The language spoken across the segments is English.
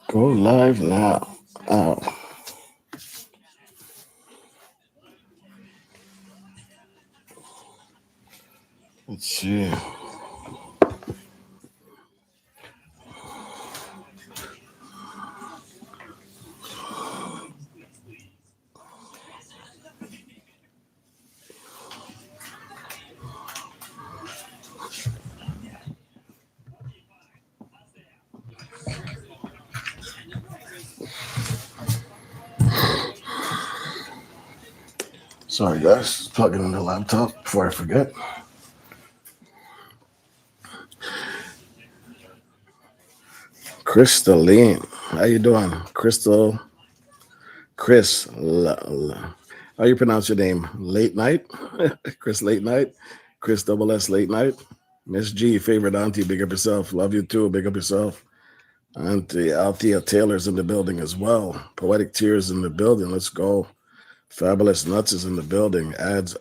Go live now. Let's see. Sorry, guys. Plugging in the laptop before I forget. Crystalline. How you doing? Crystal. Chris. How you pronounce your name? Late night? Chris Late Night? Chris Double S Late Night? Miss G, favorite auntie, big up yourself. Love you too, big up yourself. Auntie Althea Taylor's in the building as well. Poetic Tears in the building. Let's go. Fabulous Nuts is in the building. Ads,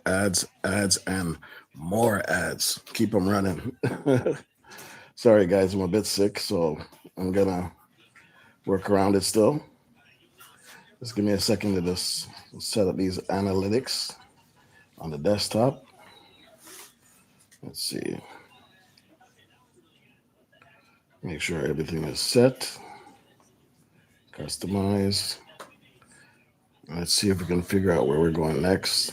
and more ads. Keep them running. Sorry, guys, I'm a bit sick, so I'm gonna work around it still. Just give me a second to just set up these analytics on the desktop. Let's see. Make sure everything is set. Customize. Let's see if we can figure out where we're going next.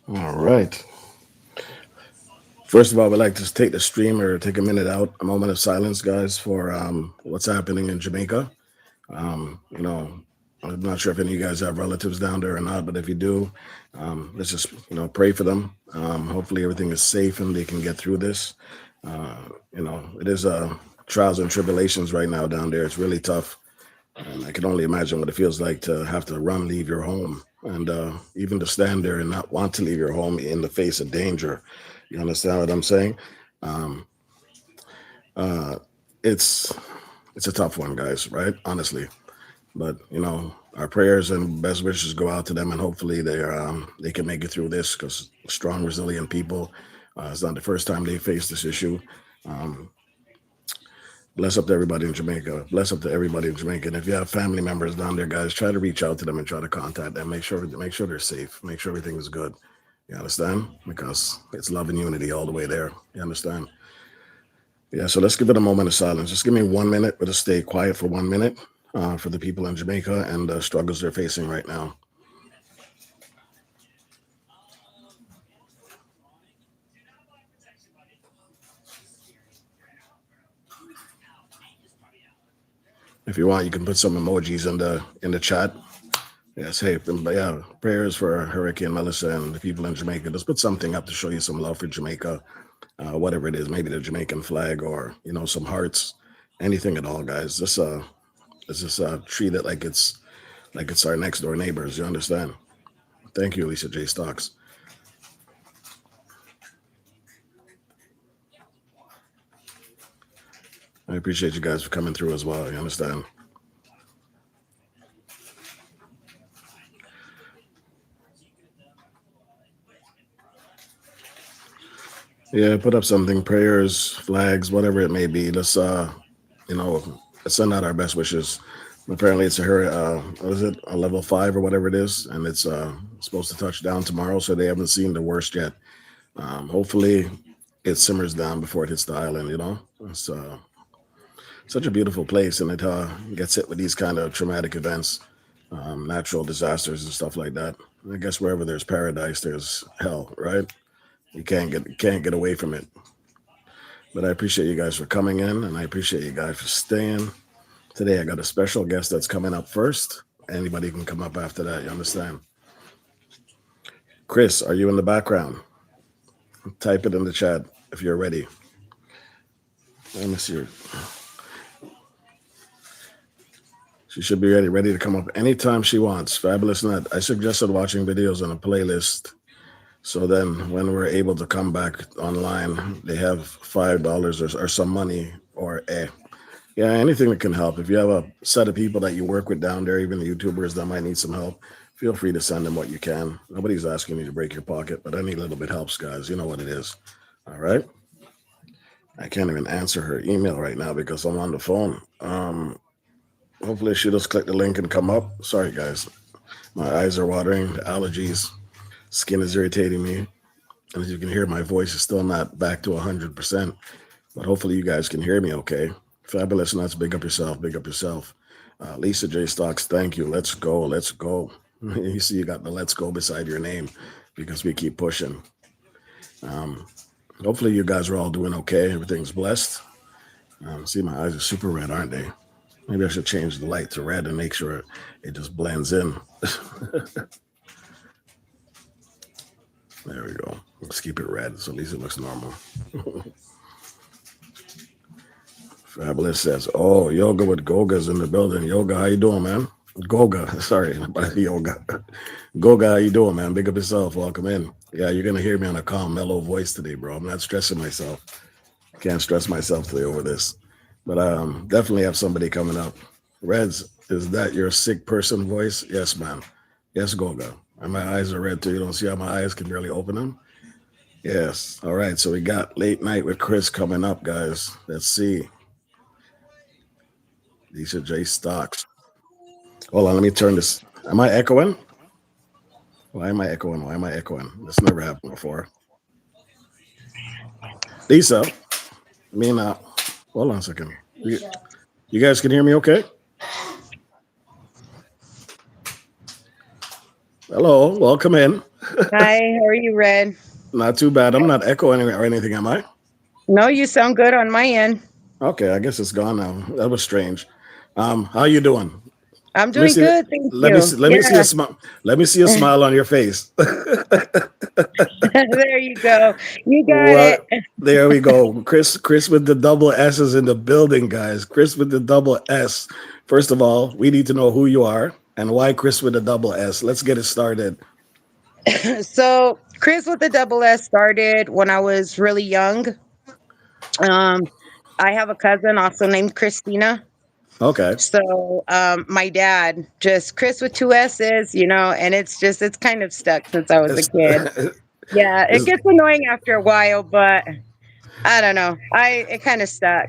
All right. First of all, we'd like to take the stream or take a minute out, a moment of silence, guys, for what's happening in Jamaica. You know, I'm not sure if any of you guys have relatives down there or not, but if you do, let's just pray for them. Hopefully, everything is safe and they can get through this. It is trials and tribulations right now down there. It's really tough, and I can only imagine what it feels like to have to run, leave your home, and even to stand there and not want to leave your home in the face of danger. You understand what I'm saying? Um, uh, it's it's a tough one, guys. Right? Honestly, but our prayers and best wishes go out to them, and hopefully they can make it through this because strong, resilient people. It's not the first time they face this issue. Um, Bless up to everybody in Jamaica. Bless up to everybody in Jamaica. And if you have family members down there, guys, try to reach out to them and try to contact them. Make sure they're safe. Make sure everything is good. You understand? Because it's love and unity all the way there. You understand? Yeah. So let's give it a moment of silence. Just give me 1 minute. We'll just stay quiet for 1 minute for the people in Jamaica and the struggles they're facing right now. If you want, you can put some emojis in the chat. Yes, hey, but yeah, prayers for Hurricane Melissa and the people in Jamaica. Just put something up to show you some love for Jamaica, whatever it is, maybe the Jamaican flag or some hearts, anything at all, guys. Let's just treat it like it's our next door neighbors. You understand? Thank you, Lisa J. Stocks. I appreciate you guys for coming through as well. You understand? Yeah, put up something, prayers, flags, whatever it may be. You know, let's send out our best wishes. Apparently, it's what is it, a level 5 or whatever it is, and it's supposed to touch down tomorrow. So they haven't seen the worst yet. Hopefully, it simmers down before it hits the island. It's such a beautiful place, and it gets hit with these kind of traumatic events, natural disasters and stuff like that. I guess wherever there's paradise, there's hell, right? You can't get away from it. But I appreciate you guys for coming in, and I appreciate you guys for staying. Today, I got a special guest that's coming up first. Anybody can come up after that. You understand? Chris, are you in the background? Type it in the chat if you're ready. Let me see. She should be ready to come up anytime she wants. Fabulous Nut. I suggested watching videos on a playlist. So then, when we're able to come back online, they have $5 or some money or yeah, anything that can help. If you have a set of people that you work with down there, even the YouTubers that might need some help, feel free to send them what you can. Nobody's asking you to break your pocket, but any little bit helps, guys. You know what it is. All right. I can't even answer her email right now because I'm on the phone. Hopefully she'll just click the link and come up. Sorry, guys. My eyes are watering, the allergies, skin is irritating me. And as you can hear, my voice is still not back to 100%. But hopefully you guys can hear me okay. Fabulous Nuts, big up yourself, big up yourself. Lisa J. Stocks, thank you. Let's go, let's go. You see you got the let's go beside your name because we keep pushing. Hopefully you guys are all doing okay. Everything's blessed. See, my eyes are super red, aren't they? Maybe I should change the light to red and make sure it just blends in. There we go. Let's keep it red so at least it looks normal. Fabulous says, oh, Yoga with Goga's in the building. Yoga, how you doing, man? Goga, sorry, about Yoga. Goga, how you doing, man? Big up yourself. Welcome in. Yeah, you're going to hear me on a calm, mellow voice today, bro. I'm not stressing myself. Can't stress myself today over this. But definitely have somebody coming up. Reds, is that your sick person voice? Yes, man. Yes, Goga. And my eyes are red too. You don't see how my eyes can barely open them? Yes. All right. So we got Late Night with Chris coming up, guys. Let's see. Lisa J. Stocks. Hold on. Let me turn this. Am I echoing? Why am I echoing? Why am I echoing? This never happened before. Lisa. Hold on a second. You guys can hear me okay? Hello, welcome in. Hi, how are you, Red? Not too bad. I'm not echoing or anything, am I? No, you sound good on my end. Okay, I guess it's gone now. That was strange. How you doing? I'm doing good, thank you. Let me see a smile. Let me see a smile on your face. There you go. You got it. There we go. Chris with the double S's in the building, guys. Chris with the double S. First of all, we need to know who you are and why Chris with a double S. Let's get it started. So Chris with the double S started when I was really young. I have a cousin also named Christina. Okay. So my dad, just Chris with two S's, and it's kind of stuck since I was a kid. Yeah, it gets annoying after a while, but I don't know. It kind of stuck.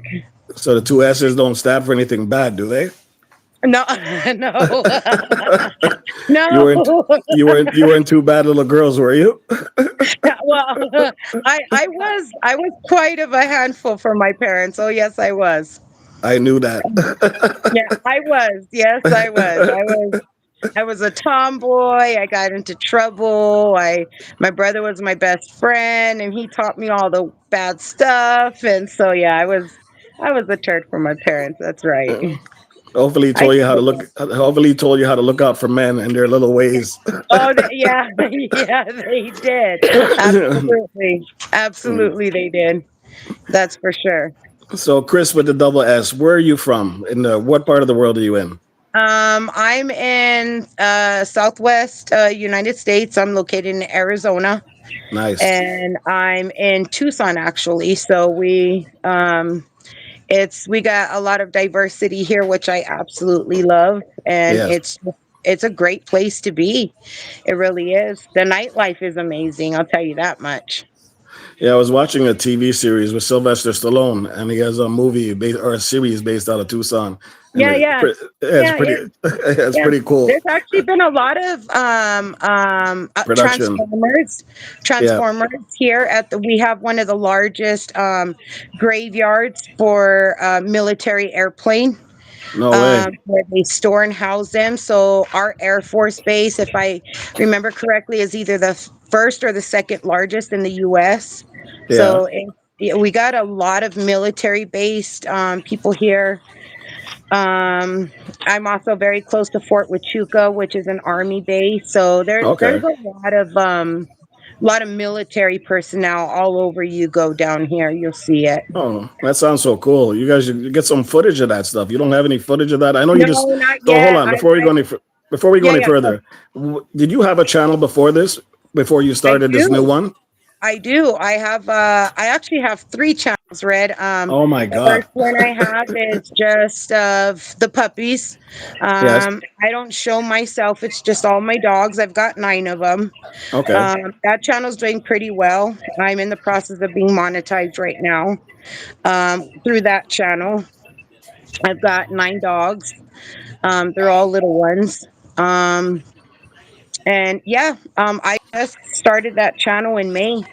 So the two S's don't stand for anything bad, do they? No, no, no. You weren't two bad little girls, were you? Well, I was quite of a handful for my parents. Oh yes, I was. I knew that. Yeah, I was. Yes, I was. I was a tomboy. I got into trouble. My brother was my best friend, and he taught me all the bad stuff. And so, yeah, I was a turd for my parents. That's right. Hopefully, he told you how to look. Hopefully, he told you how to look out for men and their little ways. Oh, yeah, yeah, they did. Absolutely, they did. That's for sure. So, Chris with the double S, where are you from? What part of the world are you in? I'm in Southwest United States. I'm located in Arizona. Nice. And I'm in Tucson, actually. So we got a lot of diversity here, which I absolutely love, and Yes. it's a great place to be. It really is. The nightlife is amazing. I'll tell you that much. Yeah, I was watching a TV series with Sylvester Stallone, and he has a movie or a series based out of Tucson. It's pretty cool. There's actually been a lot of Production. Transformers here we have one of the largest graveyards for military airplane. No way. Where they store and house them. So our Air Force Base, if I remember correctly, is either the first or the second largest in the U.S. Yeah. So we got a lot of military-based people here. I'm also very close to Fort Huachuca, which is an Army base. So there's a lot of military personnel all over. You go down here, you'll see it. Oh, that sounds so cool. You guys should get some footage of that stuff. You don't have any footage of that? I know you just. Not so yet. Hold on, before we go any further, did you have a channel before this? Before you started this new one? I do. I actually have 3 channels. read. Oh my The first God. one I have is just of the puppies. Yes. I don't show myself. It's just all my dogs. I've got 9 of them. Okay. That channel's doing pretty well. I'm in the process of being monetized right now through that channel. I've got 9 dogs. They're all little ones. Um, and yeah, I just started that channel in May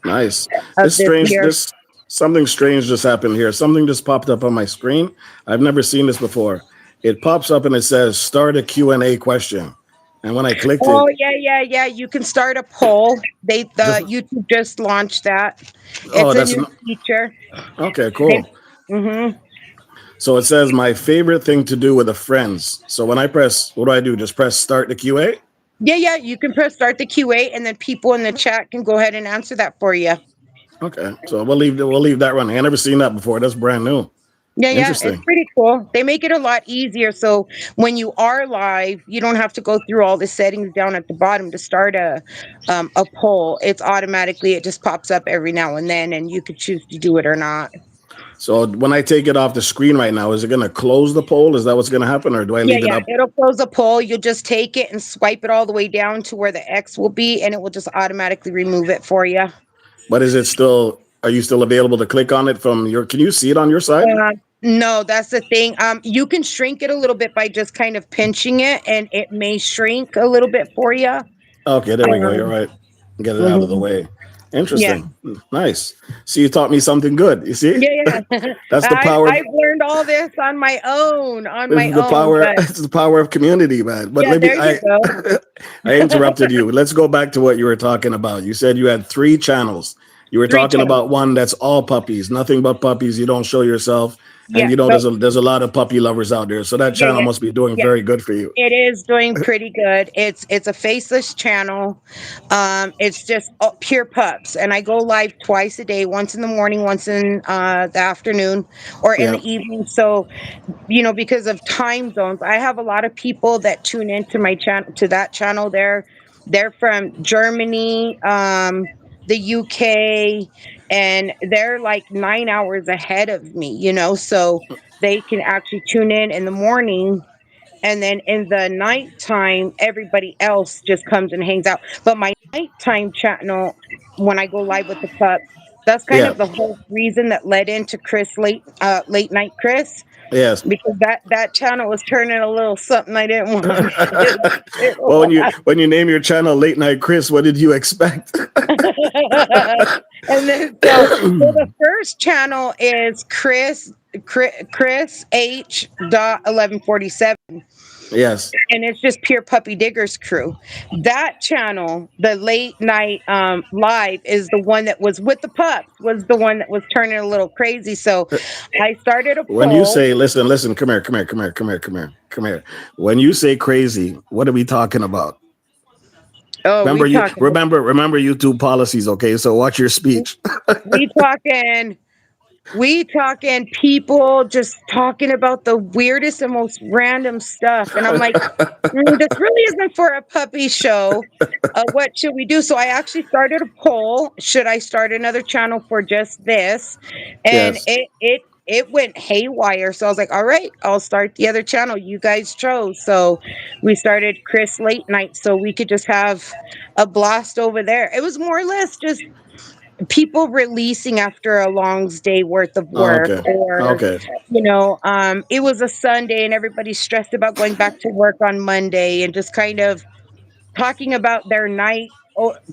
Nice. of This this strange. year. This something strange just happened here. Something just popped up on my screen. I've never seen this before. It pops up and it says start a Q&A question. And when I clicked it, Oh yeah, yeah, yeah. You can start a poll. just YouTube just launched that. oh, It's a that's new feature. okay. They, Cool. hmm So it says my favorite thing to do with the friends. So when I press, what do I do? Just press start the QA. Yeah, yeah. You can press start the QA, and then people in the chat can go ahead and answer that for you. Okay. So we'll leave that running. I never seen that before. That's brand new. Yeah, yeah. It's Interesting. pretty cool. They make it a lot easier. So when you are live, you don't have to go through all the settings down at the bottom to start a poll. It's automatically, it just pops up every now and then, and you could choose to do it or not. So when I take it off the screen right now, is it going to close the poll? Is that what's going to happen, or do I Yeah, leave it yeah. up? It'll close a poll. You'll just take it and swipe it all the way down to where the X will be, and it will just automatically remove it for you. But is it still? Are you still available to click on it from your? Can you see it on your side? No, that's the thing. You can shrink it a little bit by just kind of pinching it, and it may shrink a little bit for you. Okay, there we go. You're Um, right. Get it out of the mhm. way. Yeah, Interesting. Nice. See, you taught me something good. You see, yeah, yeah. that's the I power. I've learned all this on my own, This is the power. But It's the power of community, man. But yeah, let me. there you go. I interrupted you. Let's go back to what you were talking about. You said you had 3 channels. You were 3 talking channels. about one that's all puppies, nothing but puppies. You don't show yourself, and Yeah, so there's a lot of puppy lovers out there. So that yeah, channel yeah, must be doing yeah. very good for you. It is doing pretty good. It's a faceless channel. It's just pure pups, and I go live twice a day, once in the morning, once in the afternoon, or in Yeah. the evening. So, because of time zones, I have a lot of people that tune into my channel, to that channel. They're from Germany, the UK, and they're like 9 hours ahead of me. So they can actually tune in the morning, and then in the nighttime everybody else just comes and hangs out. But my nighttime channel, when I go live with the pups, that's kind Yeah. of the whole reason that led into Chris late night Chris, Yes. because that channel was turning a little something I didn't want it Well, when to. you name your channel Late Night Chris, what did you expect? And then so the first channel is Chris H. 1147, Yes. and it's just pure puppy diggers crew. That channel, the late night live, is the one that was with the pups, was the one that was turning a little crazy. So I started a When you poll. say, listen, come here, come here, come here, come here, come here, come here. When you say crazy, what are we talking about? Oh, Remember YouTube policies, okay? So watch your speech. we talking we talking people just talking about the weirdest and most random stuff, and I'm like, this really isn't for a puppy show. What should we do? So I actually started a poll. Should I start another channel for just this? And Yes. it went haywire. So I was like, all right, I'll start the other channel you guys chose. So we started Chris Late Night, so we could just have a blast over there. It was more or less just people releasing after a long day worth of Oh, work, okay. or Okay. it was a Sunday and everybody's stressed about going back to work on Monday, and just kind of talking about their night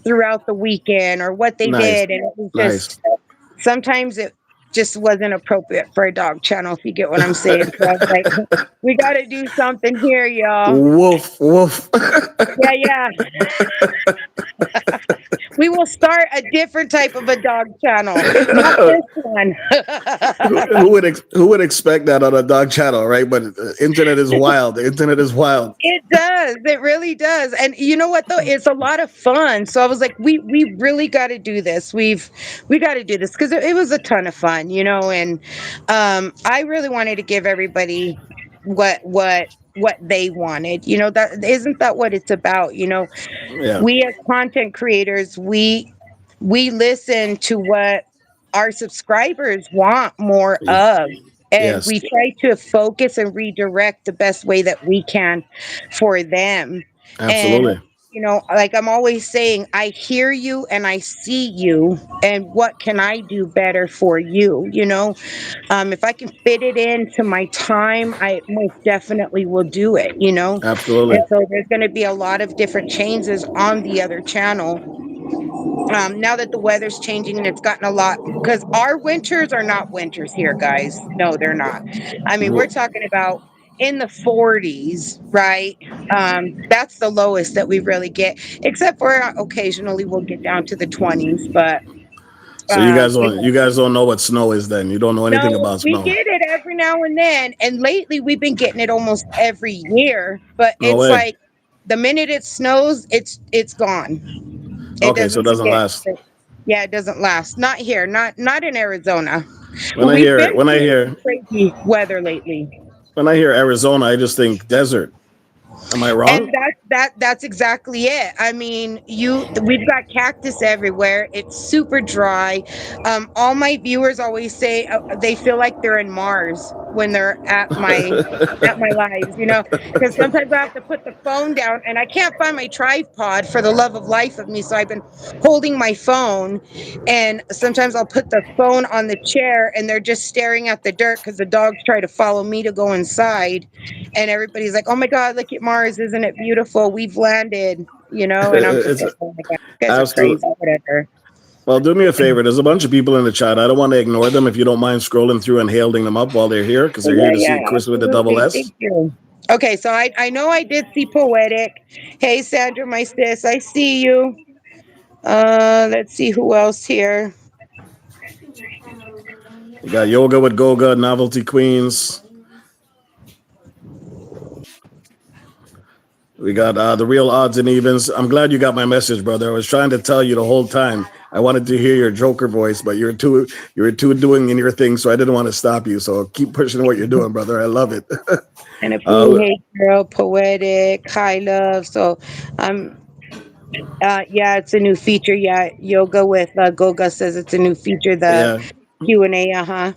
throughout the weekend, or what they Nice. did. And it was Nice. just, sometimes it just wasn't appropriate for a dog channel, if you get what I'm saying. So I was like, we got to do something here, y'all. Woof, woof. Yeah, yeah. We will start a different type of a dog channel, not this one. Who would expect that on a dog channel, right? But the internet is wild. The internet is wild. It does. It really does. And you know what though? It's a lot of fun. So I was like, we really got to do this. We got to do this, because it was a ton of fun, and I really wanted to give everybody what they wanted. That isn't that what it's about. Yeah. We as content creators, we listen to what our subscribers want more Yeah. of. And Yes. we try to focus and redirect the best way that we can for them. And Absolutely. like I'm always saying, I hear you and I see you, and what can I do better for you? If I can fit it into my time, I most definitely will do it. And Absolutely. so there's going to be a lot of different changes on the other channel. Now that the weather's changing and it's gotten a lot, because our winters are not winters here, guys. No, they're not. I mean, we're Wh- talking about in the 40s, right? That's the lowest that we really get, except for occasionally we'll get down to the 20s. But So you guys don't know what snow is then. You don't know anything no, about we snow. get it every now and then. And lately we've been getting it almost every year. But No it's way. like the minute it snows, it's gone. It Okay, so it doesn't doesn't stick. last. Yeah, it doesn't last. Not here. Not in Arizona. When But I we've hear been when I seeing some hear crazy weather lately. when I hear Arizona, I just think desert. Am I And wrong? that's exactly it. I mean, we've got cactus everywhere. It's super dry. All my viewers always say they feel like they're in Mars when they're at my lives, because sometimes I have to put the phone down and I can't find my tripod for the love of life of me. So I've been holding my phone, and sometimes I'll put the phone on the chair and they're just staring at the dirt because the dogs try to follow me to go inside. And everybody's like, "Oh my God, look at Mars! Isn't it beautiful? We've landed." And I'm just It's like, "Oh my God, you guys are absolute. crazy." Whatever. Well, do me a favor. There's a bunch of people in the chat. I don't want to ignore them. If you don't mind scrolling through and hailing them up while they're here, because Oh, they're here yeah, to see yeah, Chris with a double absolutely. S. Thank you. Okay, so I know I did see Poetic. Hey, Sandra, my sis, I see you. Let's see who else here. You got Yoga with Goga, Novelty Queens. We got the real odds and evens. I'm glad you got my message, brother. I was trying to tell you the whole time. I wanted to hear your Joker voice, but you're too doing in your thing, so I didn't want to stop you. So keep pushing what you're doing, brother. I love it. And a boo, uh, hey girl, Poetic, high love. So, um, yeah, it's a new feature. Yeah, yoga with Goga says it's a new feature. The yeah, Q&A. Uh-huh.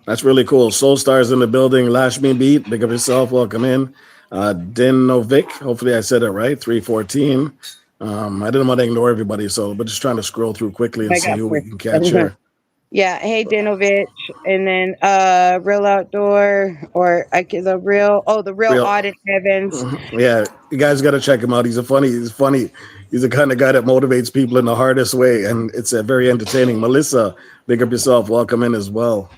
that's really cool. Soul Stars in the building. Lash Me Beat. Big up yourself. Welcome in. Dinovic. Hopefully I said it right. 314. I didn't want to ignore everybody, so but just trying to scroll through quickly and I see got who we first. can catch here. Yeah, hey Dinovich, and then Real Outdoor, or the Real Real Audit Evans. Yeah, you guys got to check him out. He's funny. He's the kind of guy that motivates people in the hardest way, and it's very entertaining. Melissa, big up yourself. Welcome in as well.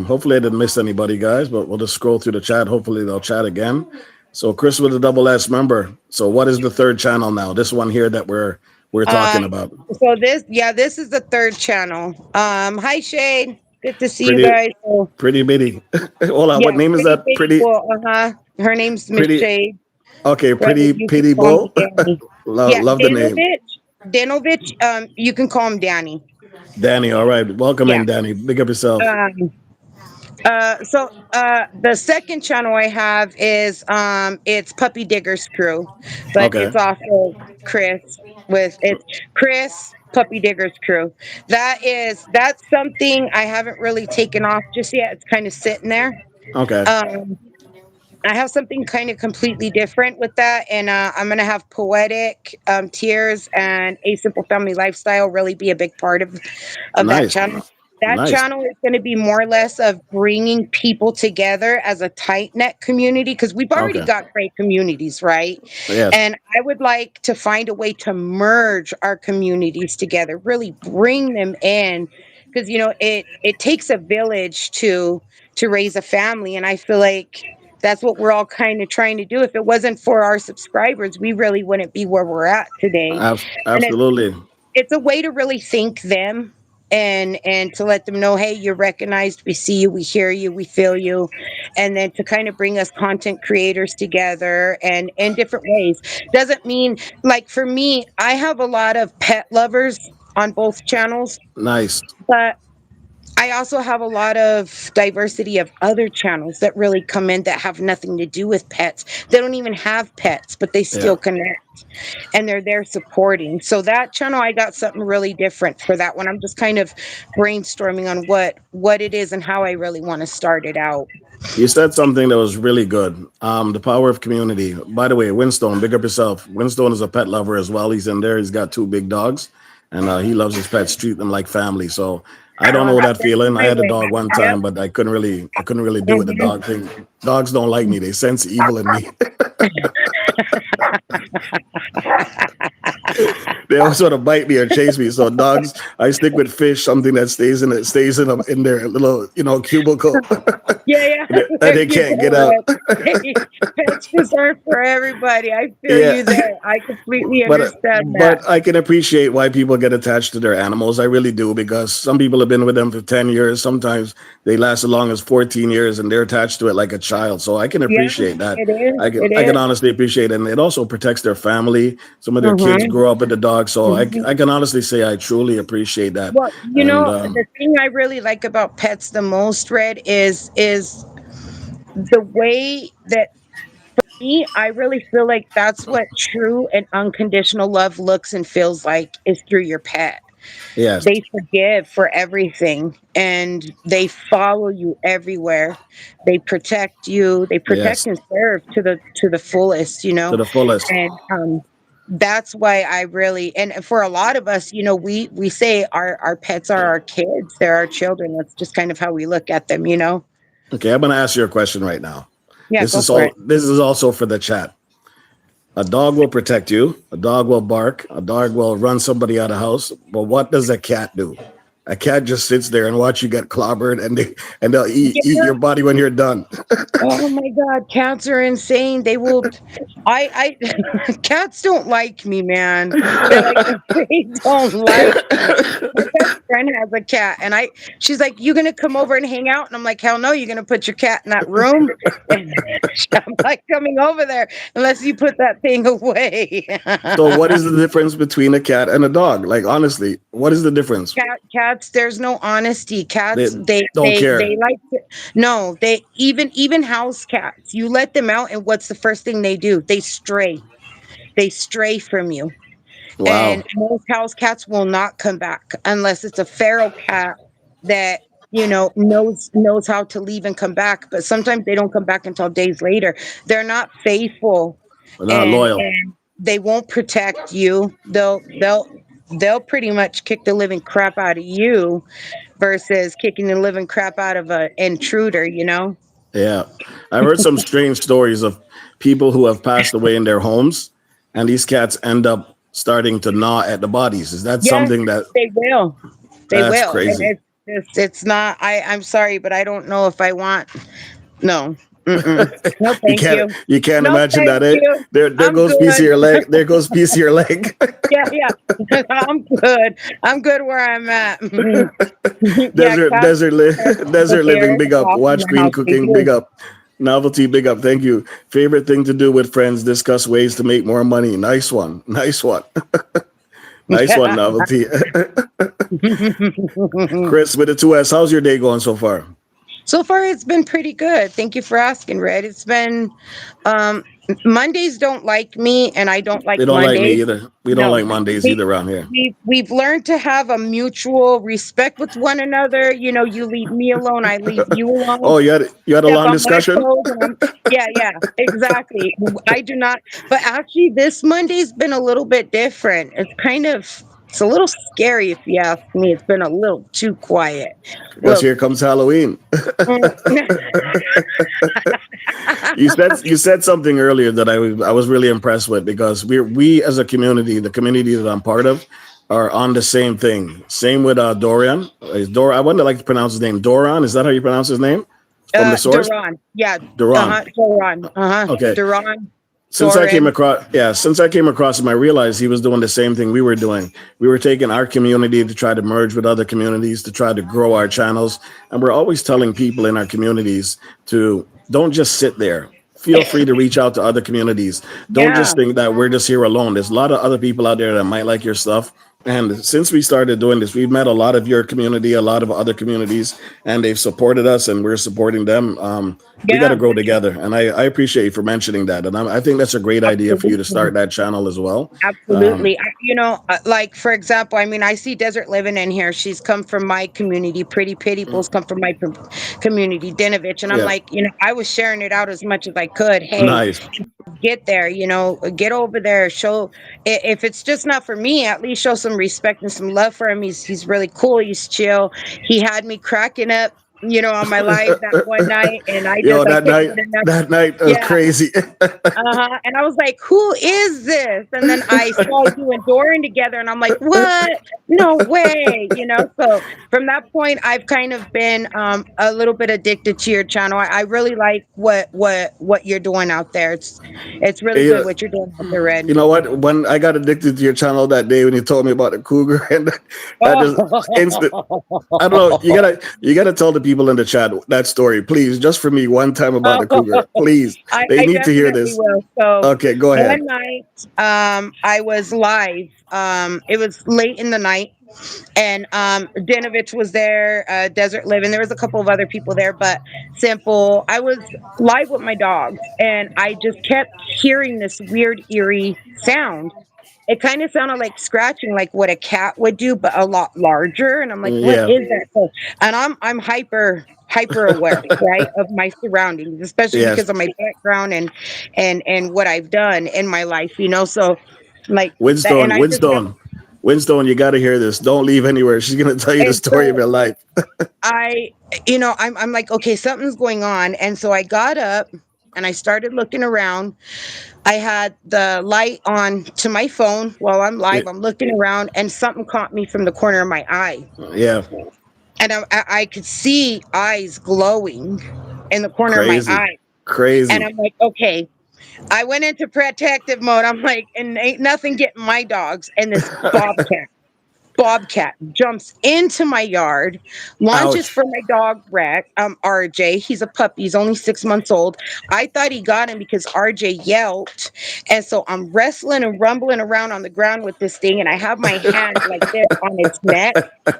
Hopefully, I didn't miss anybody, guys, but we'll just scroll through the chat. Hopefully, they'll chat again. So, Chris with a double S member. So, what is the third channel now? This one here that we're talking Um, about. so this is the third channel. Hi Shade, good to see you Pretty, guys. So, pretty bitty. Hold on, yeah, what name is pretty that? big. Well, her name's Miss Pretty. Shade. Okay, Brother, pretty, you can pitty call me bull. Danny. love, Yeah, love the name, Danovich. You can call him Danny. Danny. All right, welcome Yeah. in, Danny. Big up yourself. Um, the second channel I have is it's Puppy Diggers Crew, but Okay. it's also Chris it's Chris Puppy Diggers Crew. That's something I haven't really taken off just yet. It's kind of sitting there. Okay. Um I have something kind of completely different with that, and I'm gonna have Poetic, Tears, and A Simple Family Lifestyle really be a big part of that Nice. channel. That Nice. channel is going to be more or less of bringing people together as a tight knit community, because we've already Okay. got great communities, right? Yes. And I would like to find a way to merge our communities together, really bring them in, because it takes a village to raise a family, and I feel like that's what we're all kind of trying to do. If it wasn't for our subscribers, we really wouldn't be where we're at today. And Absolutely. it's a way to really thank them, and to let them know, hey, you're recognized, we see you, we hear you, we feel you. And then to kind of bring us content creators together and in different ways. Doesn't mean, like, for me, I have a lot of pet lovers on both channels, Nice. but I also have a lot of diversity of other channels that really come in that have nothing to do with pets. They don't even have pets, but they Yeah. still connect and they're there supporting. So that channel, I got something really different for that one. I'm just kind of brainstorming on what it is and how I really want to start it out. You said something that was really good. The power of community. By the way, Winstone, big up yourself. Winstone is a pet lover as well. He's in there. He's got two big dogs, and he loves his pets. Treat them like family. So I don't know that That's feeling. I my had a way. dog one Yep. time, but I couldn't really do it. The Mhm. dog thing. Dogs don't like me. They sense evil in me. They also want to bite me or chase me. So dogs, I stick with fish, something that stays in their little cubicle, Yeah, yeah. and There they you can't go, get out. Red. Hey, pets just aren't for everybody. I feel Yeah. you there. I completely But understand that. but I can appreciate why people get attached to their animals. I really do, because some people have been with them for 10 years. Sometimes they last as long as 14 years and they're attached to it like a child. So I can Yeah, appreciate that. it is. It I can is. honestly appreciate it. And it also protects their family. Some of their kids Mm-hmm. grow up with the dog. So Mm-hmm. I can honestly say I truly appreciate that. Well, And the thing I really like about pets the most, Red, is the way that me, I really feel like that's what true and unconditional love looks and feels like is through your pet. yes, They forgive for everything and they follow you everywhere. They protect you. They protect yes, and serve to the fullest, to the fullest. And that's why I really, and for a lot of us, we say our pets are our kids. They're our children. That's just kind of how we look at them. Okay, I'm gonna ask you a question right now. Yeah, This go is for all it. this is also for the chat. A dog will protect you. A dog will bark. A dog will run somebody out of house. But what does a cat do? A cat just sits there and watch you get clobbered, and they'll eat Yeah. your body when you're done. Oh my God, cats are insane. They will cats don't like me, man. They're like they don't like me. My best friend has a cat and she's like, "You gonna come over and hang out?" And I'm like, "Hell no, you're gonna put your cat in that room." And I'm not coming over there unless you put that thing away. So, what is the difference between a cat and a dog? Like, honestly, what is the difference? Cats, there's no honesty. They Cats, don't care. they like to, no, they even house cats. You let them out, and what's the first thing they do? They stray. They stray from you. And Wow. most house cats will not come back unless it's a feral cat that knows how to leave and come back. But sometimes they don't come back until days later. They're not faithful, They're not and loyal. they won't protect you. They'll pretty much kick the living crap out of you versus kicking the living crap out of a intruder. Yeah. I've heard some strange stories of people who have passed away in their homes, and these cats end up starting to gnaw at the bodies. Is that Yes, something that they will. They that's will. And crazy? it's not. I'm sorry, but I don't know if I want. No. Mm-mm. No, You thank can't you. you can't No, imagine thank that. Eh? you. There I'm goes piece of good. your leg. There goes piece of your leg. Yeah, yeah. I'm good. I'm good where I'm at. Yeah, cats but Desert living. they're Big up. awesome Watch in Queen house. They cooking. Big do. up. Novelty. Big up. Thank you. Favorite thing to do with friends. Discuss ways to make more money. Nice one. Nice one. Nice one. Yeah. Novelty. Chris with the two S. How's your day going so far? So far, it's been pretty good. Thank you for asking, Red. It's been um, Mondays don't like me, and I don't like They don't like me Mondays. either. We don't No, like Mondays we either around here. we've learned to have a mutual respect with one another. You leave me alone, I leave you alone. Oh, you had a Step long on my discussion. toes, and yeah, exactly. I do not. But actually, this Monday's been a little bit different. It's a little scary if you ask me. It's been a little too quiet. Because Look. here comes Halloween. Mm. You said something earlier that I was really impressed with, because we as a community, the community that I'm part of, are on the same thing. Same with Dorian. I wouldn't like to pronounce his name. Doran, is that how you pronounce his name? From the source? Duran. Yeah. Duran. Duran. Okay. Duran. Since Doran. I came across him, I realized he was doing the same thing we were doing. We were taking our community to try to merge with other communities to try to grow our channels. And we're always telling people in our communities to don't just sit there. Feel free to reach out to other communities. Don't Yeah. just think that we're just here alone. There's a lot of other people out there that might like your stuff. And since we started doing this, we've met a lot of your community, a lot of other communities, and they've supported us, and we're supporting them. We got Yeah, to grow together, and I appreciate you for mentioning that. And I think that's a great idea for you to absolutely. start that channel as well. Um, Absolutely. Like for example, I mean, I see Desert Living in here. She's come from my community. Pretty Pityples come from my community, Dinovich. And I'm yeah, like, I was sharing it out as much as I could. Hey, nice. get there, get over there. Show if it's just not for me, at least show some respect and some love for him. He's really cool. He's chill. He had me cracking up, on my live that one night, and Yo, I that couldn't night, get enough. that night was Yeah. crazy. Uh-huh. And I was like, who is this? And then I saw you and Dorian together, and I'm like, what? No way. So from that point, I've kind of been a little bit addicted to your channel. I really like what you're doing out there. It's really you, good know, what you're doing out there, Red. you know what? When I got addicted to your channel that day when you told me about the cougar, and that just instant. I don't know. You gotta tell the people in the chat that story, please, just for me, one time about the cougar, please. They I need to hear definitely this. will. So Okay, go ahead. one night, I was live. It was late in the night, and Dinovich was there, Desert Living. There was a couple of other people there, but Simple. I was live with my dogs, and I just kept hearing this weird, eerie sound. It kind of sounded like scratching, like what a cat would do, but a lot larger. And I'm like, "What Yeah, is that?" So, and I'm hyper aware, right, of my surroundings, especially yes. because of my background and what I've done in my life. So like that, and Winstone, I just have Winstone, Winstone. You got to hear this. Don't leave anywhere. She's gonna tell you the and story of so your life. I, I'm like, okay, something's going on. And so I got up and I started looking around. I had the light on to my phone while I'm Yeah, live. I'm looking around and something caught me from the corner of my eye. yeah, And I could see eyes glowing in the corner of my crazy, eye. And crazy. I'm like, okay. I went into protective mode. I'm like, and ain't nothing getting my dogs. And this bobcat jumps into my yard, launches Ouch. for my dog Rex, RJ. He's a puppy. He's only 6 months old. I thought he got him because RJ yelped, and so I'm wrestling and rumbling around on the ground with this thing, and I have my hand like this on its neck.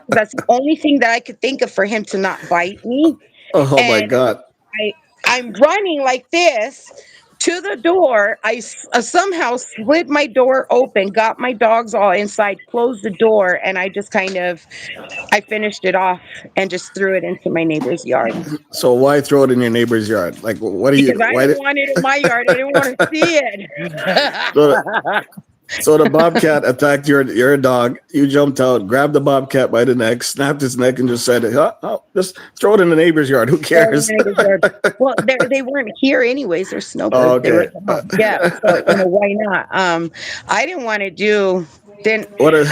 That's the only thing that I could think of for him to not bite me. Oh my And God. I I'm running like this to the door. I somehow slid my door open, got my dogs all inside, closed the door, and I just kind of I finished it off and just threw it into my neighbor's yard So why throw it in your neighbor's yard? Like, what do because you? I Why didn't did? want it in my yard. I didn't want to see it. So, so the bobcat attacked your dog. You jumped out, grabbed the bobcat by the neck, snapped its neck, and just said, just throw it in the neighbor's yard. Who Throw it in cares?" my neighbor's yard. Well, they weren't here anyways. They're Oh, snowbirds. They were okay. at the home. Yeah, so why not? I didn't want to do. Then What a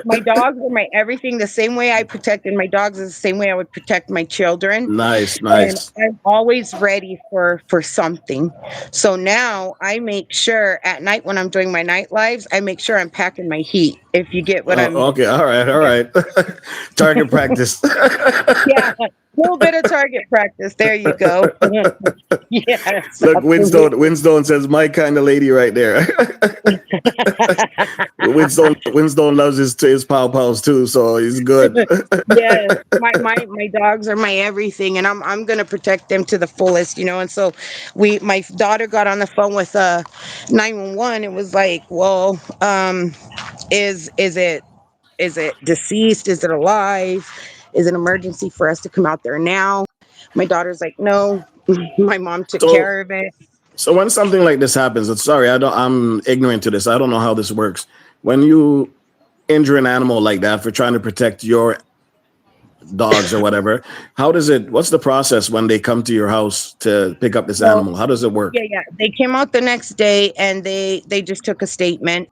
my dogs were my everything. The same way I protected my dogs is the same way I would protect my children. nice, And nice. I'm always ready for something. So now I make sure at night when I'm doing my night lives, I make sure I'm packing my heat. If you get what I'm, Oh, okay. All right. All yeah, right. Target practice. yeah, a little bit of target practice. There you go. Yes, Look, absolutely. Winstone says my kind of lady right there. Winstone loves his pow pows too, so he's good. Yes, my dogs are my everything, and I'm gonna protect them to the fullest, And so my daughter got on the phone with 911. It was like, well, is it deceased? Is it alive? Is it an emergency for us to come out there now? My daughter's like, no. My mom took So care of it. so when something like this happens, sorry, I'm ignorant to this. I don't know how this works. When you injure an animal like that for trying to protect your dogs or whatever, what's the process when they come to your house to pick up this Well, animal? How does it work? yeah. They came out the next day and they just took a statement.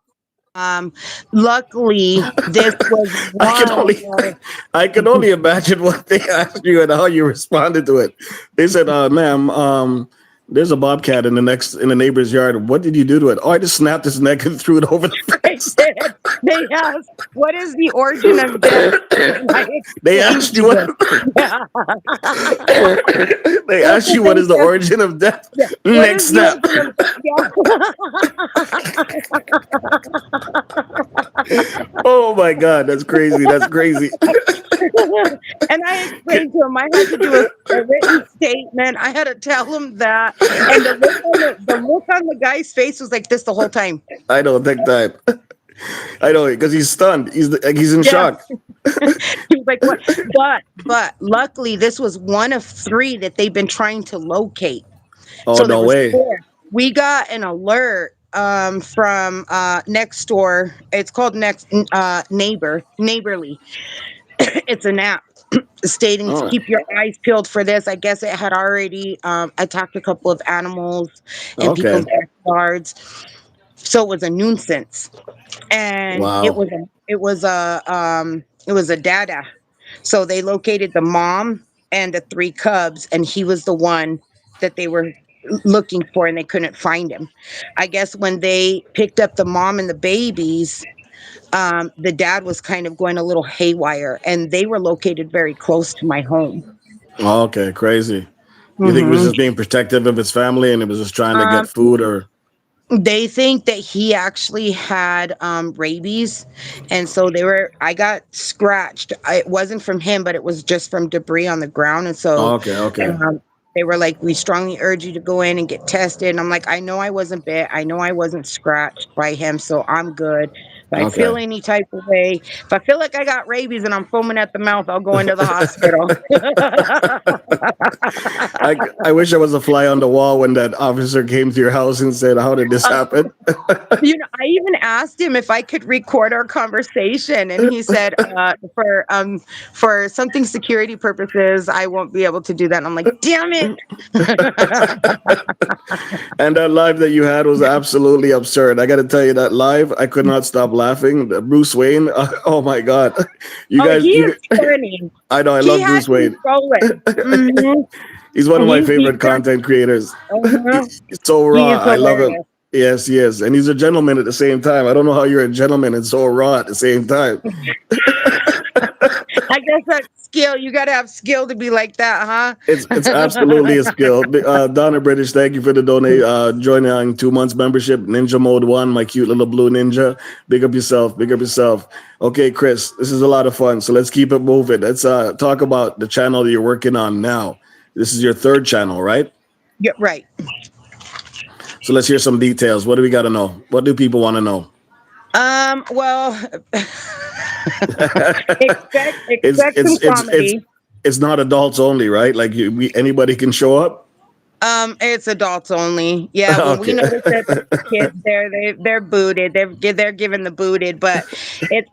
Um, Luckily, this was I can one only where I can only imagine what they asked you and how you responded to it. They said, ma'am, there's a bobcat in the neighbor's yard. What did you do to it? Oh, I just snapped its neck and threw it over the fence. They asked, "What is the origin of death?" They asked you what. Yeah. They asked you what is the origin of death. Yeah. Neck snap. Oh my God, that's crazy. That's crazy. And I explained to him I had to do a written statement. I had to tell him that, and the look on the guy's face was like this the whole time. I know, take time. I know, because he's stunned. He's in shock. He was like, "What?" But luckily, this was one of 3 that they've been trying to locate. Oh, So no way. 4. We got an alert from next door. It's called Neighborly. It's an app stating to keep your eyes peeled for this. I guess it had already attacked a couple of animals in people's backyards, so it was a nuisance, and Wow. it was a dada. So they located the mom and the 3 cubs, and he was the one that they were looking for, and they couldn't find him. I guess when they picked up the mom and the babies, the dad was kind of going a little haywire, and they were located very close to my home. Oh, okay, crazy. You think he was just being protective of his family and it was just trying to get food, or? They think that he actually had rabies, and so I got scratched. It wasn't from him, but it was just from debris on the ground, and so Okay. they were like, "We strongly urge you to go in and get tested." And I'm like, "I know I wasn't bit. I know I wasn't scratched by him, so I'm good. If I feel any type of way, if I feel like I got rabies and I'm foaming at the mouth, I'll go into the hospital." I wish I was a fly on the wall when that officer came to your house and said, "How did this happen?" I even asked him if I could record our conversation, and he said, for something security purposes, I won't be able to do that. And I'm like, damn it. And that live that you had was absolutely absurd. I got to tell you, that live, I could not stop laughing. Bruce Wayne, oh my God. You guys, he is funny. I know, I love Bruce Wayne. He's one of my favorite content creators. He's so raw. I love him. Yes, he is. And he's a gentleman at the same time. I don't know how you're a gentleman and so raw at the same time. I guess that's skill. You got to have skill to be like that, huh? It's absolutely a skill. Donna British, thank you for the joining 2 months membership. Ninja Mode 1, my cute little blue ninja. Big up yourself. Big up yourself. Okay, Chris, this is a lot of fun. So let's keep it moving. Let's talk about the channel that you're working on now. This is your 3rd channel, right? Yeah, right. So let's hear some details. What do we got to know? What do people want to know? Well, expect some comedy. It's not adults only, right? Like anybody can show up. It's adults only. Yeah, when we notice that the kids they're booted. They're given the booted, but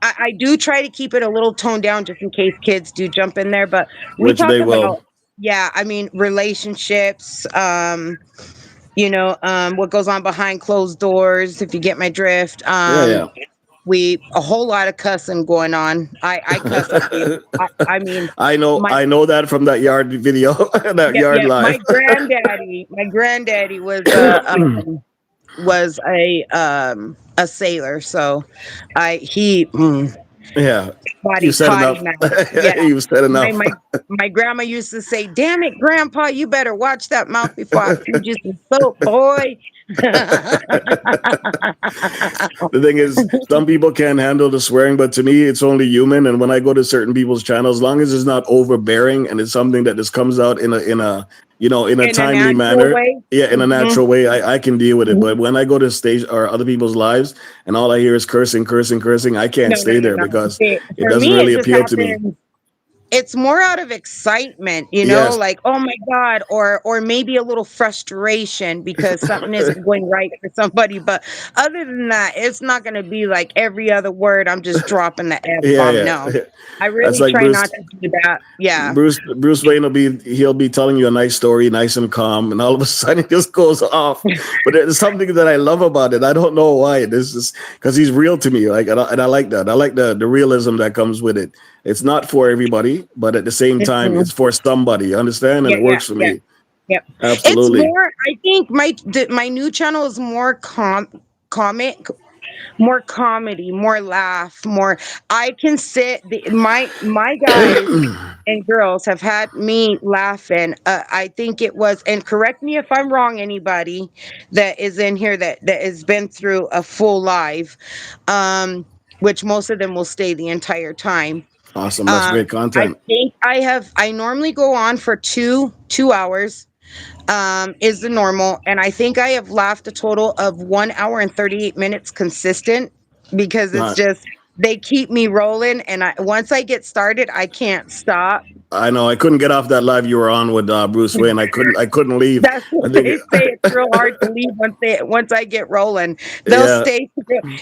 I do try to keep it a little toned down just in case kids do jump in there. But we Which talk they about, will. Yeah, I mean relationships. What goes on behind closed doors, if you get my drift. Yeah. A whole lot of cussing going on. I cuss. I mean, I know that from that yard video, yard live. My granddaddy was a sailor, so yeah. You said enough. Yeah. You said enough. My grandma used to say, "Damn it, Grandpa, you better watch that mouth before I feed you some soap, boy." The thing is, some people can't handle the swearing, but to me, it's only human. And when I go to certain people's channels, as long as it's not overbearing and it's something that just comes out in a timely manner, in a natural way, I can deal with it. But when I go to stage or other people's lives and all I hear is cursing, I can't stay there because it doesn't really appeal to me. It's more out of excitement, like, oh my God, or maybe a little frustration because something isn't going right for somebody. But other than that, it's not going to be like every other word I'm just dropping the F-bomb. No, I really try not to do that. Yeah. Bruce Wayne he'll be telling you a nice story, nice and calm, and all of a sudden it just goes off. But there's something that I love about it. I don't know why. This is because he's real to me. Like, and I like that. I like the realism that comes with it. It's not for everybody, but at the same time, it's for somebody. You understand? And it works for me. Yep. Absolutely. I think my new channel is more comic, more comedy, more laugh, more. I can sit. My guys and girls have had me laughing. I think it was, and correct me if I'm wrong, anybody that is in here that has been through a full live, which most of them will stay the entire time. Awesome. That's Um, great I content. think I normally go on for two hours, is the normal. And I think I have laughed a total of 1 hour and 38 minutes consistent, because it's Uh, just, they keep me rolling. And once I get started, I can't stop. I know I couldn't get off that live you were on with Bruce Wayne. I couldn't leave. That's I what think, they say. It's real hard to leave once I get rolling. They'll yeah. stay.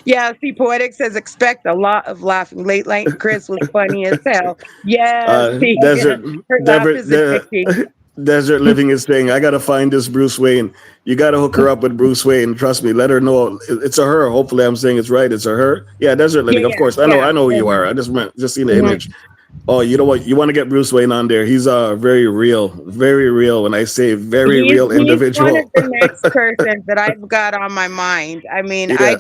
Yeah, see, Poetic says expect a lot of laughing. Late night Chris was funny as hell. Yes, see, Desert, her laugh is addicting. Desert Living is saying, I gotta find this Bruce Wayne. You gotta hook her up with Bruce Wayne. Trust me. Let her know it's a her. Hopefully, I'm saying it's right. It's a her. Yeah, Desert Yeah, Living. Of course, yeah, I know who you yeah. are. I just seen the Mhm. image. Oh, you know what? You want to get Bruce Wayne on there? He's very real, very real. When I say very real He's one of individual, the next persons that I've got on my mind. I mean, yeah,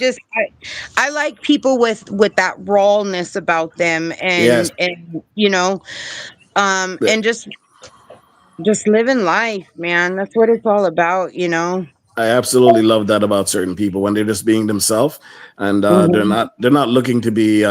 I like people with that rawness about them, yes. and and just living life, man. That's what it's all about. I absolutely love that about certain people when they're just being themselves, and Mhm. they're not looking to be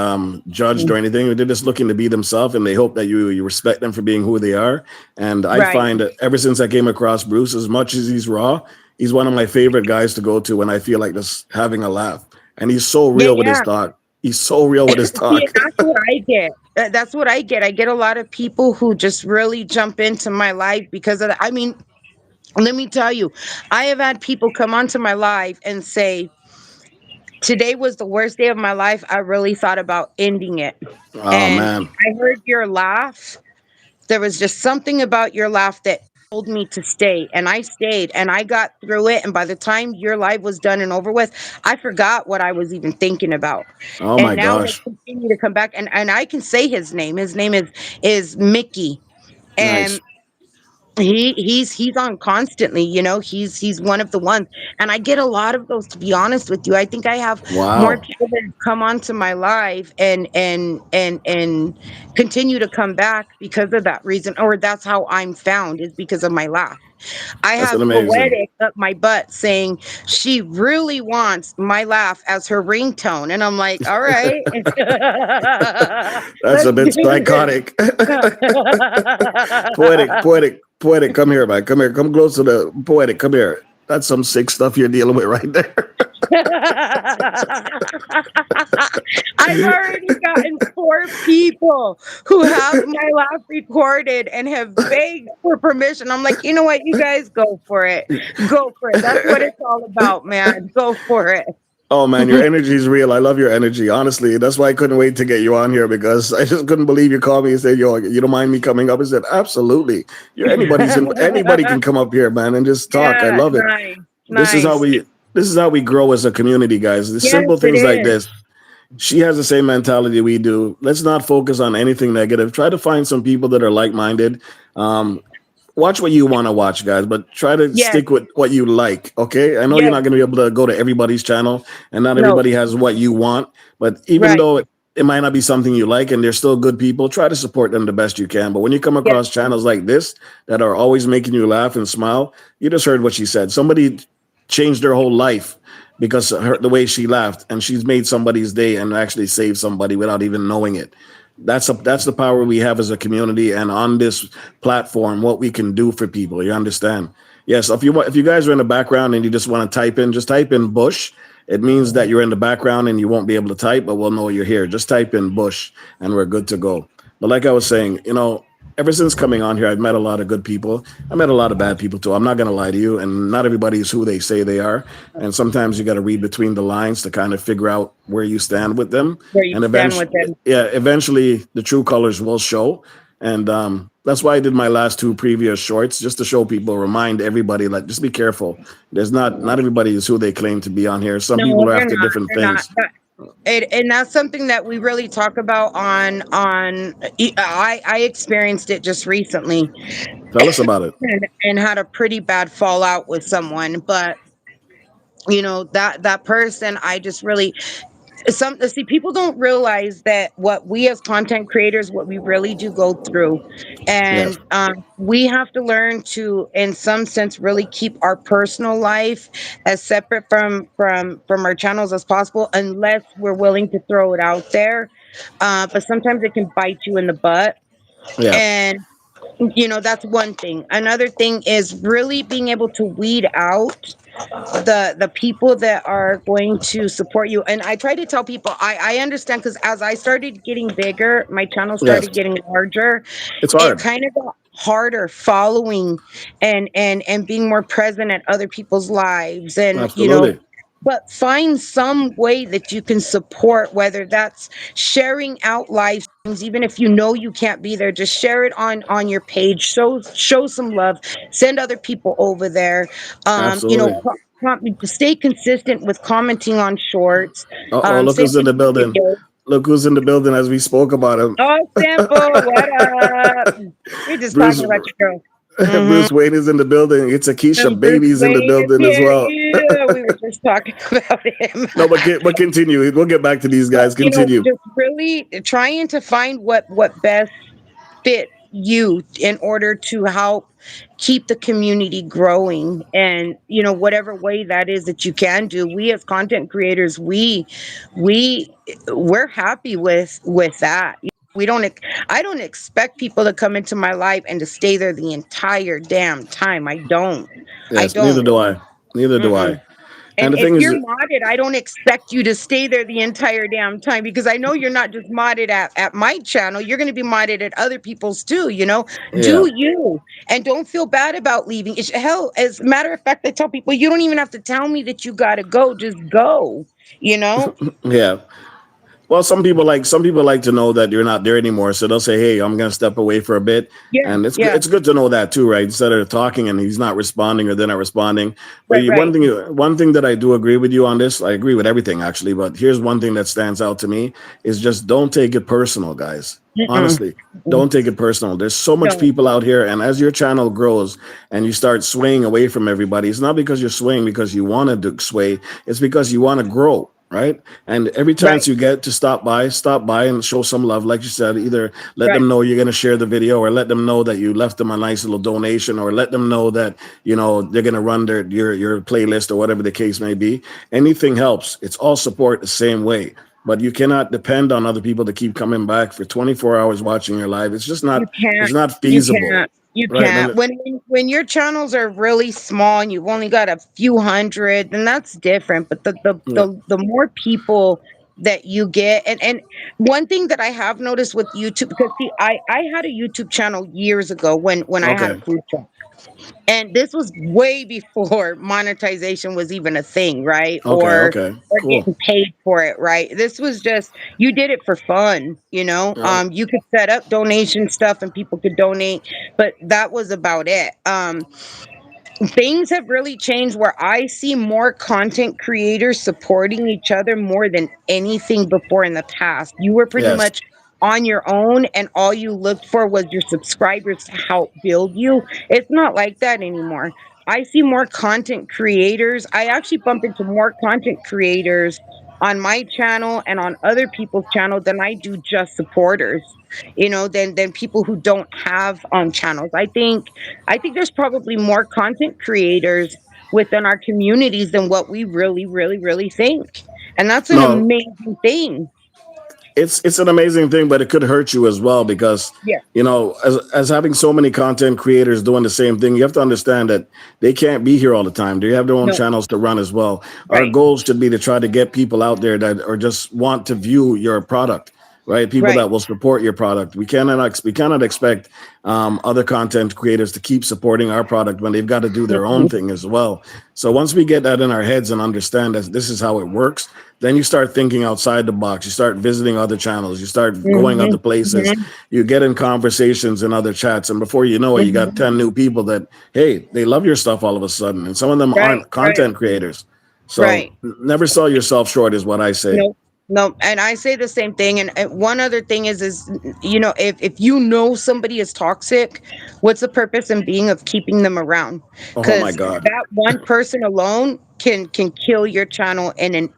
judged or anything. They're just looking to be themselves, and they hope that you respect them for being who they are. And I Right. find that ever since I came across Bruce, as much as he's raw, he's one of my favorite guys to go to when I feel like just having a laugh. And he's so Yeah, real with his yeah. talk. He's so real with his See, and talk. that's what I get. That's what I get. I get a lot of people who just really jump into my life because of that. I mean, let me tell you, I have had people come onto my live and say, "Today was the worst day of my life. I really thought about ending it." Oh And man, I heard your laugh. There was just something about your laugh that told me to stay. And I stayed and I got through it. And by the time your live was done and over with, I forgot what I was even thinking about. oh And my now he'll gosh, continue to come back. And I can say his name. His name is Mickey. nice. And he's on constantly, he's one of the ones, and I get a lot of those, to be honest with you. I think I have more Wow, people that have come onto my live and continue to come back because of that reason, or that's how I'm found, is because of my laugh. I that's have an amazing. Poetic up my butt saying she really wants my laugh as her ringtone, and I'm like, all right. That's Let's a bit do psychotic. this. Poetic. Come here, man. Come here. Come close to the poetic. Come here. That's some sick stuff you're dealing with right there. I've already gotten 4 people who have my laugh recorded and have begged for permission. I'm like, you know what? You guys go for it. Go for it. That's what it's all about, man. Go for it. Oh man, your energy is real. I love your energy. Honestly, that's why I couldn't wait to get you on here because I just couldn't believe you called me and said, "Yo, you don't mind me coming up?" I said, "Absolutely. You're anybody can come up here, man, and just talk." I Yeah, love it. nice. This is how Nice. we grow as a community, guys. The Yes, simple it things like is. this. She has the same mentality we do. Let's not focus on anything negative. Try to find some people that are like-minded. Um, Watch what you want to watch, guys, but try to Yes, stick with what you like. Okay. I know you're yes. not going to be able to go to everybody's channel and not No, everybody has what you want, but even right. though it might not be something you like and they're still good people, try to support them the best you can. But when you come Yes, across channels like this that are always making you laugh and smile, you just heard what she said. Somebody changed their whole life because of the way she laughed, and she's made somebody's day and actually saved somebody without even knowing it. That's the power we have as a community, and on this platform, what we can do for people. You understand? Yes. If you guys are in the background and you just want to type in, just type in Bush. It means that you're in the background and you won't be able to type, but we'll know you're here. Just type in Bush, and we're good to go. But like I was saying, ever since coming on here, I've met a lot of good people. I met a lot of bad people too. I'm not going to lie to you. And not everybody is who they say they are. And sometimes you got to read between the lines to kind of figure out where you stand with them. where you And stand with eventually, them. yeah, eventually the true colors will show. And that's why I did my last 2 previous shorts, just to show people, remind everybody, like, just be careful. There's not everybody is who they claim to be on here. Some No, people are they're after not. different They're not. things. And that's something that we really talk about I experienced it just recently, Tell us about it. and had a pretty bad fallout with someone. But that person, I just really, see, people don't realize that what we as content creators, what we really do go through. Yes, And we have to learn to, in some sense, really keep our personal life as separate from our channels as possible, unless we're willing to throw it out there. But sometimes it can bite you in the butt. yeah, And that's one thing. Another thing is really being able to weed out the people that are going to support you. And I try to tell people, I understand, because as I started getting bigger, my channel yes. started getting larger. It's It hard. kind of got harder following and being more present at other people's lives. And Absolutely. but find some way that you can support, whether that's sharing out live streams, even if you can't be there. Just share it on your page, show some love, send other people over there. Absolutely. Stay consistent with commenting on shorts. Uh-oh, look Same who's in with the building. videos. Look who's in the building as we spoke about him. Oh, Sample, what up? We're just Bruce talking about your girl. Mm-hmm. Bruce Wayne is in the building. It's Akeisha And Bruce Baby's in the Wayne is building as here. well. Yeah, we were just talking about him. No, but continue. We'll get back to these But guys. Continue. just really trying to find what best fit you in order to help keep the community growing. And whatever way that is that you can do, we as content creators, we we're happy with that. We don't I don't expect people to come into my life and to stay there the entire damn time. I Yes, neither don't. do I. Neither do Mm-mm. I. And And the if thing is, you're modded, I don't expect you to stay there the entire damn time, because I know you're not just modded at my channel. You're going to be modded at other people's too. yeah, Do you, and don't feel bad about leaving. Hell, as a matter of fact, I tell people, you don't even have to tell me that you got to go. Just go, you know? yeah. Well, some people like to know that you're not there anymore, so they'll say, "Hey, I'm going to step away for a bit," Yeah, and it's good. yeah. It's good to know that too, right? Instead of talking and he's not responding or they're not responding. But Right, right. one thing that I do agree with you on this, I agree with everything actually, but here's one thing that stands out to me is just don't take it personal, guys. Mm-mm. Honestly, Mm-mm. don't take it personal. There's so much No, people out here, and as your channel grows and you start swaying away from everybody, it's not because you're swaying because you want to sway. It's because you want to grow, right? And every chance right, you get to stop by and show some love. Like you said, either let right. them know you're going to share the video, or let them know that you left them a nice little donation, or let them know that they're going to run your playlist or whatever the case may be. Anything helps. It's all support the same way. But you cannot depend on other people to keep coming back for 24 hours watching your live. It's just not. You can't. It's not You feasible, can't. You right? can't. When your channels are really small and you've only got a few hundred, then that's different. But Yeah. the more people that you get, and one thing that I have noticed with YouTube, because see, I had a YouTube channel years ago when I had a Okay. food truck. And this was way before monetization was even a thing, right? Okay. Or Okay. Cool. getting paid for it, right? This was just, you did it for fun. All right. You could set up donation stuff and people could donate, but that was about it. Things have really changed where I see more content creators supporting each other more than anything before in the past. You were pretty Yes. much on your own, and all you looked for was your subscribers to help build you. It's not like that anymore. I see more content creators. I actually bump into more content creators on my channel and on other people's channel than I do just supporters, than people who don't have channels. I think there's probably more content creators within our communities than what we really, really, really think. And that's an No. amazing thing. It's an amazing thing, but it could hurt you as well because Yeah. as having so many content creators doing the same thing, you have to understand that they can't be here all the time. They have their own No. channels to run as well. Our Right. goals should be to try to get people out there that or just want to view your product, right? People Right. that will support your product. We cannot expect other content creators to keep supporting our product when they've got to do their own Mhm. thing as well. So once we get that in our heads and understand that this is how it works, then you start thinking outside the box. You start visiting other channels. You start going other Mhm. places. Mhm. You get in conversations in other chats, and before you know it, you got Mhm. 10 new people that hey, they love your stuff all of a sudden, and some of them Right. aren't Right. content creators. So Right. never sell yourself short is what I say. Nope. No, and I say the same thing. And one other thing is if you know somebody is toxic, what's the purpose in being of keeping them around? Oh my Because God. that one person alone can kill your channel in an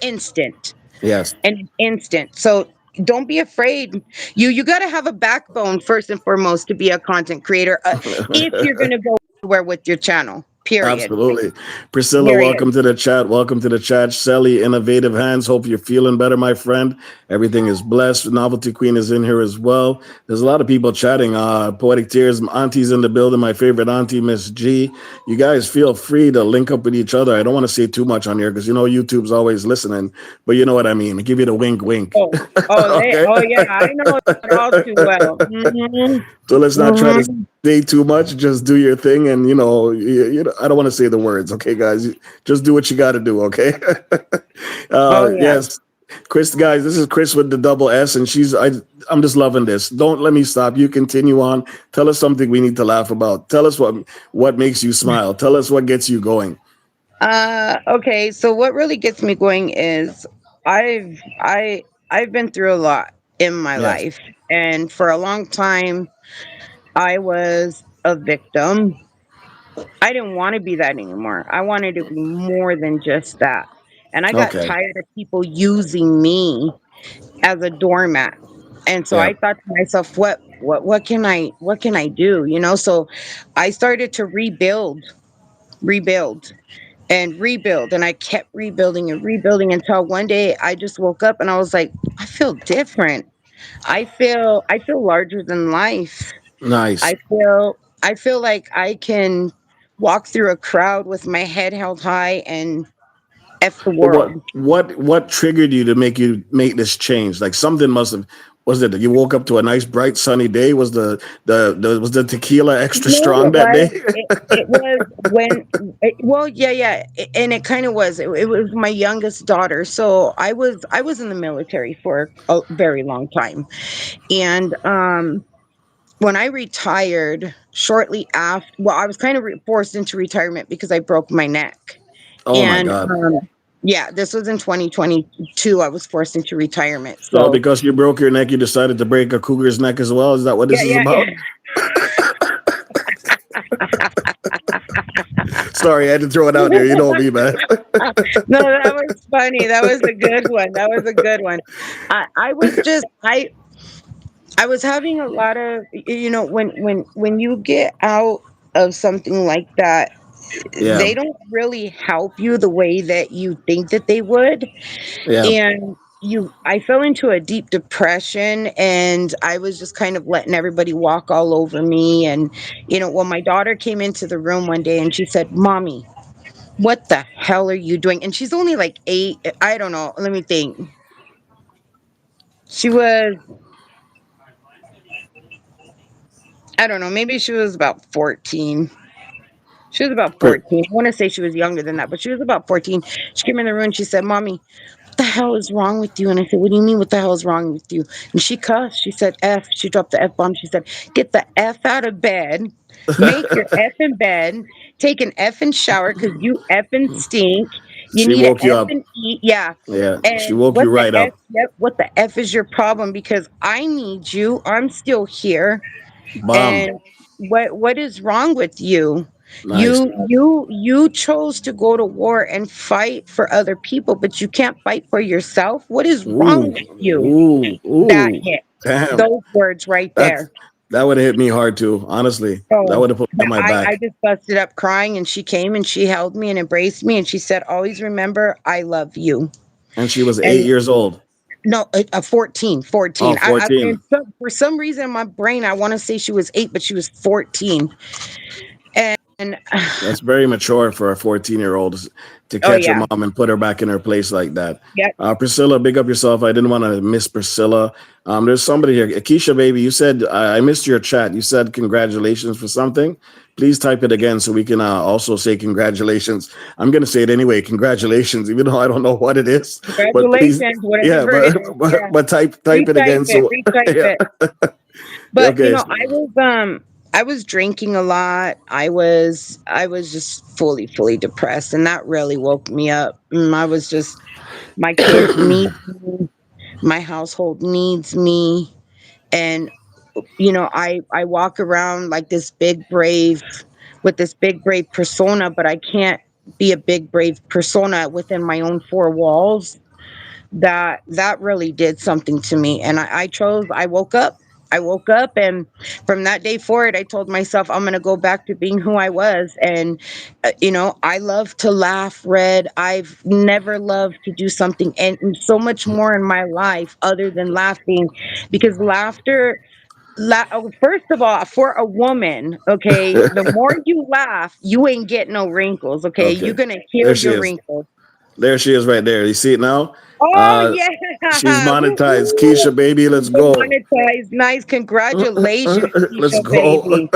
instant. Yes. In an instant. So don't be afraid. You got to have a backbone first and foremost to be a content creator. If you're gonna go anywhere with your channel, period. Absolutely. Priscilla, Period. welcome to the chat. Welcome to the chat. Shelly, Innovative Hands. Hope you're feeling better, my friend. Everything is blessed. Novelty Queen is in here as well. There's a lot of people chatting. Poetic Tears, Auntie's in the building. My favorite auntie, Miss G. You guys feel free to link up with each other. I don't want to say too much on here because YouTube's always listening, but you know what I mean. Give you the wink, wink. Oh, oh, Okay. oh yeah, I know that all too well. So let's not try to Hmm. say too much. Just do your thing, and I don't want to say the words. Okay, guys, just do what you got to do. Okay. Oh yeah. Yes, Chris, guys, this is Chris with the double S, and I'm just loving this. Don't let me stop. You continue on. Tell us something we need to laugh about. Tell us what makes you smile. Tell us what gets you going. Okay, so what really gets me going is I've been through a lot in my Yes. life, and for a long time I was a victim. I didn't want to be that anymore. I wanted to be more than just that. And I got Okay. tired of people using me as a doormat. And so Yeah. I thought to myself, what can I do? So I started to rebuild and rebuild. And I kept rebuilding and rebuilding until one day I just woke up and I was like, I feel different. I feel larger than life. Nice. I feel like I can walk through a crowd with my head held high and F the But what world. what what triggered you make this change? Like something must have. Was it that you woke up to a nice bright sunny day? Was the tequila extra You know what strong it that was? day? It was well, yeah, yeah, and it kind of was. It was my youngest daughter. So I was in the military for a very long time, and when I retired shortly after, well, I was kind of forced into retirement because I broke my neck. Oh my And God. yeah, this was in 2022. I was forced into retirement. So So because you broke your neck, you decided to break a cougar's neck as well? Is that what this yeah, is yeah, about? yeah. Sorry, I had to throw it out there. You know me, man. No, that was funny. That was a good one. That was a good one. I was just I was having a lot of when you get out of something like that, Yeah. they don't really help you the way that you think that they would. Yeah. And I fell into a deep depression, and I was just kind of letting everybody walk all over me. And when my daughter came into the room one day and she said, "Mommy, what the hell are you doing?" And she's only like 8. I don't know, let me think. She was, I don't know, maybe she was about 14. She was about Per- 14. I want to say she was younger than that, but she was about 14. She came in the room and she said, "Mommy, what the hell is wrong with you?" And I said, "What do you mean, what the hell is wrong with you?" And she cussed. She said, F. She dropped the F bomb. She said, "Get the F out of bed, make your F in bed, take an effing shower because you effing stink. You she need to woke you up. effing eat." Yeah. Yeah. She And woke you what the right F, up. yep, what the F is your problem? Because I need you. I'm still here. Bomb. And what is wrong with you? Nice. You chose to go to war and fight for other people, but you can't fight for yourself. What is wrong Ooh. with you? Ooh. That Ooh. hit. Damn. Those words right That's there. that would have hit me hard too, honestly. That So would have put me on my I back. just busted up crying, and she came and she held me and embraced me and she said, "Always remember, I love you." And she was eight And years old. no, 14, Oh, 14. And 14. for some reason in my brain, I want to say she was 8, but she was 14. And That's very mature for a 14-year-old to oh catch her yeah, mom and put her back in her place like that. yep. Priscilla, big up yourself. I didn't want to miss Priscilla. There's somebody here. Keisha, baby, you said, I missed your chat. You said congratulations for something. Please type it again so we can also say congratulations. I'm going to say it anyway. Congratulations, even though I don't know what it is. But please, Congratulations, yeah, whatever it but, is. but, Yeah. but type it Retype again. it, So, retype yeah. it. But Okay. I was drinking a lot. I was just fully depressed, and that really woke me up. I was just My kids need me. My household needs me. And I walk around like this big brave with this big brave persona, but I can't be a big brave persona within my own four walls. That really did something to me, and I woke up, and from that day forward I told myself I'm going to go back to being who I was. And I love to laugh, Red. I've never loved to do something and so much more in my life other than laughing, because laughter, first of all, for a woman, okay, the more you laugh, you ain't getting no wrinkles, okay? You're Okay. gonna There heal she your is. wrinkles. There she is right there. You see it now? Oh Uh, she's yeah. monetized. Woo-hoo. Keisha, baby, let's go. Monetized. Nice. Congratulations, Let's Keisha go. baby.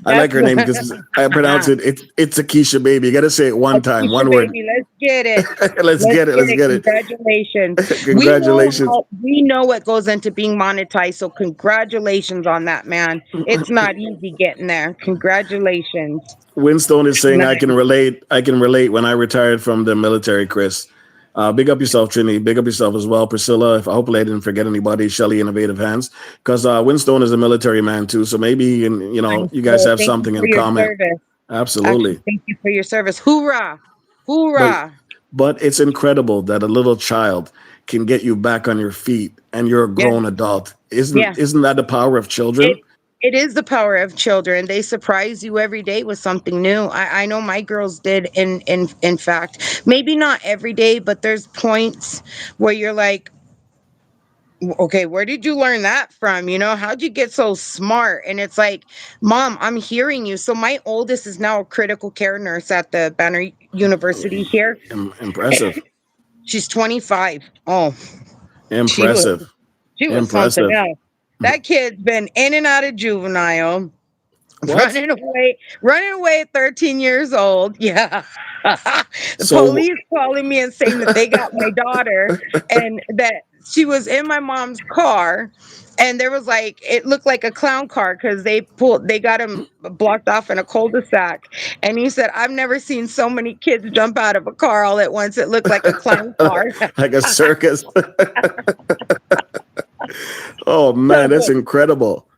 I like That's her name because I pronounce it. It's a Keisha baby. You got to say it a one time, Keisha one word. baby. Let's get it. Let's Let's get it. get Let's it. get it. Congratulations. Congratulations. We know what goes into being monetized. So congratulations on that, man. It's not easy getting there. Congratulations. Winstone is saying I can Nice. relate. I can relate when I retired from the military, Chris. Big up yourself, Trini. Big up yourself as well, Priscilla. If hopefully I didn't forget anybody, Shelly, Innovative Hands, because Winstone is a military man too. So maybe Nice. you guys Well, have thank you something for in your common. service. Actually, Absolutely. thank you for your service. Hoorah! But Hoorah! but it's incredible that a little child can get you back on your feet and you're a Yeah, grown adult. yeah. Isn't that the power of children? It it is the power of children. They surprise you every day with something new. I know my girls did. In fact, maybe not every day, but there's points where you're like, okay, where did you learn that from? How'd you get so smart? And it's like, Mom, I'm hearing you. So my oldest is now a critical care nurse at the Banner University here. Impressive. She's 25. Oh, she was Impressive. she was something Impressive. else. That kid's been in and out of juvenile. What? Running away at 13 years old. Yeah. The So police calling me and saying that they got my daughter and that she was in my mom's car. And there was like, it looked like a clown car because they got him blocked off in a cul-de-sac. And he said, I've never seen so many kids jump out of a car all at once. It looked like a clown car. like a circus. Oh man, that's So incredible.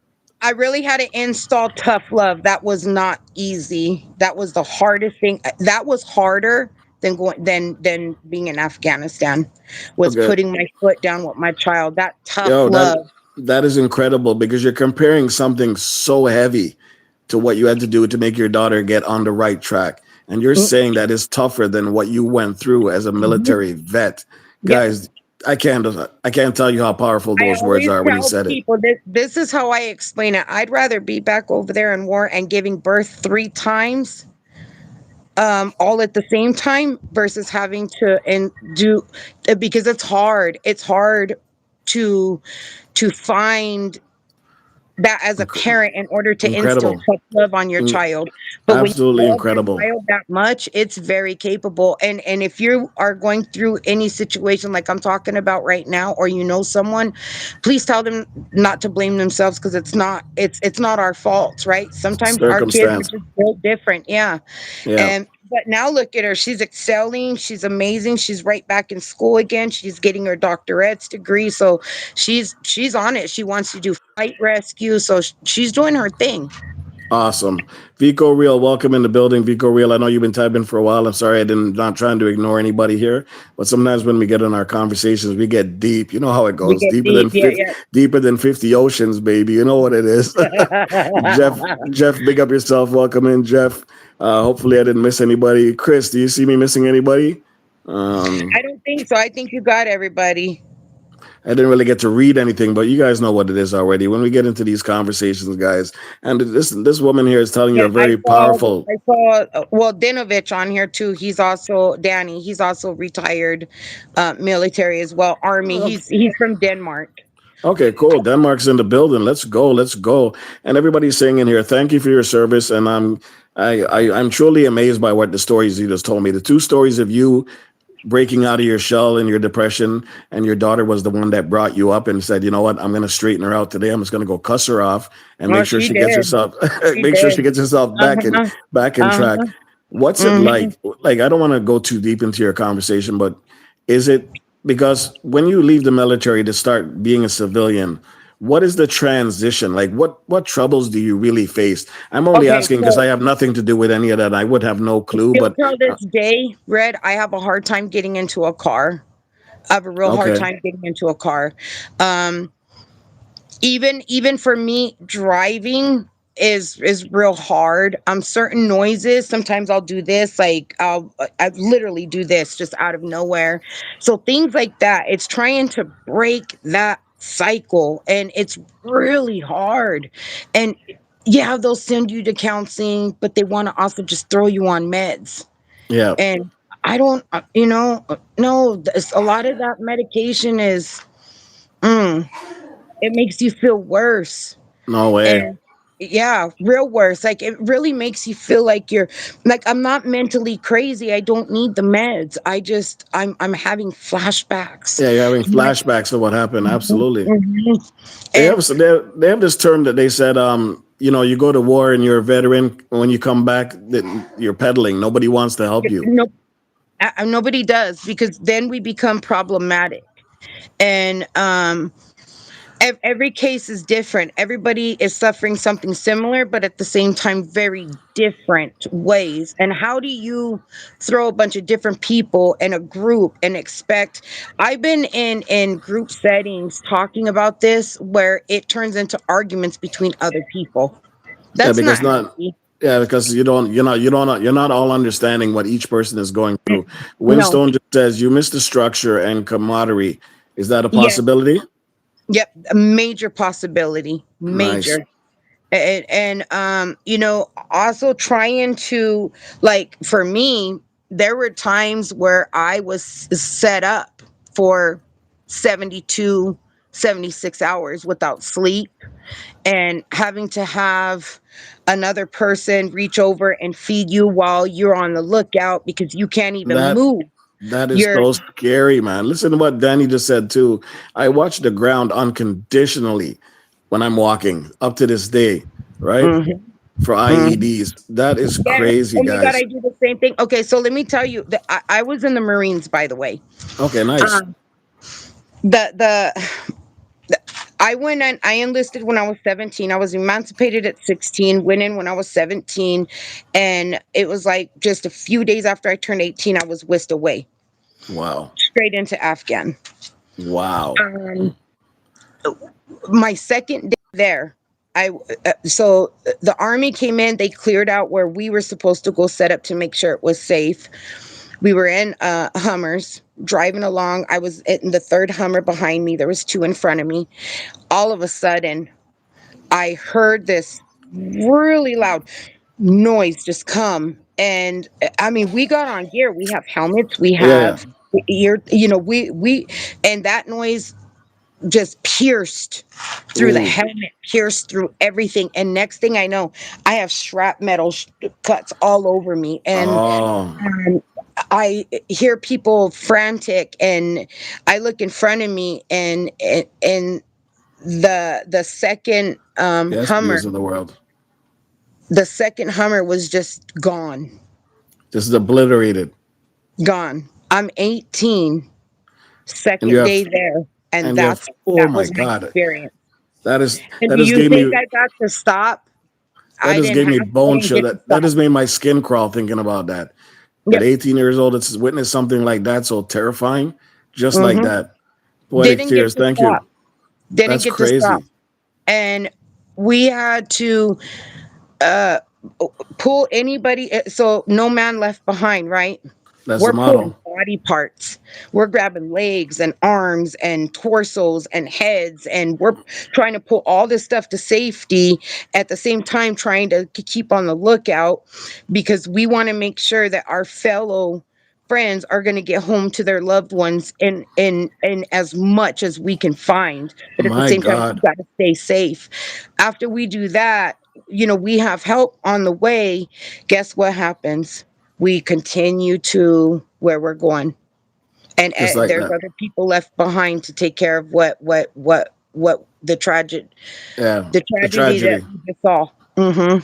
I really had to install tough love. That was not easy. That was the hardest thing. That was harder than being in Afghanistan, was Okay. putting my foot down with my child. That tough Yo, love. that is incredible because you're comparing something so heavy to what you had to do to make your daughter get on the right track. And you're Mm, saying that is tougher than what you went through as a mhm. military vet. Yep. Guys, I can't tell you how powerful I those words always are when you tell said it. people this is how I explain it. I'd rather be back over there in war and giving birth 3 times, all at the same time, versus having to and do, because it's hard. It's hard to find that as a Inc- parent in order to instill incredible. tough love on your In- child. But when you Absolutely love your incredible. child that much, it's very capable. And if you are going through any situation like I'm talking about right now, or someone, please tell them not to blame themselves, because it's not our fault, right? Sometimes our kids are Circumstance. just built different. Yeah. Yeah. And but now look at her. She's excelling. She's amazing. She's right back in school again. She's getting her doctorate's degree. So she's on it. She wants to do flight rescue. So she's doing her thing. Awesome. Vico Real, welcome in the building. Vico Real, I know you've been typing for a while. I'm sorry I didn't not trying to ignore anybody here. But sometimes when we get in our conversations, we get deep. You know how it We goes. get deep. Yeah, yeah. Deeper than 50 oceans, baby. You know what it is. Jeff, big up yourself. Welcome in, Jeff. Hopefully I didn't miss anybody. Chris, do you see me missing anybody? I don't think so. I think you got everybody. I didn't really get to read anything, but you guys know what it is already. When we get into these conversations, guys, and this woman here is telling you Yeah, a very powerful. I saw well, Dinovich on here too. He's also Danny. He's also retired military as well, Army. He's from Denmark. Okay, cool. Denmark's in the building. Let's go. Let's go. And everybody's saying in here, thank you for your service. And I'm truly amazed by what the stories you just told me. The two stories of you breaking out of your shell and your depression, and your daughter was the one that brought you up and said, you know what, I'm going to straighten her out today. I'm just going to go cuss her off and Well, make sure she she gets did. herself She make sure did. she gets herself Uh-huh. back in track. Uh-huh. What's it Hmm. like? Like, I don't want to go too deep into your conversation, but Is it because when you leave the military to start being a civilian, what is the transition like? What troubles do you really face? I'm only Okay, asking because I so have nothing to do with any of that. I would have no clue, still but till this day, Red, I have a hard time getting into a car. I have a real hard okay, time getting into a car. Um, even for me, driving is real hard. Certain noises. Sometimes I'll do this, like I literally do this just out of nowhere. So things like that. It's trying to break that cycle, and it's really hard. And yeah, they'll send you to counseling, but they want to also just throw you on meds. yeah, And I don't, no, a lot of that medication is, mm, it makes you feel worse. no way. And yeah, real worse. Like it really makes you feel like you're like, I'm not mentally crazy. I don't need the meds. I'm having flashbacks. Yeah, you're having My- flashbacks of what happened. Mhm, Absolutely. mhm. They And have they have this term that they said, you go to war and you're a veteran. When you come back, that you're peddling. Nobody wants to help you. no, nobody does, because then we become problematic. And every case is different. Everybody is suffering something similar, but at the same time, very different ways. And how do you throw a bunch of different people in a group and expect? I've been in group settings talking about this where it turns into arguments between other people. Yeah, That's because not not. healthy. Yeah, because you're not all understanding what each person is going through. No. Winstone just says you miss the structure and camaraderie. Is that a Yes. possibility? Yep. A major possibility. Nice. Major. Also trying to, like, for me, there were times where I was set up for 72, 76 hours without sleep, and having to have another person reach over and feed you while you're on the lookout because you can't even That move. that is You're so scary, man. Listen to what Danny just said too. I watch the ground unconditionally when I'm walking up to this day, right? Mhm, For mhm. IEDs. That is Yes. crazy, Oh my God, guys. I do the same thing. Okay, so let me tell you that I was in the Marines, by the way. Okay, nice. Um, the I went and I enlisted when I was 17. I was emancipated at 16, went in when I was 17, and it was like just a few days after I turned 18, I was whisked away Wow. straight into Afghan. Wow. Um, my second day there, I so the army came in, they cleared out where we were supposed to go set up to make sure it was safe. We were in Hummers driving along. I was in the third Hummer behind me. There was two in front of me. All of a sudden, I heard this really loud noise just come. And I mean, we got on gear. We have helmets. We Yeah, yeah. have ear. And that noise just pierced through the Ooh. helmet, pierced through everything. And next thing I know, I have shrapnel cuts all over me. And Oh. um, I hear people frantic, and I look in front of me, and the second The Hummer, SBUs of the world. was just gone, Just obliterated. gone. I'm 18, And you second day have there, and and you have oh that my was my God. experience. That is And that do just you gave think me I got to stop? that I just didn't gave have. me I bone didn't chill. get to That stop. just made my skin crawl thinking about that. At Yep. 18 years old, it's witnessed something like that so terrifying, just like Hmm. that. Poetic Didn't get tears. to Thank stop. you. Didn't That's get to stop. crazy. And we had to uh pull anybody, so no man left behind, right? That's the We're pulling motto. body parts. We're grabbing legs and arms and torsos and heads, and we're trying to pull all this stuff to safety at the same time, trying to keep on the lookout, because we want to make sure that our fellow friends are going to get home to their loved ones in as much as we can find. But at the My same time, we God. got to stay safe. After we do that, we have help on the way. Guess what happens? We continue to where we're going, and Just like there's that. other people left behind to take care of what the Yeah. the The tragedy that tragedy. we just saw. Hmm.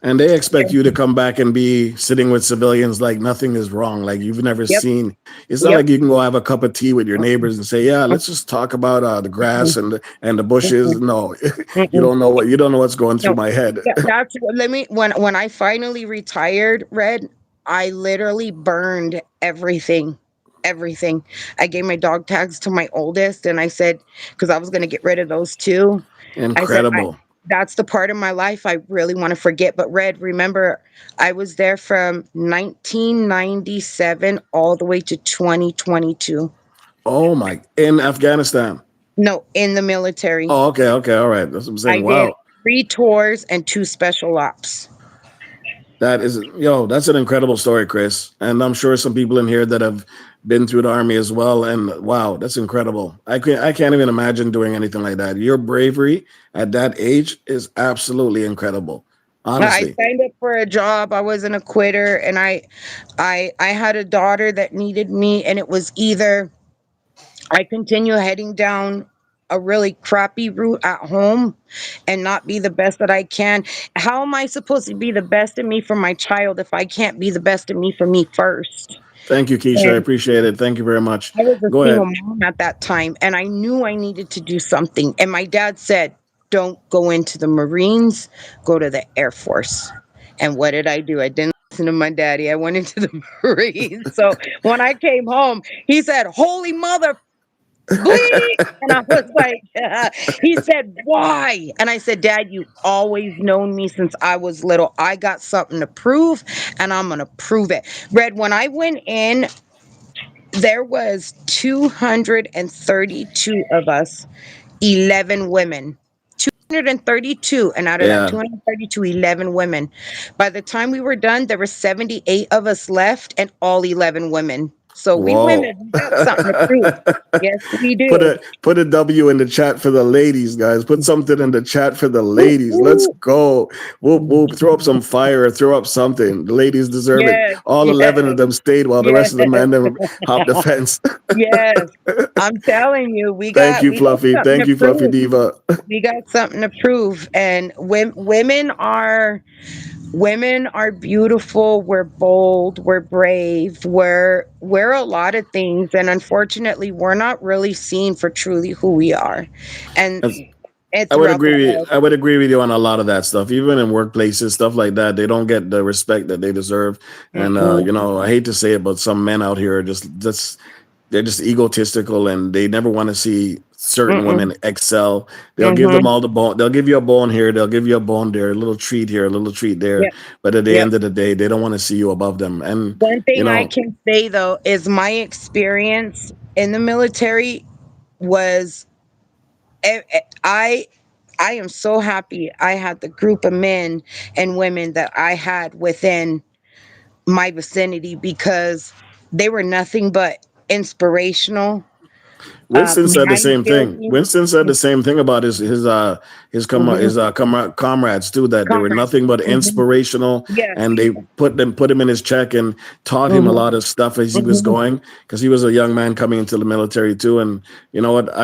And they expect you to come back and be sitting with civilians like nothing is wrong, like you've never Yep. seen. It's not Yep. like you can go have a cup of tea with your neighbors and say, "Yeah, let's just talk about the grass and the bushes." No, Mm-mm. you don't know what's going through No, my head. that's what, let me when I finally retired, Red, I literally burned everything. Everything. I gave my dog tags to my oldest and I said, because I was gonna get rid of those too. I said, Incredible. that's the part of my life I really want to forget. But Red, remember, I was there from 1997 all the way to 2022. Oh my! In Afghanistan. No, in the military. Oh, okay, okay, all right. That's what I'm I saying. did Wow, 3 tours and 2 special ops. that is that's an incredible story, Chris. And I'm sure some people in here that have been through the army as well. And wow, that's incredible. I can't even imagine doing anything like that. Your bravery at that age is absolutely incredible. I Honestly. signed up for a job. I wasn't a quitter, and I had a daughter that needed me, and it was either I continue heading down a really crappy route at home and not be the best that I can. How am I supposed to be the best of me for my child if I can't be the best of me for me first? Thank you, Keisha. I And appreciate it. Thank you very much. I was a Go single ahead. mom at that time, and I knew I needed to do something. And my dad said, "Don't go into the Marines, go to the Air Force." And what did I do? I didn't listen to my daddy. I went into the Marines. So when I came home, he said, "Holy mother, bleep." And I was like, he said, "Why?" And I said, "Dad, you always known me since I was little. I got something to prove, and I'm going to prove it." Red, when I went in, there was 232 of us, 11 women. 232, and out of that Yeah. 232, 11 women. By the time we were done, there were 78 of us left and all 11 women. So we Whoa. women, we got something to prove. Yes, we put do. a W in the chat for the ladies, guys. Put something in the chat for the Woo, ladies. Let's woo. go. We'll throw up some fire, throw up something. The ladies deserve it. Yes, All yes, 11 of them stayed while the yes, rest of the men them hopped the fence. yes. I'm telling you, Thank you, we got Fluffy. something to Thank you, Fluffy prove. Diva. We got something to prove. And women are beautiful, we're bold, we're brave, we're a lot of things, and unfortunately we're not really seen for truly who we are. And That's- it's I would throughout the agree. world. I would agree with you on a lot of that stuff. Even in workplaces, stuff like that, they don't get the respect that they deserve. And Mm-mm, I hate to say it, but some men out here are just they're just egotistical and they never want to see certain mm-mm, women excel. They'll give them mm-hmm. all the bone. They'll give you a bone here. They'll give you a bone there, a little treat here, a little treat there. Yep, But at the yep. end of the day, they don't want to see you above them. And One you thing I know, can say though is my experience in the military was eh, eh, I I am so happy I had the group of men and women that I had within my vicinity because they were nothing but inspirational, Winston said the mind same thing. building Winston said the same thing about mhm, comrades too. That they were comrades. nothing but Mhm. inspirational, Yes. and they put him in his check and taught him a Mhm, lot of stuff as he was mhm. going because he was a young man coming into the military too. And you know what?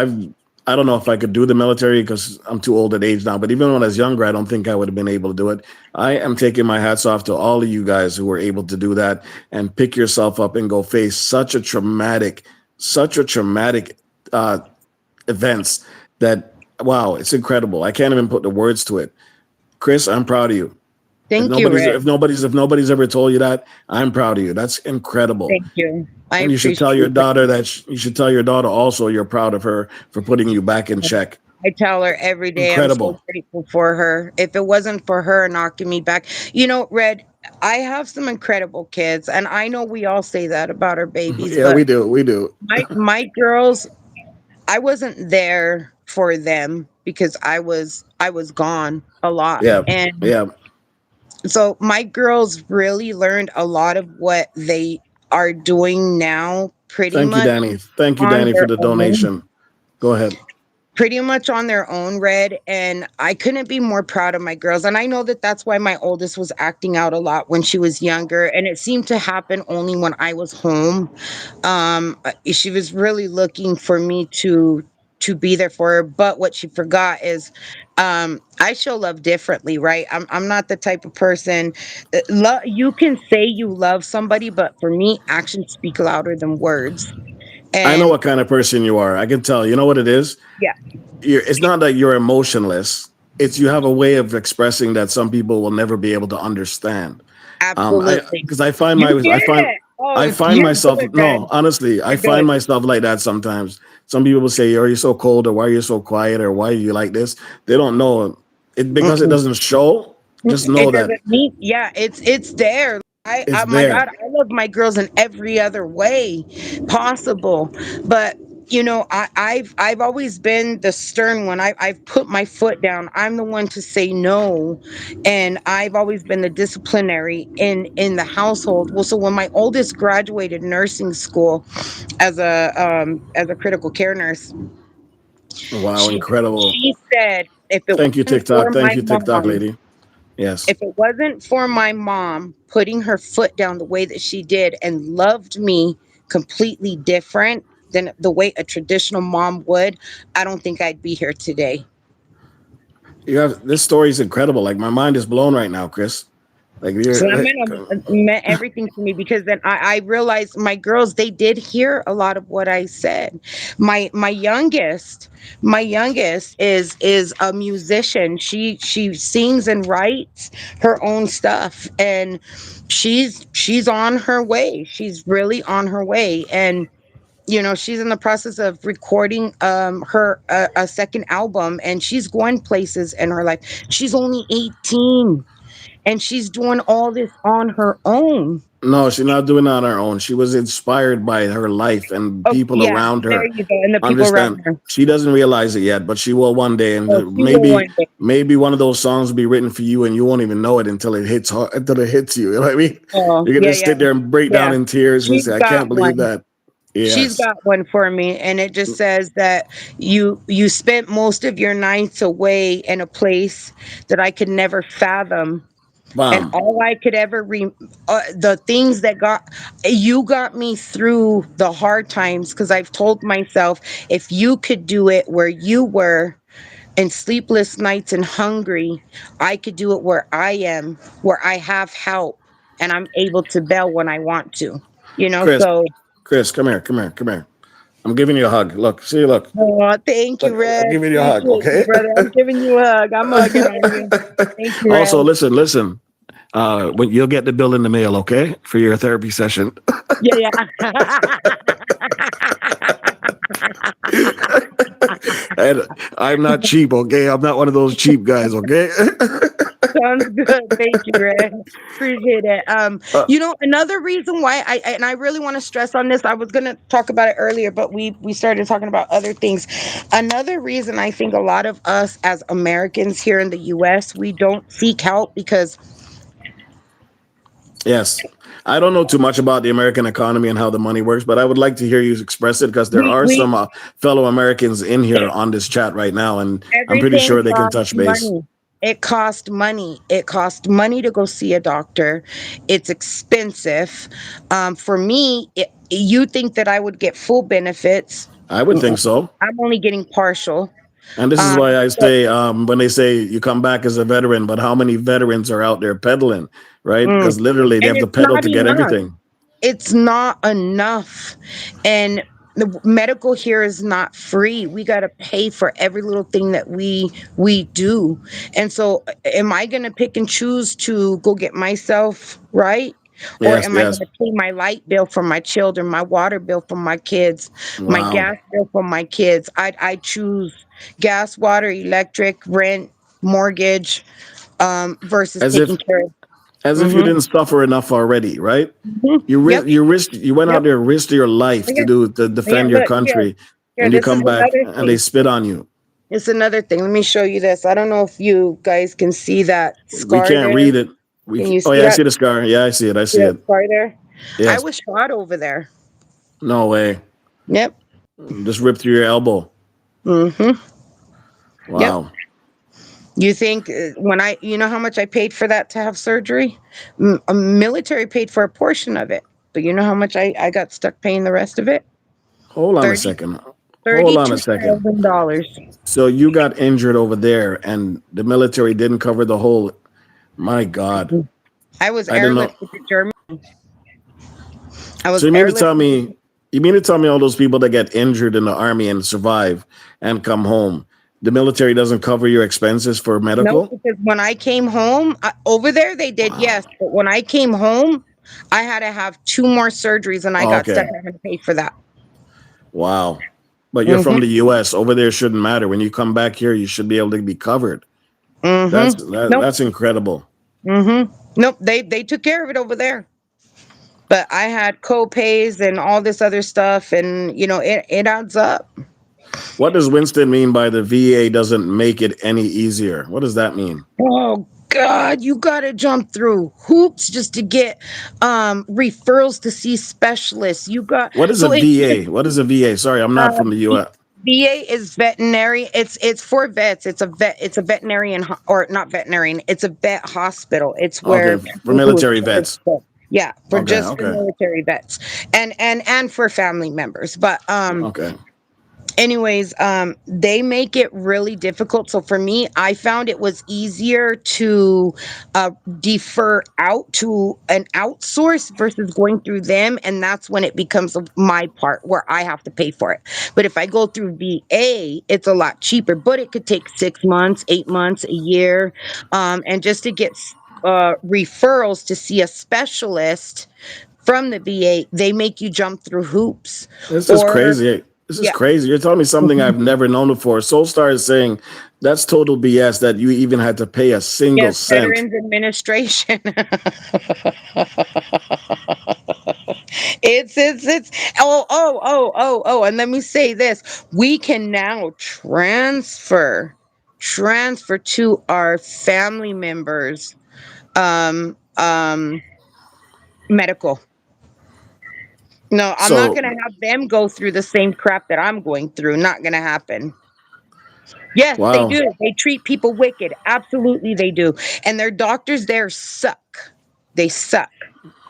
I don't know if I could do the military because I'm too old at age now. But even when I was younger, I don't think I would have been able to do it. I am taking my hats off to all of you guys who were able to do that and pick yourself up and go face such a traumatic uh, events that wow, it's incredible. I can't even put the words to it. Chris, I'm proud of you. Thank you, Red. If nobody's ever told you that, I'm proud of you. That's incredible. Thank you. I And you should tell appreciate your that. daughter you should tell your daughter also you're proud of her for putting you back in check. I tell her every day I'm so Incredible. grateful for her. If it wasn't for her knocking me back, Red, I have some incredible kids, and I know we all say that about our babies, Yeah, but we do. We do. my girls, I wasn't there for them because I was gone a lot. Yeah. And Yeah. so my girls really learned a lot of what they are doing now pretty Thank you, much Danny. Thank you, on Danny, for their the own. donation. Go ahead. Pretty much on their own, Red, and I couldn't be more proud of my girls. And I know that that's why my oldest was acting out a lot when she was younger, and it seemed to happen only when I was home. She was really looking for me to be there for her, but what she forgot is I show love differently, right? I'm not the type of person. You can say you love somebody, but for me, actions speak louder than words. I know And what kind of person you are. I can tell. You know what it is? yeah, It's not that you're emotionless. It's you have a way of expressing that some people will never be able to understand. I absolutely. because I find You my get it. I Oh, find you're myself, good, no, man. honestly, I You're find good. myself like that sometimes. Some people will say, "Are you so cold?" or "Why are you so quiet?" or "Why are you like this?" They don't know it because it Mm-mm. doesn't show. Just know It that doesn't mean, yeah, it's there. it's My God, there. I love my girls in every other way possible. But I've always been the stern one. I've put my foot down. I'm the one to say no, and I've always been the disciplinary in the household. Well, so when my oldest graduated nursing school as a critical care nurse, Wow, she incredible. she said if it Thank you, wasn't for TikTok. my Thank you, TikTok mom lady. Yes. if it wasn't for my mom putting her foot down the way that she did and loved me completely different than the way a traditional mom would, I don't think I'd be here today. You have this story is incredible. Like my mind is blown right now, Chris. Like So that you're meant everything to me because then I realized my girls, they did hear a lot of what I said. My youngest, is a musician. She sings and writes her own stuff, and she's on her way. She's really on her way, and she's in the process of recording her a second album, and she's going places in her life. She's only 18 and she's doing all this on her own. no, she's not doing it on her own. She was inspired by her life and Oh, people yeah, around there her. you go. And the people around Understand? her. She doesn't realize it yet, but she will one day. Oh, And she will one day. maybe one of those songs will be written for you, and you won't even know it until it hits hard, until it hits you. You know what I mean? Oh, You're gonna yeah, yeah, sit there and break yeah. down in tears and She's say, "I got can't believe one. that." She's Yes, got one for me, and it just says that you spent most of your nights away in a place that I could never fathom. And bam. all I could ever the things that got me through the hard times, because I've told myself, if you could do it where you were and sleepless nights and hungry, I could do it where I am, where I have help and I'm able to bail when I want to. Chris, So Chris, come here, come here, come here. I'm giving you a hug. Look, see, look, oh, thank you, look. Red. I'm giving you a hug. Appreciate you, Okay. brother. I'm giving you a hug. I'm hugging on you. Thank you, Red. Also, listen. When you'll get the bill in the mail, okay, for your therapy session. Yeah, yeah. And I'm not cheap, okay? I'm not one of those cheap guys, okay? Sounds good. Thank you, Red. Appreciate it. Uh, Another reason why and I really want to stress on this. I was gonna talk about it earlier, but we started talking about other things. Another reason I think a lot of us as Americans here in the US, we don't seek help because yes. I don't know too much about the American economy and how the money works, but I would like to hear you express it because there we are we some fellow Americans in here on this chat right now, and I'm pretty everything sure they can costs touch base. money. It costs money. It costs money to go see a doctor. It's expensive. For me, you think that I would get full benefits. I would Mm-mm. think so. I'm only getting partial. And this is Um, why I so, say, when they say you come back as a veteran, but how many veterans are out there peddling, right? mm, Because literally they and have to it's pedal not to get enough. everything. It's not enough. And the medical here is not free. We got to pay for every little thing that we do. And so am I going to pick and choose to go get myself right? Or Yes, am I going yes. to pay my light bill for my children, my water bill for my kids, my Wow. gas bill for my kids? I choose gas, water, electric, rent, mortgage, versus As if taking care of. you Mhm. didn't suffer enough already, right? Mhm. Yep. You went out Yep. there, risked your life Okay. to Yeah, defend your look here. country, Here, and you this is come back another and they thing. spit on you. It's another thing. Let me show you this. I don't know if you guys can see that We scar can't there. read it. Can you Oh see yeah, I that? see the scar. Yeah, I see it. I See see that it. scar there? I Yes. was shot over there. No way. Yep. Just ripped through your elbow. Mm-hmm. Yep. Wow. You think you know how much I paid for that to have surgery? Military paid for a portion of it, but you know how much I got stuck paying the rest of it? Hold on a 30, second. Hold on a thirty-two second. thousand dollars. So you got injured over there, and the military didn't cover the whole. My God, I was I didn't know. airlifted to Germany. I So was you mean to tell airlifted. me, you mean to tell me all those people that get injured in the army and survive and come home, the military doesn't cover your expenses for No, medical? because when I came home over there, they did, Wow. yes. But when I came home, I had to have two more surgeries, and I Oh, got okay. stuck having to pay for that. Wow. But you're from Mm-hmm. the U.S. Over there shouldn't matter. When you come back here, you should be able to be covered. Mm-hmm. Nope. That's incredible. Mm-hmm. Nope. They took care of it over there. But I had co-pays and all this other stuff, and it adds up. What does Winston mean by the VA doesn't make it any easier? What does that mean? Oh God, you gotta jump through hoops just to get referrals to see specialists. You got What is a so it VA? What is a VA? Sorry, I'm not from the V- U.S. VA is veterinary. It's for vets. It's a veterinarian or not veterinarian. It's a vet hospital. It's where Okay, for people who are military cared vets. for. Yeah, for Okay, just for okay, military vets and for family members. But okay. anyways, they make it really difficult. So for me, I found it was easier to defer out to an outsource versus going through them, and that's when it becomes my part where I have to pay for it. But if I go through VA, it's a lot cheaper, but it could take 6 months, 8 months, a year, and just to get referrals to see a specialist from the VA, they make you jump through hoops. This is Or crazy. This is yeah. crazy. You're telling me something I've never known before. Soulstar is saying that's total BS that you even had to pay a single Yes, cent. Veterans Administration. It's and let me say this. We can now transfer to our family members um um medical. No, I'm not So, gonna have them go through the same crap that I'm going through. Not gonna happen. Yes, they wow. do. They treat people wicked. Absolutely they do. And their doctors there suck. They suck.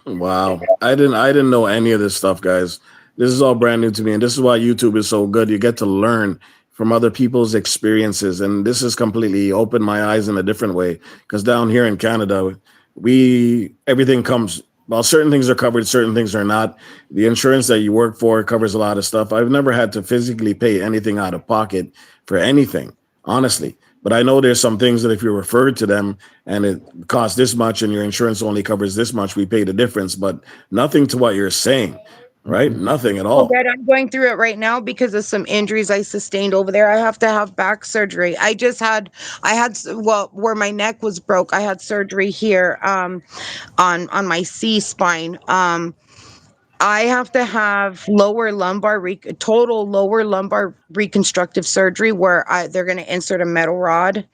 Wow. I didn't know any of this stuff, guys. This is all brand new to me, and this is why YouTube is so good. You get to learn from other people's experiences, and this has completely opened my eyes in a different way. Because down here in Canada, we everything comes well, certain things are covered, certain things are not. The insurance that you work for covers a lot of stuff. I've never had to physically pay anything out of pocket for anything, honestly. But I know there's some things that if you're referred to them and it costs this much and your insurance only covers this much, we pay the difference. But nothing to what you're saying, right? Nothing at Oh, all. God, I'm going through it right now because of some injuries I sustained over there. I have to have back surgery. Well, where my neck was broke, I had surgery here on my C spine. I have to have total lower lumbar reconstructive surgery where they're going to insert a metal rod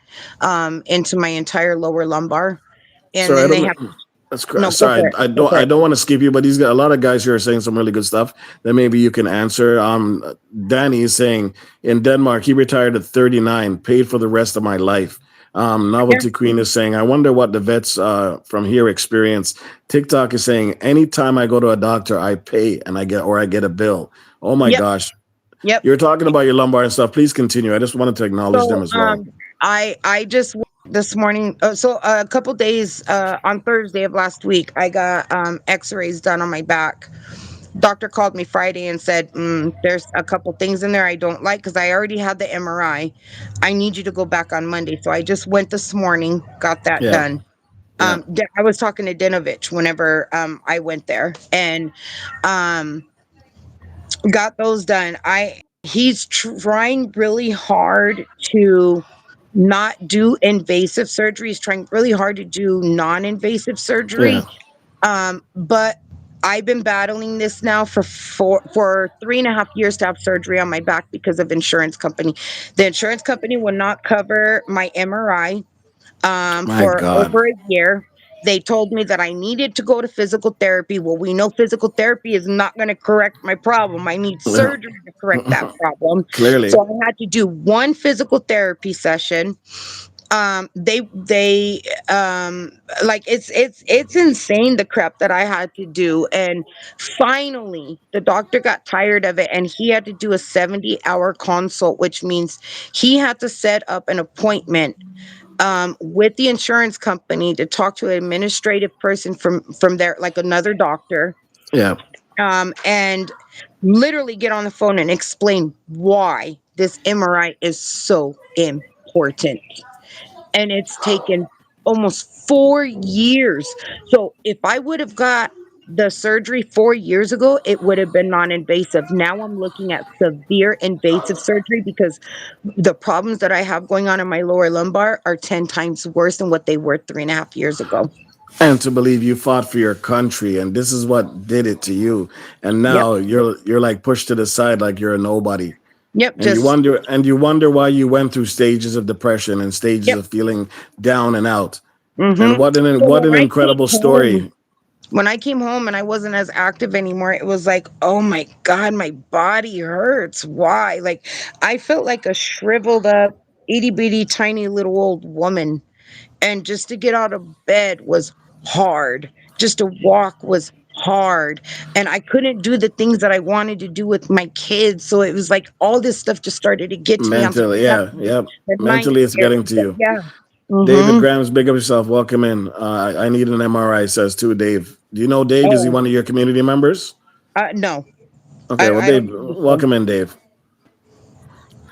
into my entire lower lumbar, and Sorry, I then they don't. have no go Sorry, for it, I go don't. for I it. don't want to skip you, but he's got a lot of guys here are saying some really good stuff that maybe you can answer. Danny is saying in Denmark he retired at 39, paid for the rest of my life. Yeah, Novelty Queen is saying, I wonder what the vets from here experience. TikTok is saying, anytime I go to a doctor, I pay and I get a bill. Oh my yep, gosh, yep. you're talking about your lumbar and stuff. Please continue. I just wanted to acknowledge them So as well. I just this morning. So a couple days on Thursday of last week, I got X-rays done on my back. Doctor called me Friday and said, "There's a couple things in there I don't like because I already had the MRI. I need you to go back on Monday." So I just went this morning, got that Yeah, done. yeah. I was talking to Dinovich whenever I went there and um got those done. I He's trying really hard to not do invasive surgery. He's trying really hard to do non-invasive Yeah. surgery. But I've been battling this now for 3.5 years to have surgery on my back because of insurance company. The insurance company will not cover my MRI My for God. over a year. They told me that I needed to go to physical therapy. Well, we know physical therapy is not going to correct my problem. I need Well, surgery to correct that problem. clearly. So I had to do one physical therapy session. They like it's insane the crap that I had to do. And finally the doctor got tired of it and he had to do a 70-hour consult, which means he had to set up an appointment with the insurance company to talk to an administrative person from there, like another doctor, Yeah. and literally get on the phone and explain why this MRI is so important. And it's taken almost 4 years. So if I would have got the surgery 4 years ago, it would have been non-invasive. Now I'm looking at severe invasive surgery because the problems that I have going on in my lower lumbar are 10 times worse than what they were 3.5 years ago. And to believe you fought for your country, and this is what did it to you, and Yep. now you're like pushed to the side like you're a nobody. Yep. And Just, you wonder why you went through stages of depression and stages yep. of feeling down and out. And Hmm. So what an incredible story. when I came home and I wasn't as active anymore, it was like, oh my God, my body hurts. Why? Like, I felt like a shriveled up, itty bitty, tiny little old woman. And just to get out of bed was hard. Just to walk was hard. And I couldn't do the things that I wanted to do with my kids. So it was like all this stuff just started to get to me. I'm so Mentally, yeah, happy yep. that mine Mentally, it's did. getting to But you. yeah. David Mm-hmm. Grams, big up yourself. Welcome in. I need an MRI, says too, Dave. Do you know Dave? Is he Oh, one of your community members? no, Okay, well, I don't Dave, believe so. welcome in, Dave.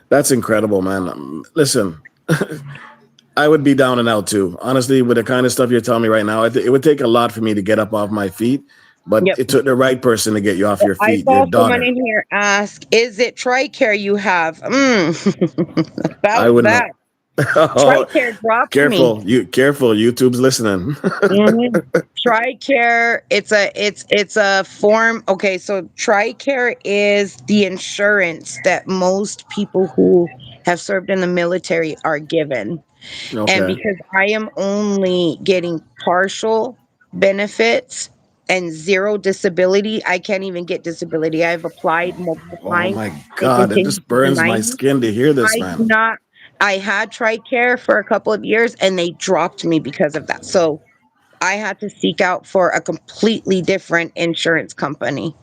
That's incredible, man. Listen, I would be down and out too. Honestly, with the kind of stuff you're telling me right now, it would take a lot for me to get up off my feet, but Yep. it took the right person to get you off your I feet, your saw someone daughter. in here ask, "Is it TRICARE you have?" I About wouldn't know. that, Oh, TRICARE dropped me. careful. YouTube's listening. Mhm. TRICARE, it's a form. Okay, so TRICARE is the insurance that most people who have served in the military are given. And Okay. because I am only getting partial benefits and zero disability, I can't even get disability. I've applied multiple Oh times. my They God, it continue just to burns deny my me. skin to hear this, I do man. not. I had TRICARE for a couple of years and they dropped me because of that. So I had to seek out for a completely different insurance company.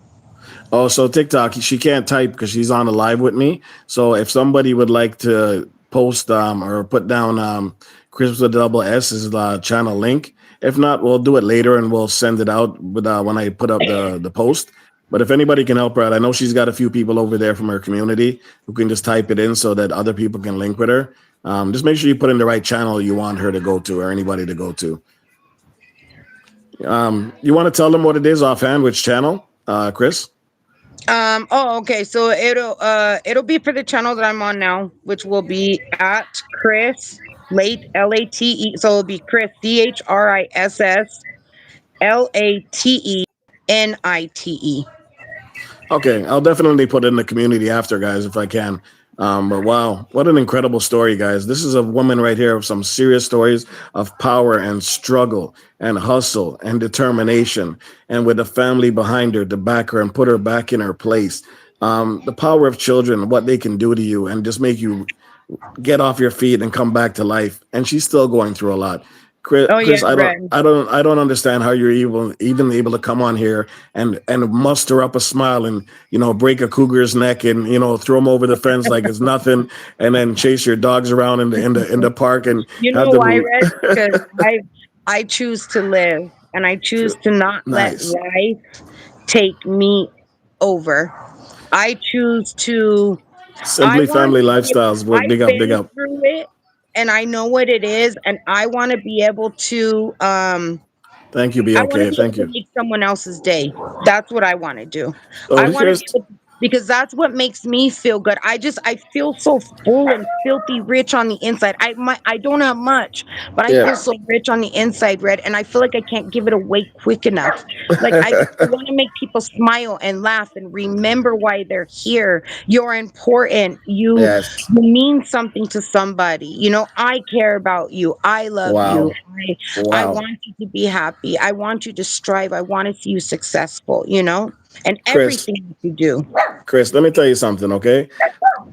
Oh, so TikTok, she can't type because she's on a live with me. So if somebody would like to post or put down Chris with a double S is the channel link. If not, we'll do it later and we'll send it out with when I put up the post. But if anybody can help her out, I know she's got a few people over there from her community who can just type it in so that other people can link with her. Just make sure you put in the right channel you want her to go to or anybody to go to. You want to tell them what it is offhand, which channel, Chris? Oh, okay. So it'll be for the channel that I'm on now, which will be at Chris Late Late. So it'll be Chris ChrisLatteNite. Okay, I'll definitely put it in the community after, guys, if I can. But wow, what an incredible story, guys. This is a woman right here with some serious stories of power and struggle and hustle and determination, and with a family behind her to back her and put her back in her place. The power of children, what they can do to you, and just make you get off your feet and come back to life. And she's still going through a lot. Oh yeah, Chris, Red. I don't understand how you're even able to come on here and muster up a smile and break a cougar's neck and throw him over the fence like it's nothing, and then chase your dogs around in the park and You have know why, them. Red? Because I choose to live and I choose to not let Nice, life take me over. I choose to I simply want family to be able, lifestyles. Big I've up, big been up. through it and I know what it is and Thank you, I want to BOK. be able Thank to you. make someone else's day. That's what I want to do. So I want to here's be able to, because that's what makes me feel good. I feel so full and filthy rich on the inside. I don't have much, but I yeah. feel so rich on the inside, Red, and I feel like I can't give it away quick enough. Like I want to make people smile and laugh and remember why they're here. You're important. Yes. You mean something to somebody. I care about you. I love you. Wow. I Wow. want you to be happy. I want you to strive. I want to see you successful, and Chris, everything that you do. Chris, let me tell you something, okay?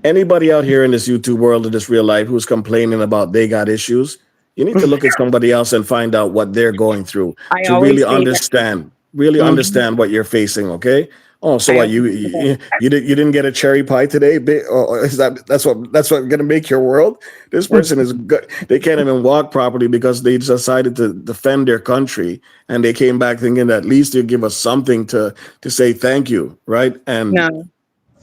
Anybody out here in this YouTube world in this real life who's complaining about they got issues, you need to look at somebody else and find out what they're going through I to always say that. really Mhm. understand what you're facing. Okay. Oh, so I what always say that. you didn't get a cherry pie today? Or is that's what gonna make your world? This person is good. They can't even walk properly because they decided to defend their country, and they came back thinking that at least you give us something to say thank you, right? And No.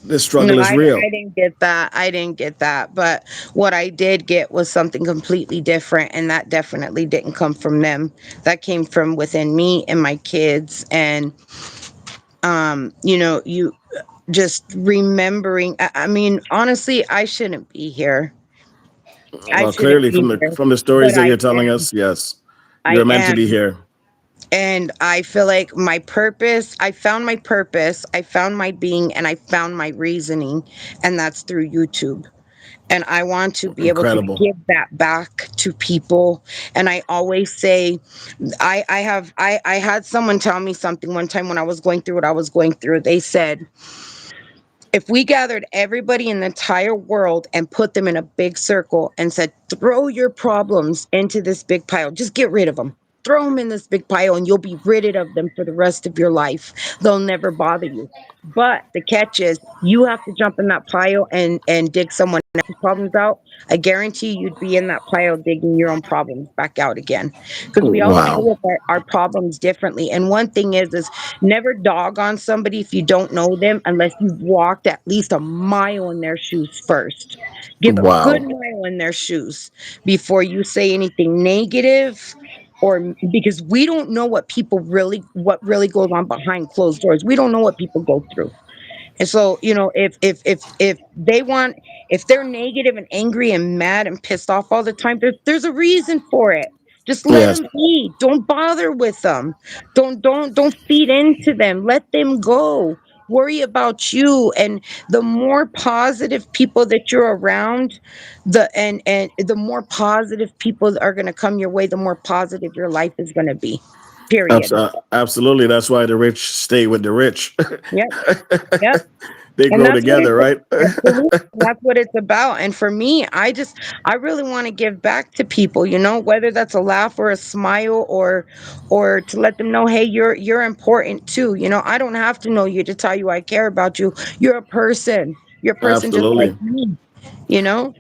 this No, struggle is I real. didn't get that. I didn't get that. But what I did get was something completely different, and that definitely didn't come from them. That came from within me and my kids, and you just remembering. I mean, honestly, I shouldn't be here. I Well, shouldn't clearly be from the here, from the stories but that I you're telling am. us, yes, I you're meant to be am. here. And I feel like my purpose, I found my purpose, I found my being, and I found my reasoning, and that's through YouTube. And I want to be able to Incredible. give that back to people. And I always say, I had someone tell me something one time when I was going through what I was going through. They said, if we gathered everybody in the entire world and put them in a big circle and said, throw your problems into this big pile, just get rid of them. Throw them in this big pile and you'll be rid of them for the rest of your life. They'll never bother you. But the catch is you have to jump in that pile and dig someone else's problems out. I guarantee you'd be in that pile digging your own problems back out again. Because we all deal Wow. with our problems differently. And one thing is never dog on somebody if you don't know them unless you've walked at least a mile in their shoes first. Give a good Wow. mile in their shoes before you say anything negative, or because we don't know what really goes on behind closed doors. We don't know what people go through. And so, if they want, if they're negative and angry and mad and pissed off all the time, there's a reason for it. Just let Yes. them be. Don't bother with them. Don't feed into them. Let them go. Worry about you. And the more positive people that you're around, and the more positive people are going to come your way, the more positive your life is going to be. Period. Absolutely. That's why the rich stay with the rich. Yep. Yep. They And grow that's what together, it's right? absolutely, that's what it's about. And for me, I really want to give back to people, whether that's a laugh or a smile, or to let them know, hey, you're important too. I don't have to know you to tell you I care about you. You're a person. You're a person just like Absolutely. me, you know?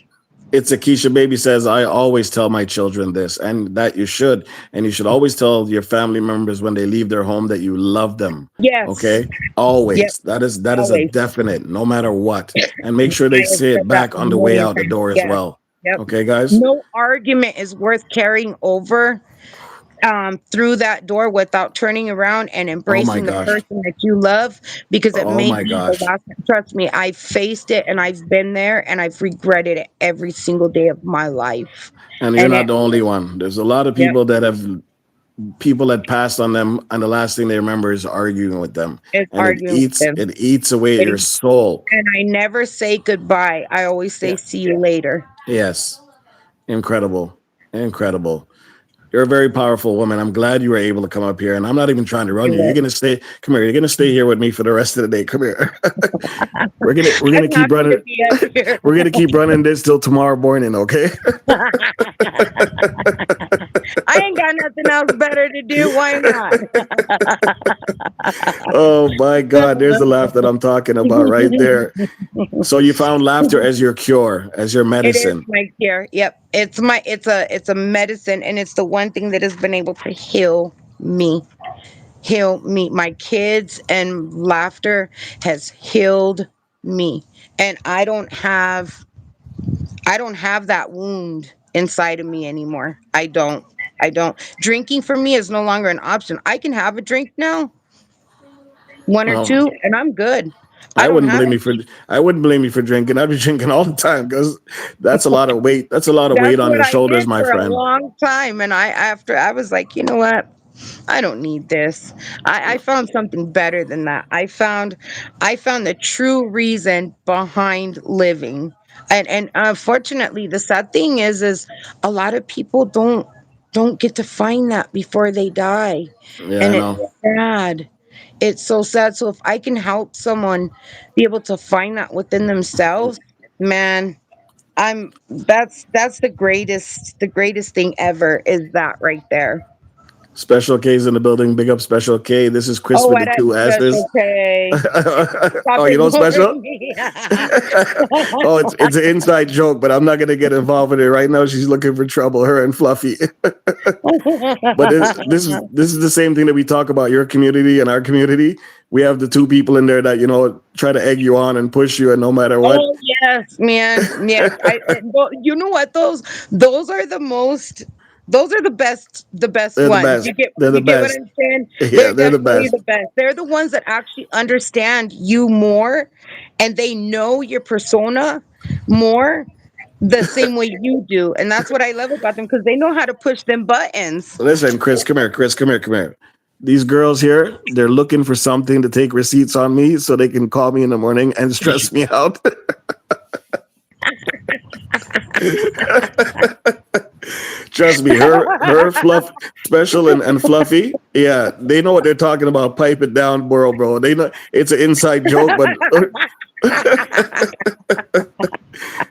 It's a Keisha Baby says, I always tell my children this, and that you should. And you should always tell your family members when they leave their home that you love them. Yes. Okay? Yep. Always. That is a Always. definite, no matter what. And make sure I they have say said it that back a on the way million out the times. door as Yes. well. Yep. Okay, guys? No argument is worth carrying over through that door without turning around and Oh my embracing the gosh. person that you love, because it Oh may my be the gosh. last. Trust me, I've faced it and I've been there and I've regretted it every single day of my life. And you're And not the only one. There's a lot of yep, people that passed on them, and the last thing they remember is arguing with them. it's And it arguing with eats them. it eats away at It your is, soul. and I never say goodbye. I always say Yeah. see you later. Yes. Incredible. Incredible. You're a very powerful woman. I'm glad you were able to come up here. And I'm not even trying to run you. You're gonna stay. Come here. You're gonna stay here with me for the rest of the day. Come here. we're gonna I'm keep happy to running. be up here. We're gonna keep running this till tomorrow morning. Okay. I ain't got nothing else better to do. Why not? Oh my God. There's the laugh that I'm talking about right there. So you found laughter as your cure, as your It is medicine. my cure. Yep. It's a medicine, and it's the one thing that has been able to heal me. Heal me. My kids and laughter has healed me. And I don't have that wound inside of me anymore. I don't. I don't. Drinking for me is no longer an option. I can have a drink now, one or Well, two, and I'm good. I I don't wouldn't have blame you for I wouldn't blame you for drinking. I'd be drinking all the time because that's a lot of weight. That's a lot of That's weight on what your I shoulders, did my for a friend. long time. And after I was like, you know what? I don't need this. I found something better than that. I found the true reason behind living. And unfortunately, the sad thing is a lot of people don't get to find that before they die. Yeah, I And it's know. sad. It's so sad. So if I can help someone be able to find that within themselves, Man, that's the greatest thing ever is that right there. Special K's in the building. Big up Special K. This is Chris Oh, with what the up, two S's. Special K? Stop Oh, you know Special? ignoring me. Oh, it's an inside joke, but I'm not gonna get involved in it right now. She's looking for trouble, her and Fluffy. But this is the same thing that we talk about your community and our community. We have the two people in there that try to egg you on and push you, and no matter what. Oh yes, man. Yes. Well, you know what? Those are the most. Those are the best They're the ones. best. They're the You get what best. I'm saying? Yeah, They're they're the definitely best. the best. They're the ones that actually understand you more, and they know your persona more the same way you do, and that's what I love about them because they know how to push them buttons. Listen, Chris, come here. Chris, come here, come here. These girls here, they're looking for something to take receipts on me so they can call me in the morning and stress me out. Trust me, her fluff special and fluffy. Yeah, they know what they're talking about. Pipe it down, bro. They know it's an inside joke, but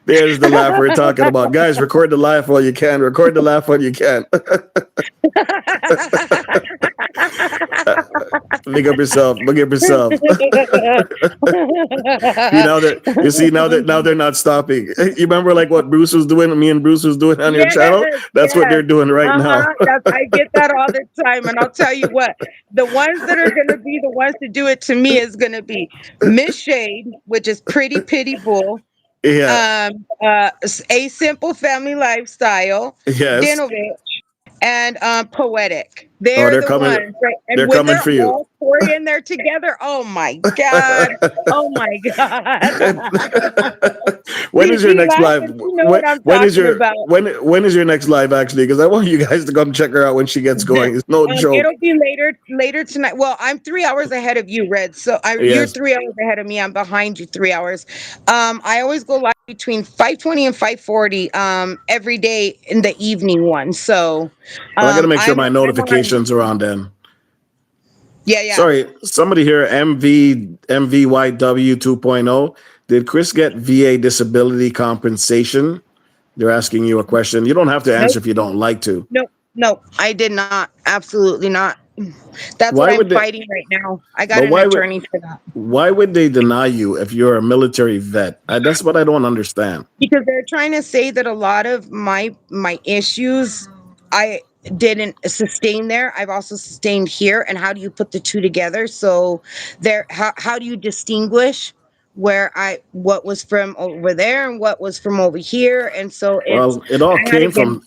there's the laugh we're talking about. Guys, record the laugh while you can. Record the laugh while you can. Big up yourself. Big up yourself. Now they're not stopping. You remember like what Bruce was doing, me and Bruce was doing on your channel? That's what they're doing right now. I get that all the time, and I'll tell you what: the ones that are going to be the ones to do it to me is going to be Miss Shade, which is Pretty Pity Bull. Yeah. A Simple Family Lifestyle. Yes. Dinovich, and Poetic. Oh, They're they're the coming. ones, right? And They're when coming they're for you. all four in there together, oh my god, oh my god. When is your She next live? laughing, you know what I'm When is talking your about. when is your next live actually? Because I want you guys to come check her out when she gets going. It's no joke. It'll be later tonight. Well, I'm 3 hours ahead of you, Red. So you're Yes. 3 hours ahead of me. I'm behind you 3 hours. I always go live between 5:20 and 5:40 every day in the evening one. So Well, I got to make sure my I'm on. notifications are on then. Yeah. Sorry, somebody here, MVYW 2.0. Did Chris get VA disability compensation? They're asking you a question. You don't have to answer Nope. if you don't like to. No, I did not. Absolutely not. That's what Why I'm would they? fighting right now. I got But an attorney for that. why would they deny you if you're a military vet? That's what I don't understand. Because they're trying to say that a lot of my issues I didn't sustain there. I've also sustained here. And how do you put the two together? So how do you distinguish where what was from over there and what was from over here? And so Well, it all I had to came get, from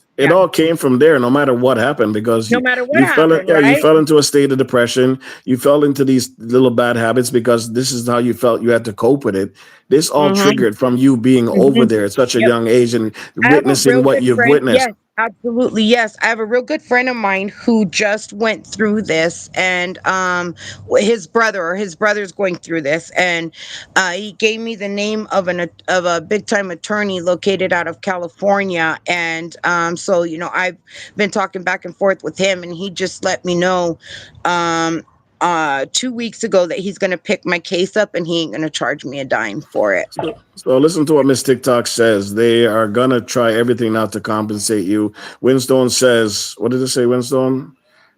yeah, there, no matter what happened, because no matter what happened, you right? fell into a state of depression. You fell into these little bad habits because this is how you felt. You had to cope with it. This all Mm-hmm. triggered from you being over there at such a Yep. young age and I have a witnessing real what good you've friend. witnessed. Yes, absolutely. Yes. I have a real good friend of mine who just went through this and his brother's going through this and he gave me the name of a big time attorney located out of California and so I've been talking back and forth with him and he just let me know 2 weeks ago that he's going to pick my case up and he ain't going to charge me a dime for it. So listen to what Miss TikTok says. They are gonna try everything not to compensate you. Winstone says, what did it say, Winstone?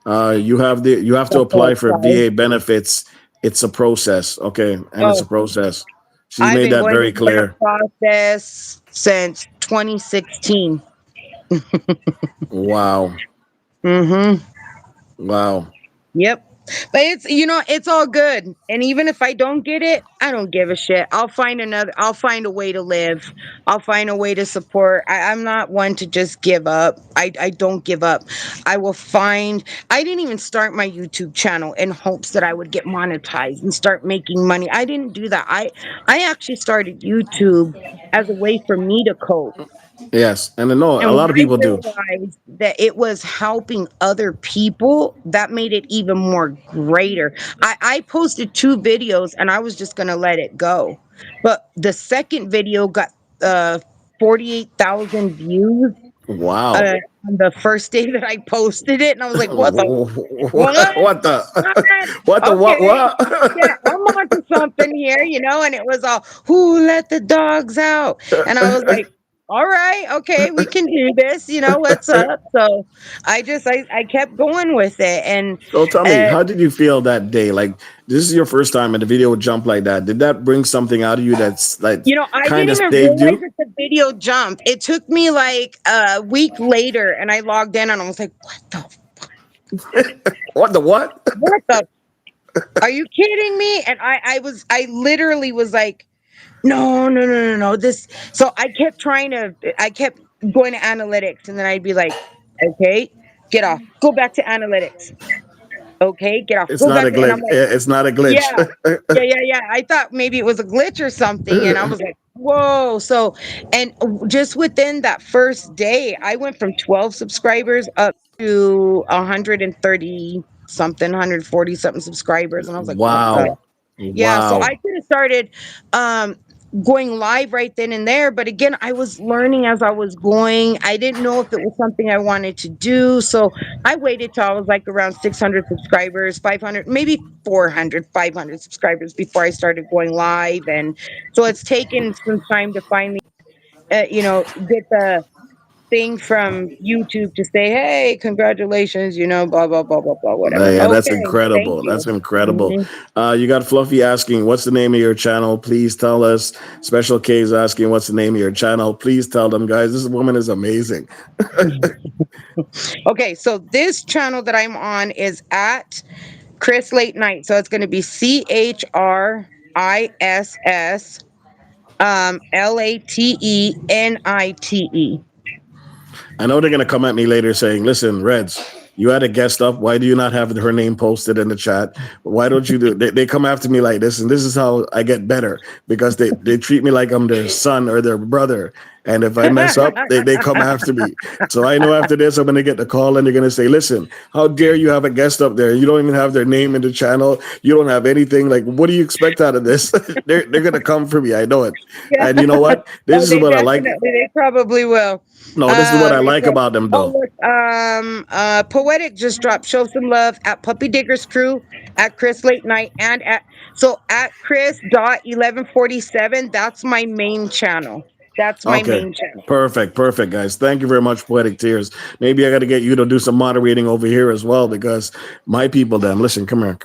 You have to apply for VA benefits. It's a process, okay, and it's a process. She I've made been that going very through that clear. process since 2016. Wow, Mm-hmm. wow. Yep. But it's all good. And even if I don't get it, I don't give a shit. I'll find a way to live. I'll find a way to support. I'm not one to just give up. I don't give up. I didn't even start my YouTube channel in hopes that I would get monetized and start making money. I didn't do that. I actually started YouTube as a way for me to cope. Yes, and I know a And when lot of I people do. realized that it was helping other people, that made it even more greater. I posted 2 videos and I was just going to let it go. But the second video got 48,000 views Wow. on the first day that I posted it. And I was like, what the? What What? what the What? what the Okay. what? Yeah, I'm on to something here, and it was all, who let the dogs out? And I was like, all right, okay, we can do this, what's up? So I kept going with it. And So tell me, uh, how did you feel that day? Like, this is your first time and the video jumped like that. Did that bring something out of you that's like I kind didn't of even saved realize you? that the video jumped. It took me like a week later, and I logged in and I was like, What the what? what the, are you kidding me? And I literally was like, no, no, no, no, no. So I kept going to analytics, and then I'd be like, okay, get off, go back to analytics. Okay, get off, It's go not a back to, and I'm glitch. like, It's not a yeah, glitch. yeah, yeah, yeah. I thought maybe it was a glitch or something, and I was like, whoa. So, and just within that first day, I went from 12 subscribers up to 130 something, 140 something subscribers, and I was like, what the? Wow. Yeah, so I Wow. could have started um going live right then and there, but again, I was learning as I was going. I didn't know if it was something I wanted to do. So I waited till I was like around 600 subscribers, 500, maybe 400, 500 subscribers before I started going live. And so it's taken some time to finally get the thing from YouTube to say, "Hey, congratulations," blah blah blah blah blah, whatever. Yeah, that's Okay, thank incredible. That's you. incredible. Mhm. You got Fluffy asking, what's the name of your channel? Please tell us. Special K is asking, what's the name of your channel? Please tell them, guys. This woman is amazing. Okay, so this channel that I'm on is at Chris Late Night. So it's going to be CHRISS LATENITE. I know they're going to come at me later saying, listen, Reds, you had a guest up. Why do you not have her name posted in the chat? Why don't you do they come after me like this? And this is how I get better because they treat me like I'm their son or their brother. And if I mess up, they come after me. So I know after this, I'm going to get the call and they're going to say, listen, how dare you have a guest up there? You don't even have their name in the channel. You don't have anything. Like, what do you expect out of this? they're going to come for me. I know it. Yeah. And you know what? This Oh, is they what I like. definitely, they probably will. No, this is what I They like about them, oh, though. look, Poetic just dropped Show Some Love at Puppy Diggers Crew, at Chris Late Night, and at Chris.1147. That's my main channel. That's my Okay. main channel. Perfect, guys. Thank you very much, Poetic Tears. Maybe I got to get you to do some moderating over here as well because my people, them. Listen, come here.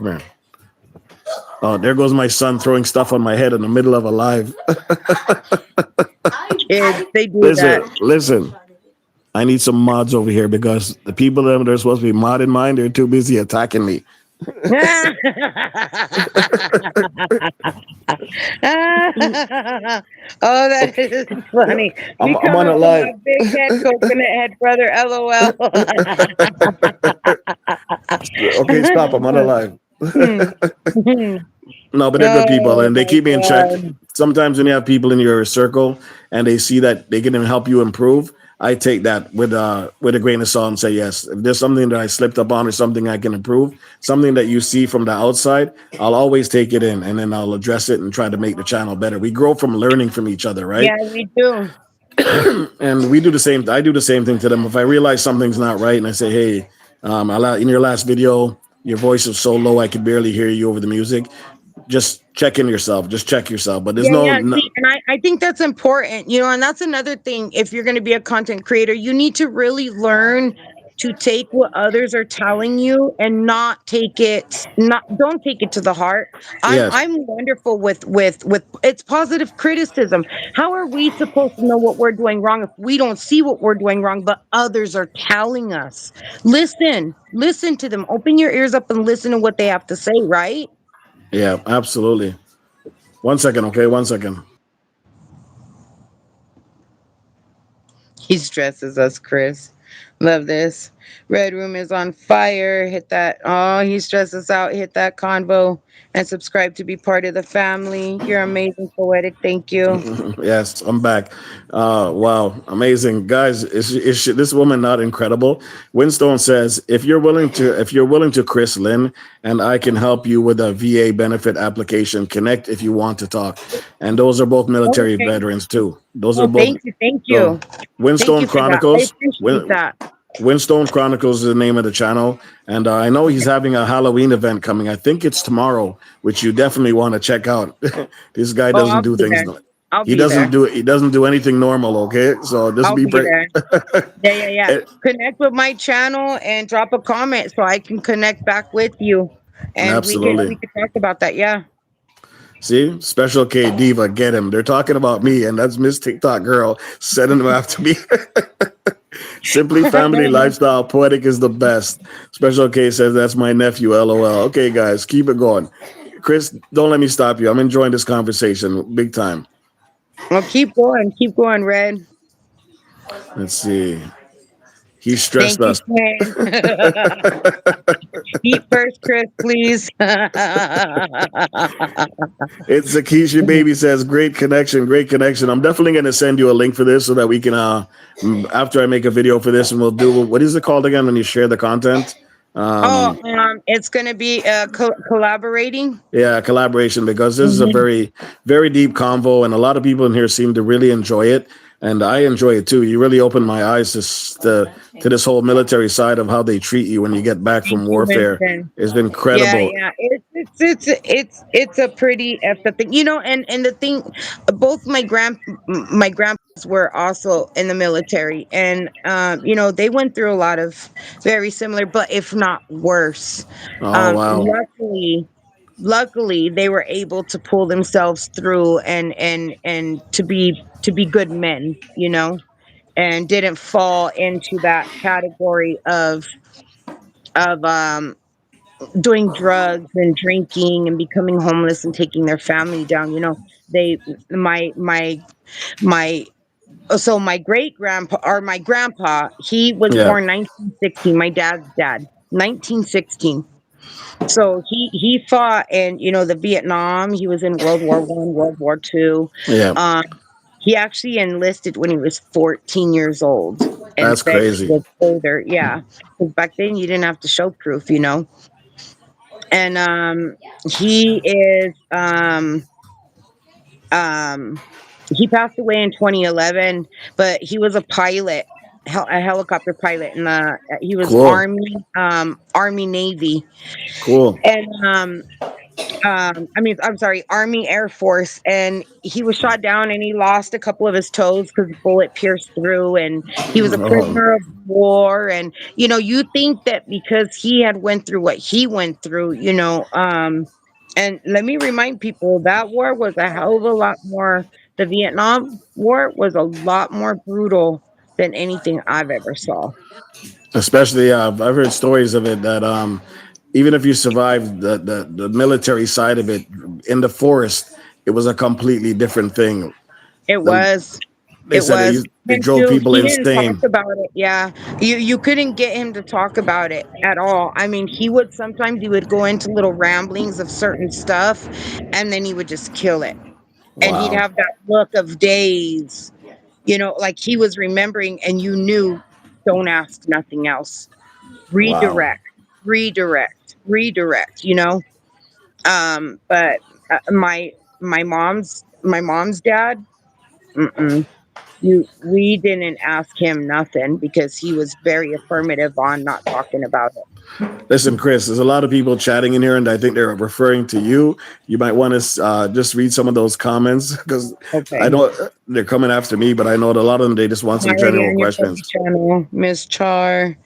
Oh, there goes my son throwing stuff on my head in the middle of a live. Kids, they do that. Listen. I need some mods over here because the people that are supposed to be modding mine, they're too busy attacking me. Oh, that is funny. I'm Become on a it live. big head, coconut head brother. LOL. Okay, stop. I'm on it live. No, but they're good people Oh and they my keep me in check. god. Sometimes when you have people in your circle and they see that they can help you improve, I take that with a grain of salt and say yes. If there's something that I slipped up on or something I can improve, something that you see from the outside, I'll always take it in and then I'll address it and try to make the channel better. We grow from learning from each other, right? Yeah, we do. And we do the same. I do the same thing to them. If I realize something's not right and I say, hey, in your last video, your voice is so low I could barely hear you over the music. Just check in yourself. Just check yourself. But there's Yeah, no, yeah. See, and I think that's important, and that's another thing. If you're going to be a content creator, you need to really learn to take what others are telling you and don't take it to the heart. yes. I'm wonderful with it's positive criticism. How are we supposed to know what we're doing wrong if we don't see what we're doing wrong, but others are telling us? Listen to them. Open your ears up and listen to what they have to say, right? Yeah, absolutely. 1 second, okay? 1 second. He stresses us, Chris. Love this. Red Room is on fire. Hit that. Oh, he stresses out. Hit that convo and subscribe to be part of the family. You're amazing, Poetic. Thank you. Yes, I'm back. Wow, amazing, guys! Is this woman not incredible? Winstone says, if you're willing to, Chris Lynn, and I can help you with a VA benefit application. Connect if you want to talk. And those are both military Okay. veterans too. Those are Oh, both. thank you. So, Thank Winstone you for that. I Chronicles. appreciate that. Windstone Chronicles is the name of the channel, and I know he's having a Halloween event coming. I think it's tomorrow, which you definitely want to check out. This guy Oh, doesn't I'll do be things. there. I'll He be doesn't there. do it. He doesn't do anything normal. Okay, so just I'll be be brave. there. Yeah, yeah, yeah. Connect with my channel and drop a comment so I can connect back with you, and we Absolutely. can talk about that. Yeah. See, Special K Diva, get him. They're talking about me, and that's Miss TikTok girl sending them after me. Simply Family Lifestyle Poetic is the best. Special K says that's my nephew. LOL. Okay, guys, keep it going. Chris, don't let me stop you. I'm enjoying this conversation big time. Well, keep going, Red. Let's see. He stressed Thank you, us. Quinn. Eat first, Chris, please. It's Zakishi Baby says, great connection, great connection. I'm definitely going to send you a link for this so that we can, after I make a video for this, and we'll do, what is it called again when you share the content? Oh, Um, it's gonna be collaborating. yeah, collaboration, because this is a Mhm. very, very deep convo, and a lot of people in here seem to really enjoy it. And I enjoy it too. You really opened my eyes to this whole military side of how they treat you when you get back Thank from you, warfare. Winston. It's been Yeah, incredible. yeah. It's a pretty effed up thing, and the thing, both my grandpas were also in the military, and they went through a lot of very similar, but if not worse. Oh, wow. Luckily, they were able to pull themselves through and to be good men, and didn't fall into that category of doing drugs and drinking and becoming homeless and taking their family down. They my so my great grandpa, or my grandpa, he was Yeah, born 1916, my dad's dad, 1916. So he fought in, the Vietnam. He was in World War I, World War II. yeah. um he actually enlisted when he was 14 years old and That's said he crazy. was older. Yeah, because back then you didn't have to show proof. And he is um he passed away in 2011, but he was a pilot, a helicopter pilot, and he was Cool. Army Navy, Cool. and I mean, I'm sorry, Army Air Force, and he was shot down, and he lost a couple of his toes because the bullet pierced through, and he was a Oh, prisoner of war. And you think that because he had went through what he went through, and let me remind people, that war was a hell of a lot more. The Vietnam War was a lot more brutal than anything I've ever saw. especially I've heard stories of it that even if you survived the military side of it in the forest, it was a completely different thing. It The- was. They It said was. they drove people He didn't talk insane. about it. Yeah. You couldn't get him to talk about it at all. I mean, he would go into little ramblings of certain stuff, and then he would just kill it. And he'd Wow, have that look of days, like he was remembering, and you knew, don't ask nothing else. wow. Redirect, redirect, redirect, but my mom's dad, mm-mm. We didn't ask him nothing because he was very affirmative on not talking about it. Listen, Chris, there's a lot of people chatting in here, and I think they're referring to you. You might want to just read some of those comments because I Okay. know they're coming after me, but I know that a lot of them they just want I'm some already general on your first questions. channel, Miss Char,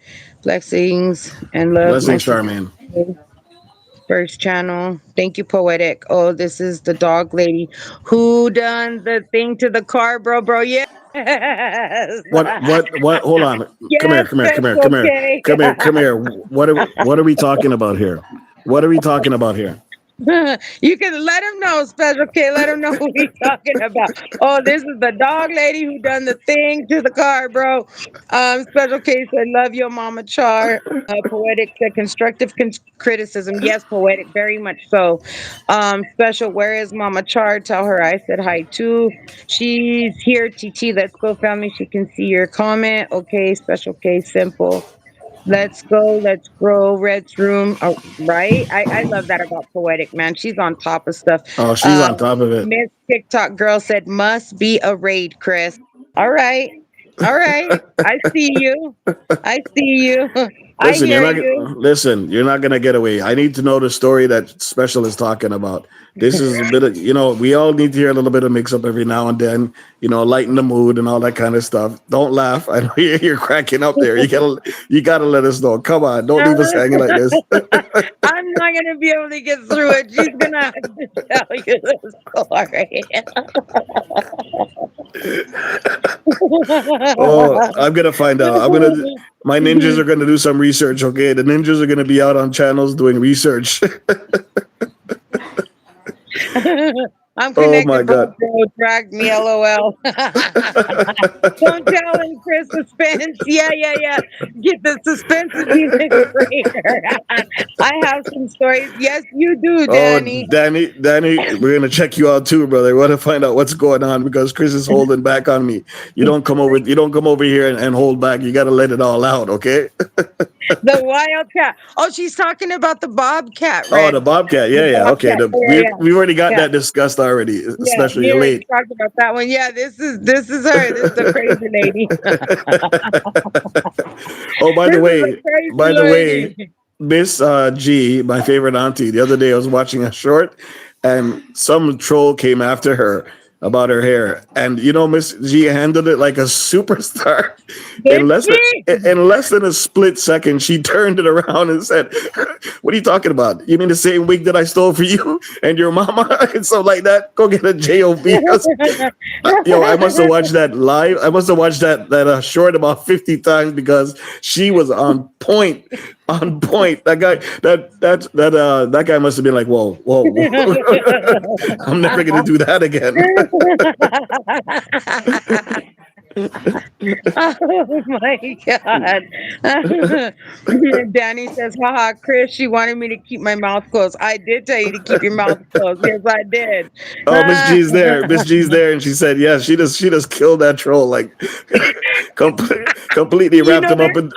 blessings and love, my Blessings, sister. Charmaine. First channel. Thank you, Poetic. Oh, this is the dog lady who done the thing to the car, bro. Yes. What? Hold on. Come here. Yes, Come here. Come here. Special Come here. K. Come here. Come here. What are we talking about here? What are we talking about here? You can let him know, Special K. Let him know who he's talking about. Oh, this is the dog lady who done the thing to the car, bro. Special K said, "Love your mama, Char." Poetic said, "Constructive criticism." Yes, Poetic, very much so. Special, where is Mama Char? Tell her I said hi too. She's here. TT, let's go, family. She can see your comment. Okay, Special K, simple. Let's go, let's grow, Red's room. Oh, right? I love that about Poetic, man. She's on top of stuff. Oh, she's Uh, on top of it. Miss TikTok girl said, must be a raid, Chris. All right. All right. I see you. I see you. I Listen, hear you. you're not gonna get away. I need to know the story that Special is talking about. This is a bit of, we all need to hear a little bit of mix up every now and then, lighten the mood and all that kind of stuff. Don't laugh. I know you're cracking up there. You gotta let us know. Come on, don't leave us hanging like this. I'm not gonna be able to get through it. She's gonna have to tell you the story. Oh, I'm gonna find out. My ninjas are gonna do some research. Okay, the ninjas are gonna be out on channels doing research. I'm Oh my connected, God. bro. Drag me, lol. Don't tell him, Chris. Suspense. Yeah. Get the suspense is even greater. I have some stories. Yes, you do, Oh, Danny. Danny, we're gonna check you out too, brother. We want to find out what's going on because Chris is holding back on me. You don't come over here and hold back. You gotta let it all out, okay? The wildcat. Oh, she's talking about the bobcat, Oh, right? the Bobcat. The Yeah. Okay. bobcat. We've already got Yeah. that discussed already, Yeah, especially we you're already late. talked about that one. Yeah, this is her. This is the crazy lady. Oh, by This the is a way, crazy by the way, lady. Miss G, my favorite auntie, the other day I was watching a short and some troll came after her about her hair. And Miss G handled it like a superstar. Did she? In less than a split second, she turned it around and said, "What are you talking about? You mean the same wig that I stole for you and your mama?" And so like that, go get a job. I must have watched that live. I must have watched that short about 50 times because she was on point. On point. That guy, that guy must have been like, whoa. I'm never gonna do that again. Oh my god. Danny says, haha, Chris, she wanted me to keep my mouth closed. I did tell you to keep your mouth closed. Yes, I did. Oh, Miss G's there. Miss G's there, and she said, "Yes, she just killed that troll, like completely You wrapped know, him up in."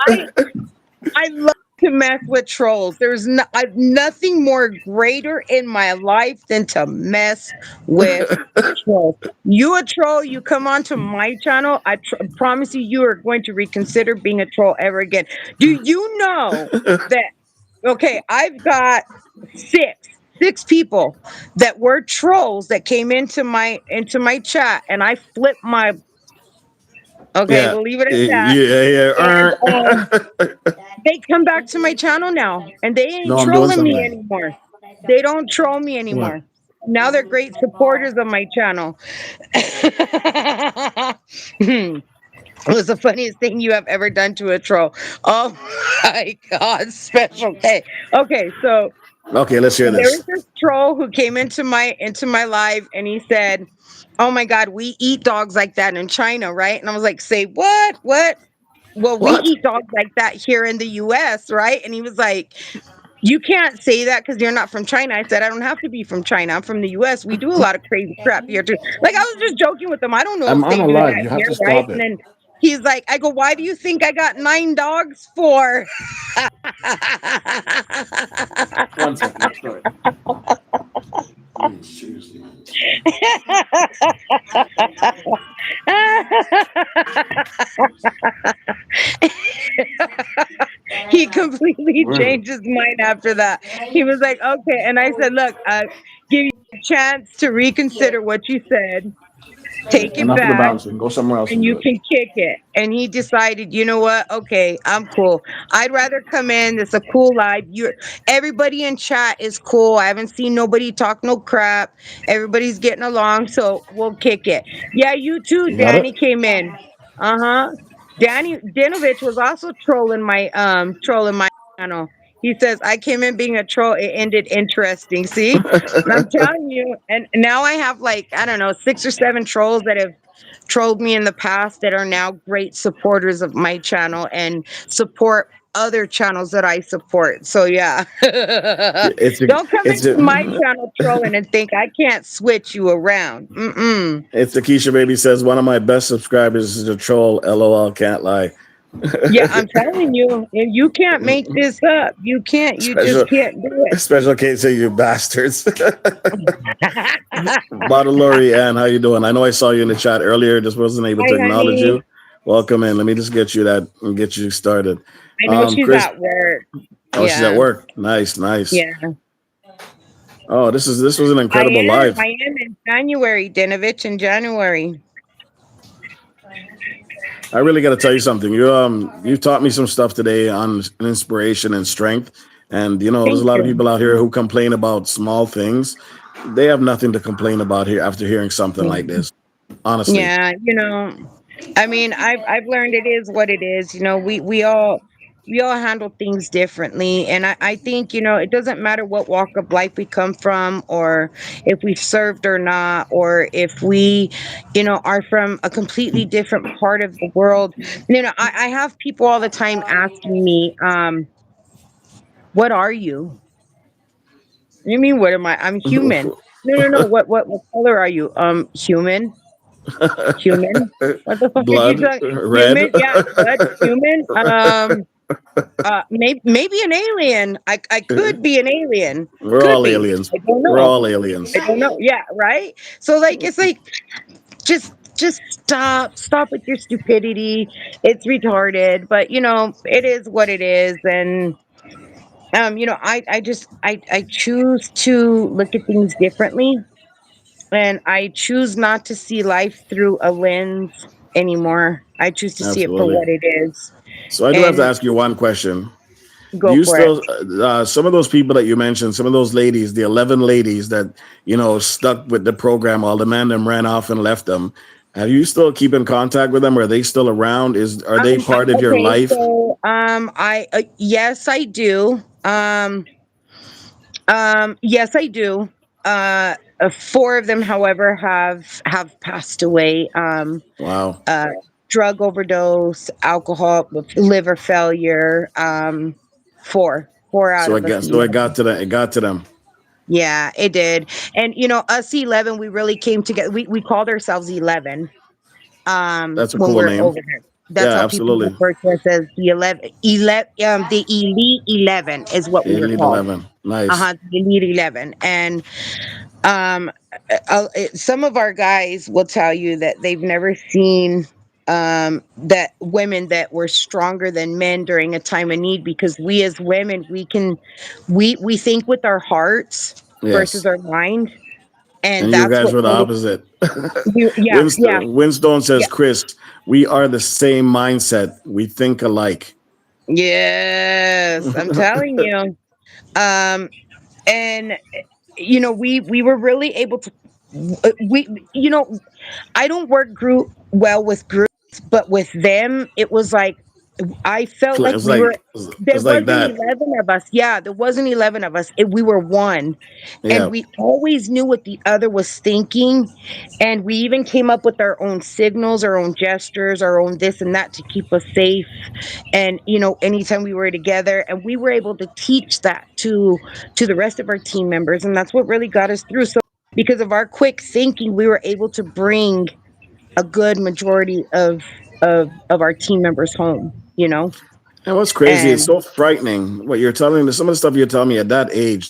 I love to mess with trolls. There's nothing more greater in my life than to mess with trolls. You a troll, you come onto my channel, I promise you are going to reconsider being a troll ever again. Do you know that, okay, I've got six people that were trolls that came into my chat and I flipped my, okay, Yeah, we'll leave it at that. yeah. And they come back to my channel now and they ain't No, I'm doing trolling me something. anymore. They don't troll me What? anymore. Now they're great supporters of my channel. It was the funniest thing you have ever done to a troll. Oh my god, special K. Okay, so Okay, let's hear there was this. this troll who came into my live and he said, "Oh my god, we eat dogs like that in China, right?" And I was like, "Say what? What?" Well, we What? eat dogs like that here in the US, right? And he was like, "You can't say that because you're not from China." I said, "I don't have to be from China. I'm from the US. We do a lot of crazy crap here too." Like I was just joking with him. I don't know I'm if on they a do live. that You have here, to right? stop And it. then he's like, I go, "Why do you think I got 9 dogs for?" 1 second. Sorry. Seriously. He completely Where is it? changed his mind after that. He was like, "Okay." And I said, "Look, give you a chance to reconsider what you said. Take it Enough of the back bouncing. Go somewhere else and and you do it. can kick it." And he decided, you know what? Okay, I'm cool. I'd rather come in. It's a cool live. Everybody in chat is cool. I haven't seen nobody talk no crap. Everybody's getting along, so we'll kick it. Yeah, you too. You got it? Danny came in. Uh-huh. Danny Dinovich was also trolling my channel. He says, "I came in being a troll. It ended interesting." See? I'm telling you. And now I have like, I don't know, 6 or 7 trolls that have trolled me in the past that are now great supporters of my channel and support other channels that I support. So yeah. It's a, Don't come it's into my a, channel trolling and think I can't switch you around. Mm-mm. it's the Keisha baby says one of my best subscribers is a troll. LOL, can't lie. Yeah, I'm telling you, you can't make this up. You can't. You just Special can't do special case of you bastards. it. Bottle Lori Ann, how you doing? I know I saw you in the chat earlier, just wasn't able to Hi, acknowledge honey. you. Welcome in. Let me just get you that and get you started. I know she's Chris, at work. oh, she's at Yeah. work. Nice, nice. Yeah. Oh, this was an I incredible am. live. I am in January, Dinovich, in January. I really got to tell you something. You taught me some stuff today on inspiration and strength. And there's a Thank lot of you. people out here who complain about small things. They have nothing to complain about here after hearing something like this. Honestly, Yeah, I mean, I've learned it is what it is. We all handle things differently, and I think it doesn't matter what walk of life we come from, or if we served or not, or if we, are from a completely different part of the world. I have people all the time asking me, "What are you?" You mean what am I? I'm human. No, no, no. What color are you? Human. Human? What the fuck are you blood talking? red. Human? Yeah, blood. Human? Maybe an alien. I could be an alien. We're Could all be. aliens. I don't We're know. all aliens. I don't know. Yeah, right. So like, it's like just stop with your stupidity. It's retarded, but it is what it is, and I choose to look at things differently, and I choose not to see life through a lens anymore. I choose to see it for Absolutely. what it is. So I do have to And ask you one question. Do go you for it. still some of those people that you mentioned, some of those ladies, the 11 ladies that stuck with the program while the man them ran off and left them? Have you still keep in contact with them? Are they still around? Are they part of your Okay, life? so I yes, I do. Yes, I do. Four of them, however, have passed away. Wow. Uh, Drug overdose, alcohol, liver failure. Four out So of us it 11. got to it got to them. Yeah, it did. And us 11, we really came together. We called ourselves 11 That's a when cool we are name. over there. That's Yeah, how people absolutely. refer to us as the 11 the elite 11 is what we were Elite called. 11. Nice. Uh-huh, the elite 11. And um some of our guys will tell you that they've never seen that women that were stronger than men during a time of need, because we as women, we think with our hearts versus Yes. our mind, and And you that's guys what were the really opposite. yeah, yeah, Winstone says, yeah. Chris, we are the same mindset. We think alike. Yes, I'm telling you. Um and we were really able to we I don't work group well with groups, but with them, it was like I felt like It's we were. like There it's like wasn't that. 11 of us. Yeah, there wasn't 11 of us. We were one, and Yeah. we always knew what the other was thinking, and we even came up with our own signals, our own gestures, our own this and that to keep us safe. And anytime we were together, and we were able to teach that to the rest of our team members, and that's what really got us through. So because of our quick thinking, we were able to bring a good majority of our team members home. And what's crazy, it's And so frightening what you're telling me. Some of the stuff you're telling me at that age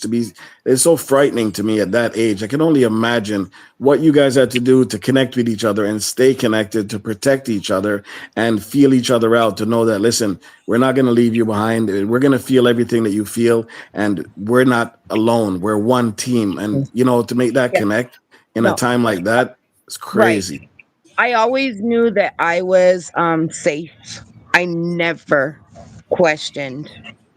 it's so frightening to me at that age. I can only imagine what you guys had to do to connect with each other and stay connected, to protect each other and feel each other out, to know that, listen, we're not going to leave you behind. We're going to feel everything that you feel, and we're not alone. We're one team. And, to make that yeah, connect in a no, time like that, it's right. crazy. I always knew that I was safe. I never questioned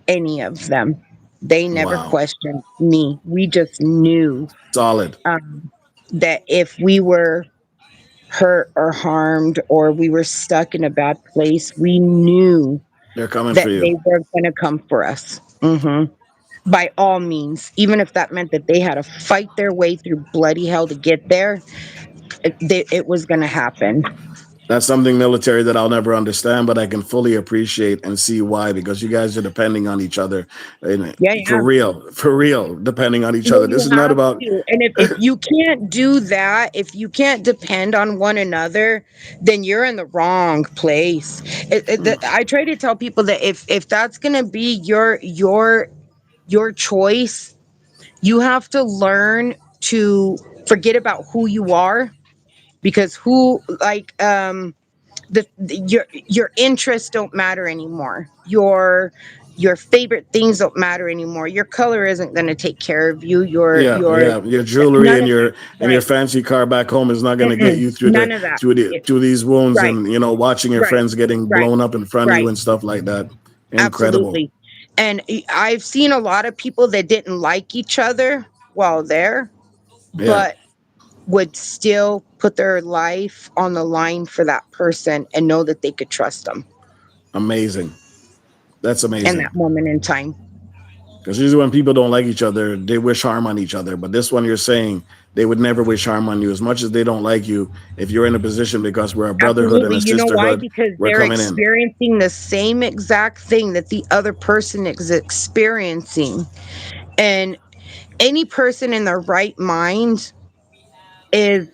any of them. They never Wow. questioned me. We just knew Solid. um, that if we were hurt or harmed, or we were stuck in a bad place, we knew They're coming that for you. they were going to come for us. By all means, even if that meant that they had to fight their way through bloody hell to get there, it was going to happen. That's something military that I'll never understand, but I can fully appreciate and see why, because you guys are depending on each other, Yeah, yeah. for real, depending on each Well, other. This you is not have about to. And if you can't do that, if you can't depend on one another, then you're in the wrong place. I try to tell people that if that's going to be your choice, you have to learn to forget about who you are, because who like your interests don't matter anymore. Your favorite things don't matter anymore. Your color isn't going to take care of you. Yeah, yeah. Your jewelry None of that. and your Right. fancy car back home is not going to get Mm-mm, you through none of that. Yeah, through these wounds, right. and watching your Right. friends getting Right. blown up in front of you Right. and stuff like that. Incredible. Absolutely. And I've seen a lot of people that didn't like each other while there, Yeah, but would still put their life on the line for that person and know that they could trust them amazing. That's in amazing. that moment in time. Because usually when people don't like each other, they wish harm on each other. But this one, you're saying they would never wish harm on you as much as they don't like you. If you're in a position, because we're a brotherhood and Absolutely. a You know why? sisterhood, Because we're they're coming in. experiencing the same exact thing that the other person is experiencing. And any person in their right mind is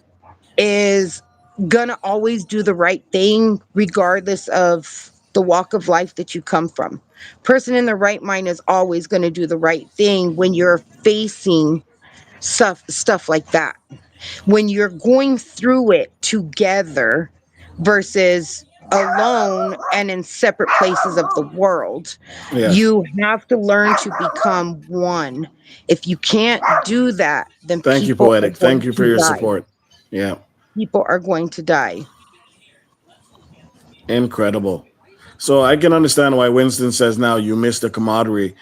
is gonna always do the right thing regardless of the walk of life that you come from. Person in the right mind is always going to do the right thing when you're facing stuff like that. When you're going through it together versus alone and in separate places of the world, Yes. you have to learn to become one. If you can't do that, then Thank you, people are Poetic. Thank going you for to your die. support. Yeah. People are going to die. Incredible. So I can understand why Winston says now you miss the camaraderie,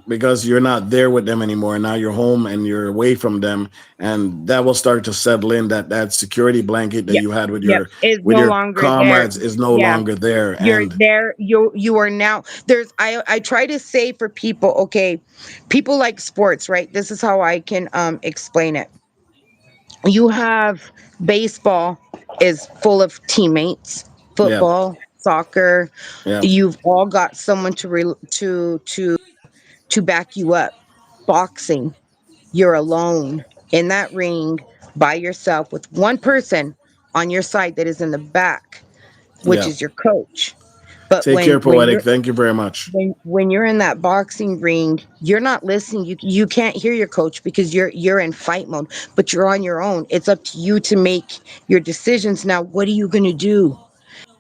because you're not there with them anymore. Now you're home and you're away from them, and that will start to settle in. That security blanket that Yep. you had Yep. Is with no your longer there. comrades is no Yeah. longer there. You're And there. You are now there's I try to say for people, okay, people like sports, right? This is how I can explain it. You have baseball is full of teammates, yeah, football, soccer, yeah, you've all got someone to back you up. Boxing, you're alone in that ring by yourself with one person on your side that is in the back, which yeah. is your coach. But Take care, Poetic. Thank you very much. when you're in that boxing ring, you're not listening. You can't hear your coach because you're in fight mode, but you're on your own. It's up to you to make your decisions now. What are you going to do?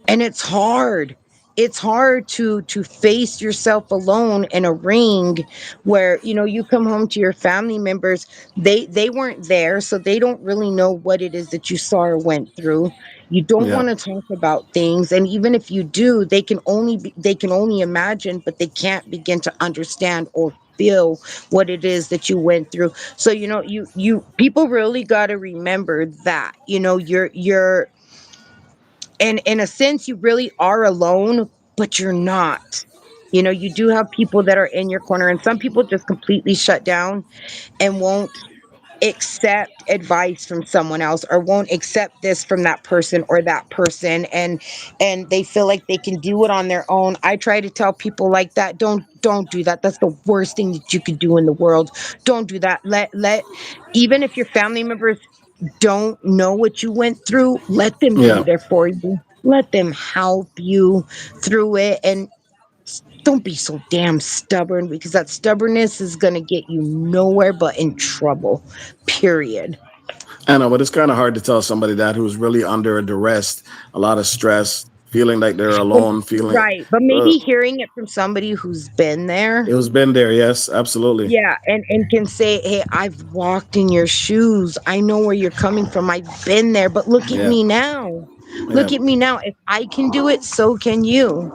And it's hard. It's hard to face yourself alone in a ring where you come home to your family members. They weren't there, so they don't really know what it is that you saw or went through. You don't Yeah, want to talk about things, and even if you do, they can only imagine, but they can't begin to understand or feel what it is that you went through. So you people really got to remember that you're and in a sense you really are alone, but you're not. You do have people that are in your corner, and some people just completely shut down and won't accept advice from someone else or won't accept this from that person or that person, and they feel like they can do it on their own. I try to tell people like that, don't do that. That's the worst thing that you could do in the world. Don't do that. Let even if your family members don't know what you went through, let them be yeah. there for you. Let them help you through it. And don't be so damn stubborn, because that stubbornness is going to get you nowhere but in trouble, period. I know, but it's kind of hard to tell somebody that who's really under a duress, a lot of stress, feeling like they're But, alone, feeling. right. But Uh, maybe hearing it from somebody who's been there. it was been there, yes, absolutely. Yeah, and can say, "Hey, I've walked in your shoes. I know where you're coming from. I've been there, but look at Yeah, me now. yeah. Look at me now. If I can do it, so can you."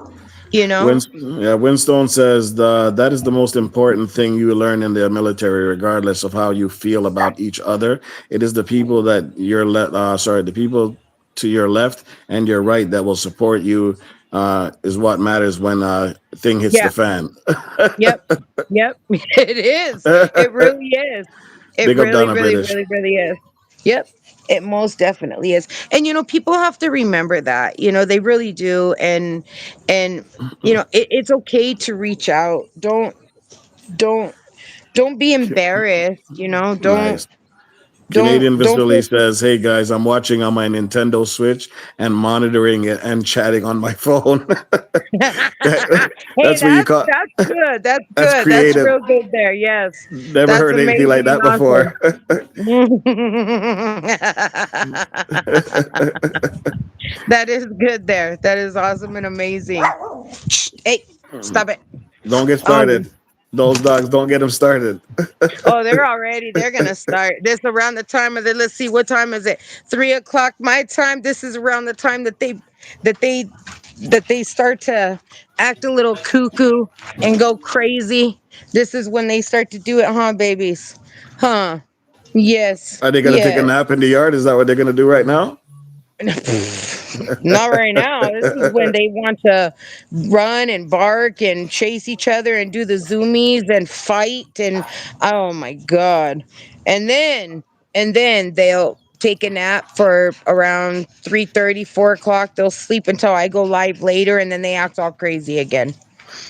You know? Winstone says that is the most important thing you learn in the military, regardless of how you feel about each other. It is the people that the people to your left and your right that will support you. Is what matters when thing hits the Yeah. fan. Yep. Yep. It is. It really is. It Big up really, Donna really, British. really, really is. Yep. It most definitely is. And people have to remember that. They really do. And it's okay to reach out. Don't don't be embarrassed. Don't Nice. Canadian Don't Visibly says, "Hey guys, I'm watching on my Nintendo Switch and monitoring it and chatting on my phone." Hey, That's what you call. that's good. That's That's good. That's creative. real good there. Yes. Never That's heard anything like amazing and that before. awesome. That is good there. That is awesome and amazing. Hey, stop it. Don't get Um, started. Those dogs, don't get them started. oh, they're gonna start. This around the time of the let's see, what time is it? 3 o'clock my time. This is around the time that they that they start to act a little cuckoo and go crazy. This is when they start to do it, huh, babies? Huh. Yes. Are they gonna take a Yes. nap in the yard? Is that what they're gonna do right now? Not right now. This is when they want to run and bark and chase each other and do the zoomies and fight and oh my god. And then they'll take a nap for around 3:30, 4 o'clock. They'll sleep until I go live later and then they act all crazy again.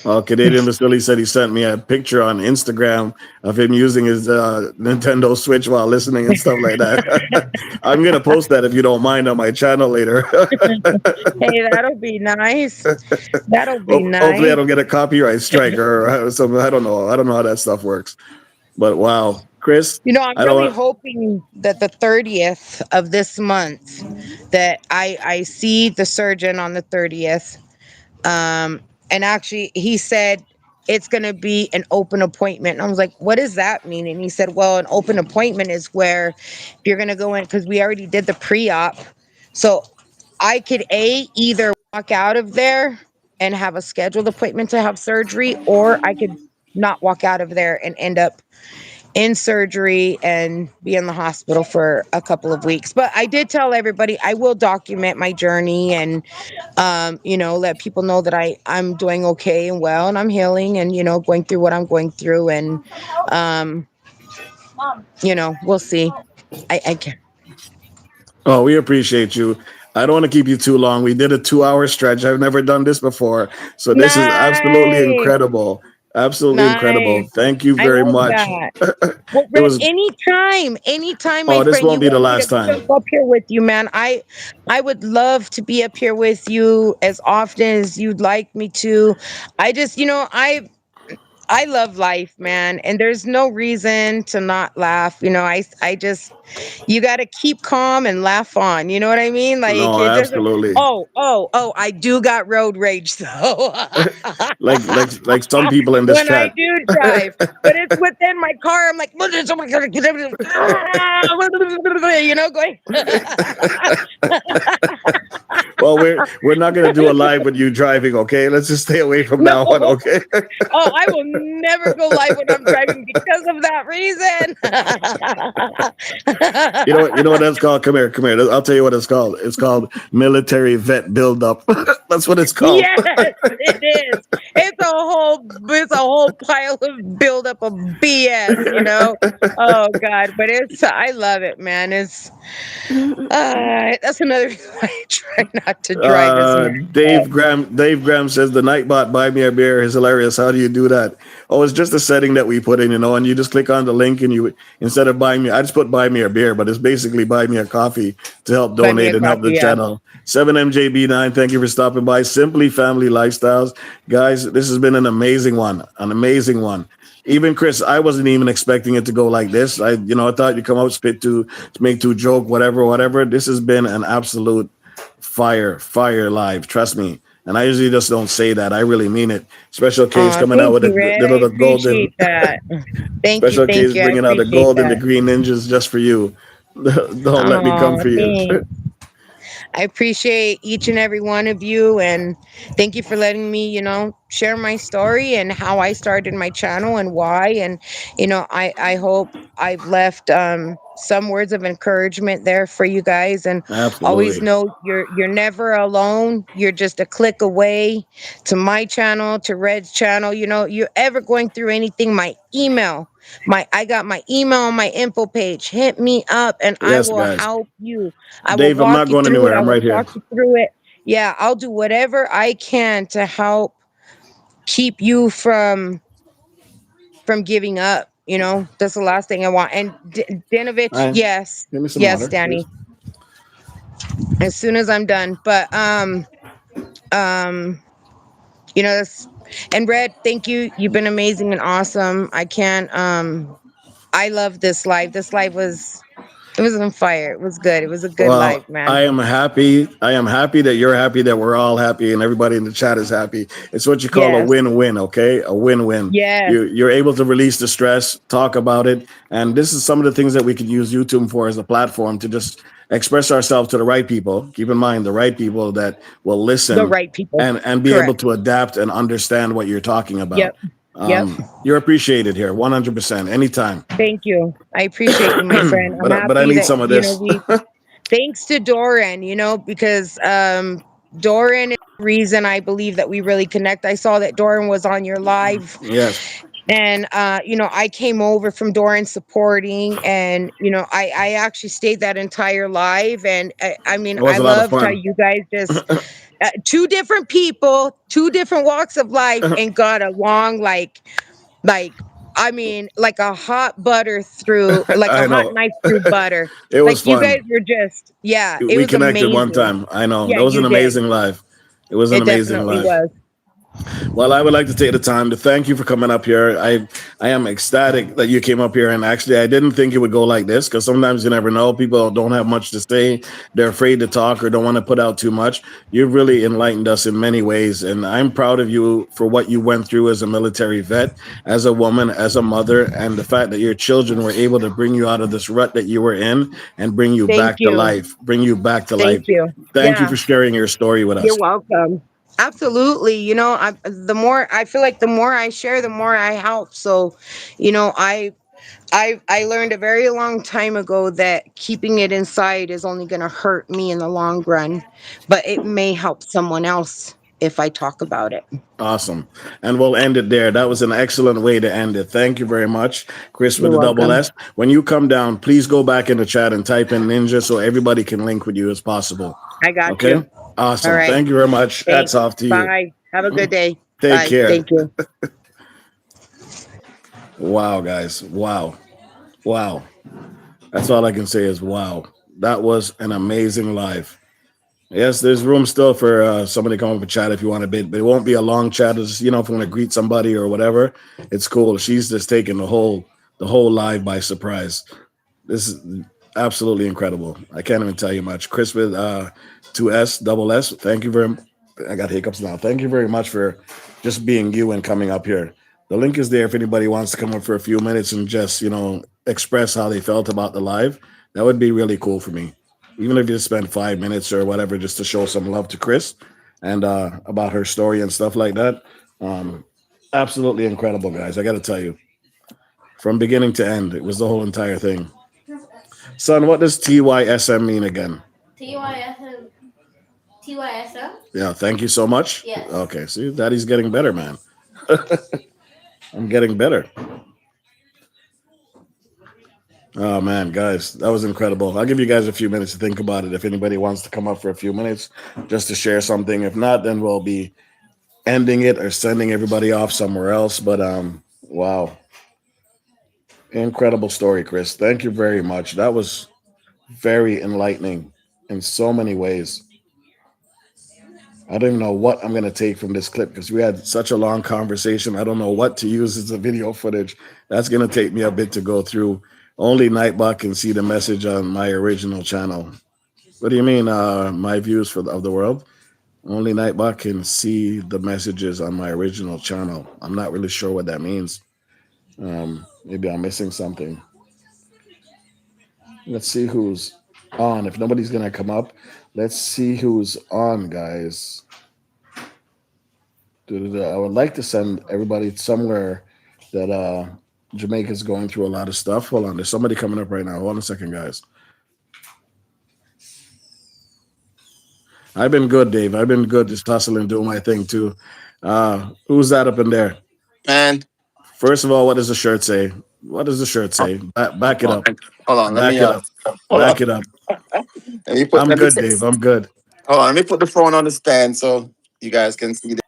Well, Canadian Vasily said he sent me a picture on Instagram of him using his Nintendo Switch while listening and stuff like that. I'm gonna post that if you don't mind on my channel later. Hey, that'll be nice. That'll be Hopefully, I nice. don't get a copyright strike or something. I don't know. I don't know how that stuff works. But wow, Chris, You know, I'm I really don't. hoping that the 30th of this month that I see the surgeon on the 30th. Um, and actually he said it's going to be an open appointment. And I was like, what does that mean? And he said, well, an open appointment is where you're going to go in because we already did the pre-op. So I could either walk out of there and have a scheduled appointment to have surgery, or I could not walk out of there and end up in surgery and be in the hospital for a couple of weeks. But I did tell everybody I will document my journey and let people know that I'm doing okay and well and I'm healing and going through what I'm going through and um we'll see. I can. Oh, we appreciate you. I don't want to keep you too long. We did a 2 hour stretch. I've never done this before. So this is absolutely Nice. incredible. Absolutely incredible. Nice. Thank you I very love much. that. Well, It Red, was, anytime, my oh, this friend, won't you be the want me to last time. jump up here with you, man. I would love to be up here with you as often as you'd like me to. I just, I love life, man, and there's no reason to not laugh. I just you got to keep calm and laugh on. You know what I mean? Like No, it doesn't. absolutely. Oh! I do got road rage though. Like some people in this When I chat. do drive, but it's within my car. I'm like, going. Well, we're not gonna do a live with you driving, okay? Let's just stay away from No. that one, okay? Oh, I will never go live when I'm driving because of that reason. You know what that's called? Come here, come here. I'll tell you what it's called. It's called military vet buildup. That's what it's called. Yes, it is. It's a whole pile of buildup of BS. Oh God, but I love it, man. That's another reason why I try not to drive as much. Dave Graham says the Nightbot buy me a beer is hilarious. How do you do that? Oh, it's just a setting that we put in, and you just click on the link and you instead of buying me, I just put buy me a beer, but it's basically buy me a coffee to help Buy me donate a and help the coffee, yeah. channel. 7MJB9, thank you for stopping by. Simply Family Lifestyles. Guys, this has been an amazing one. An amazing one. Even Chris, I wasn't even expecting it to go like this. I thought you'd come up, spit to make two joke, whatever. This has been an absolute fire live. Trust me. And I usually just don't say that. I really mean it. Special case coming out Thank with you, Red. the I little golden appreciate that. Thank you, special thank case you. I bringing out the appreciate gold and the that. green ninjas just for you. Don't let me come Oh, for you. thanks. I appreciate each and every one of you, and thank you for letting me, share my story and how I started my channel and why. And I hope I've left some words of encouragement there for you guys. And always Absolutely. know you're never alone. You're just a click away to my channel, to Red's channel. You're ever going through anything, I got my email on my info page. Hit me up and I Yes, will guys. help you. I will Dave, I'm walk not you going through it. anywhere. I I'm will right here. talk you through it. Yeah, I'll do whatever I can to help keep you from giving up. That's the last thing I want. And All Dinovich, right. yes, Give me some yes, water, please. Danny. As soon as I'm done, but um, that's and Red. Thank you. You've been amazing and awesome. I can't. I love this live. This live was it was on fire. It was good. It was a good live, Well, I man. am happy. I am happy that you're happy, that we're all happy, and everybody in the chat is happy. It's what you call a Yes, win-win, okay? A win-win. yes, You're able to release the stress, talk about it, and this is some of the things that we can use YouTube for as a platform to just express ourselves to the right people. Keep in mind the right people that will the listen right people. and be able Correct. to adapt and understand what you're talking about. Yep. Yep. You're appreciated here, 100%, anytime. Thank you. I appreciate you, my friend. I'm But I happy need that some of this. we thanks to Doran, because Doran is the reason I believe that we really connect. I saw that Doran was on your live, Yes. and I came over from Doran supporting, and I actually stayed that entire live, and I mean It was I a lot of loved how fun. you guys just two different people, two different walks of life, and got along like I mean, like a hot butter through like a I hot know. knife through butter. It Like was you guys fun. were just, yeah, it We was connected one amazing. time. I know. Yeah, That was you an did. amazing live. It was an It amazing definitely live. was. Well, I would like to take the time to thank you for coming up here. I am ecstatic that you came up here, and actually, I didn't think it would go like this because sometimes you never know. People don't have much to say; they're afraid to talk or don't want to put out too much. You've really enlightened us in many ways, and I'm proud of you for what you went through as a military vet, as a woman, as a mother, and the fact that your children were able to bring you out of this rut that you were in and bring you Thank back to you. life. Bring you back to Thank life. you. Thank you Yeah, for sharing your story with you're us. welcome. Absolutely. The more I feel like the more I share, the more I help. So, you know, I learned a very long time ago that keeping it inside is only going to hurt me in the long run, but it may help someone else if I talk about it. Awesome. And we'll end it there. That was an excellent way to end it. Thank you very much, Chris with You're the double welcome. S. When you come down, please go back in the chat and type in Ninja so everybody can link with you as possible. I got you. Okay? All Awesome. right. Thank you very much. Hats Thanks. off to you. Bye. Have a good day. Take Bye. care. Thank you. Wow, guys. Wow. Wow. That's all I can say is wow. That was an amazing live. Yes, there's room still for somebody to come up and chat if you want a bit, but it won't be a long chat. It's, if you want to greet somebody or whatever, it's cool. She's just taking the whole live by surprise. This is absolutely incredible. I can't even tell you much. Chris with 2S, double S, thank you very much. I got hiccups now. Thank you very much for just being you and coming up here. The link is there if anybody wants to come up for a few minutes and just, express how they felt about the live. That would be really cool for me. Even if you just spend 5 minutes or whatever, just to show some love to Chris and about her story and stuff like that. Um, Absolutely incredible, guys. I got to tell you, from beginning to end, it was the whole entire thing. Son, what does TYSM mean again? TYSM. TYSM? Yeah, thank you so much. Yes. Okay, see, Daddy's getting better, man. I'm getting better. Oh man, guys, that was incredible. I'll give you guys a few minutes to think about it. If anybody wants to come up for a few minutes just to share something. If not, then we'll be ending it or sending everybody off somewhere else. But wow, incredible story, Chris. Thank you very much. That was very enlightening in so many ways. I don't even know what I'm going to take from this clip because we had such a long conversation. I don't know what to use as a video footage. That's going to take me a bit to go through. Only Nightbot can see the message on my original channel. What do you mean, my views of the world? Only Nightbot can see the messages on my original channel. I'm not really sure what that means. Maybe I'm missing something. Let's see who's on. If nobody's going to come up, let's see who's on, guys. I would like to send everybody somewhere that Jamaica's going through a lot of stuff. Hold on, there's somebody coming up right now. Hold on a second, guys. I've been good, Dave. I've been good, just hustling, doing my thing too. Who's that up in there? And First of all, what does the shirt say? What does the shirt say? Back it hold up. on, hold on, let Back me it up. hold on. Back it up. Let me put I'm let me good, Dave. I'm good. hold on, let me put the phone on the stand so you guys can see that.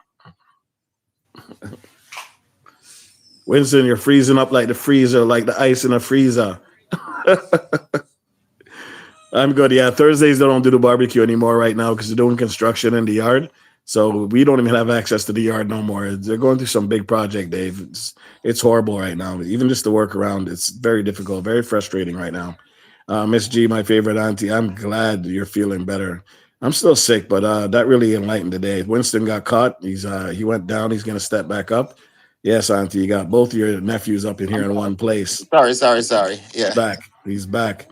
Winston, you're freezing up like the freezer, like the ice in a freezer. I'm good. Yeah, Thursdays they don't do the barbecue anymore right now because they're doing construction in the yard. So we don't even have access to the yard no more. They're going through some big project, Dave. It's horrible right now. Even just to work around, it's very difficult, very frustrating right now. Miss G, my favorite auntie, I'm glad you're feeling better. I'm still sick, but that really enlightened the day. Winston got caught. He went down. He's gonna step back up. Yes, auntie, you got both your nephews up in here in one place. Sorry. Yeah. Back. He's back.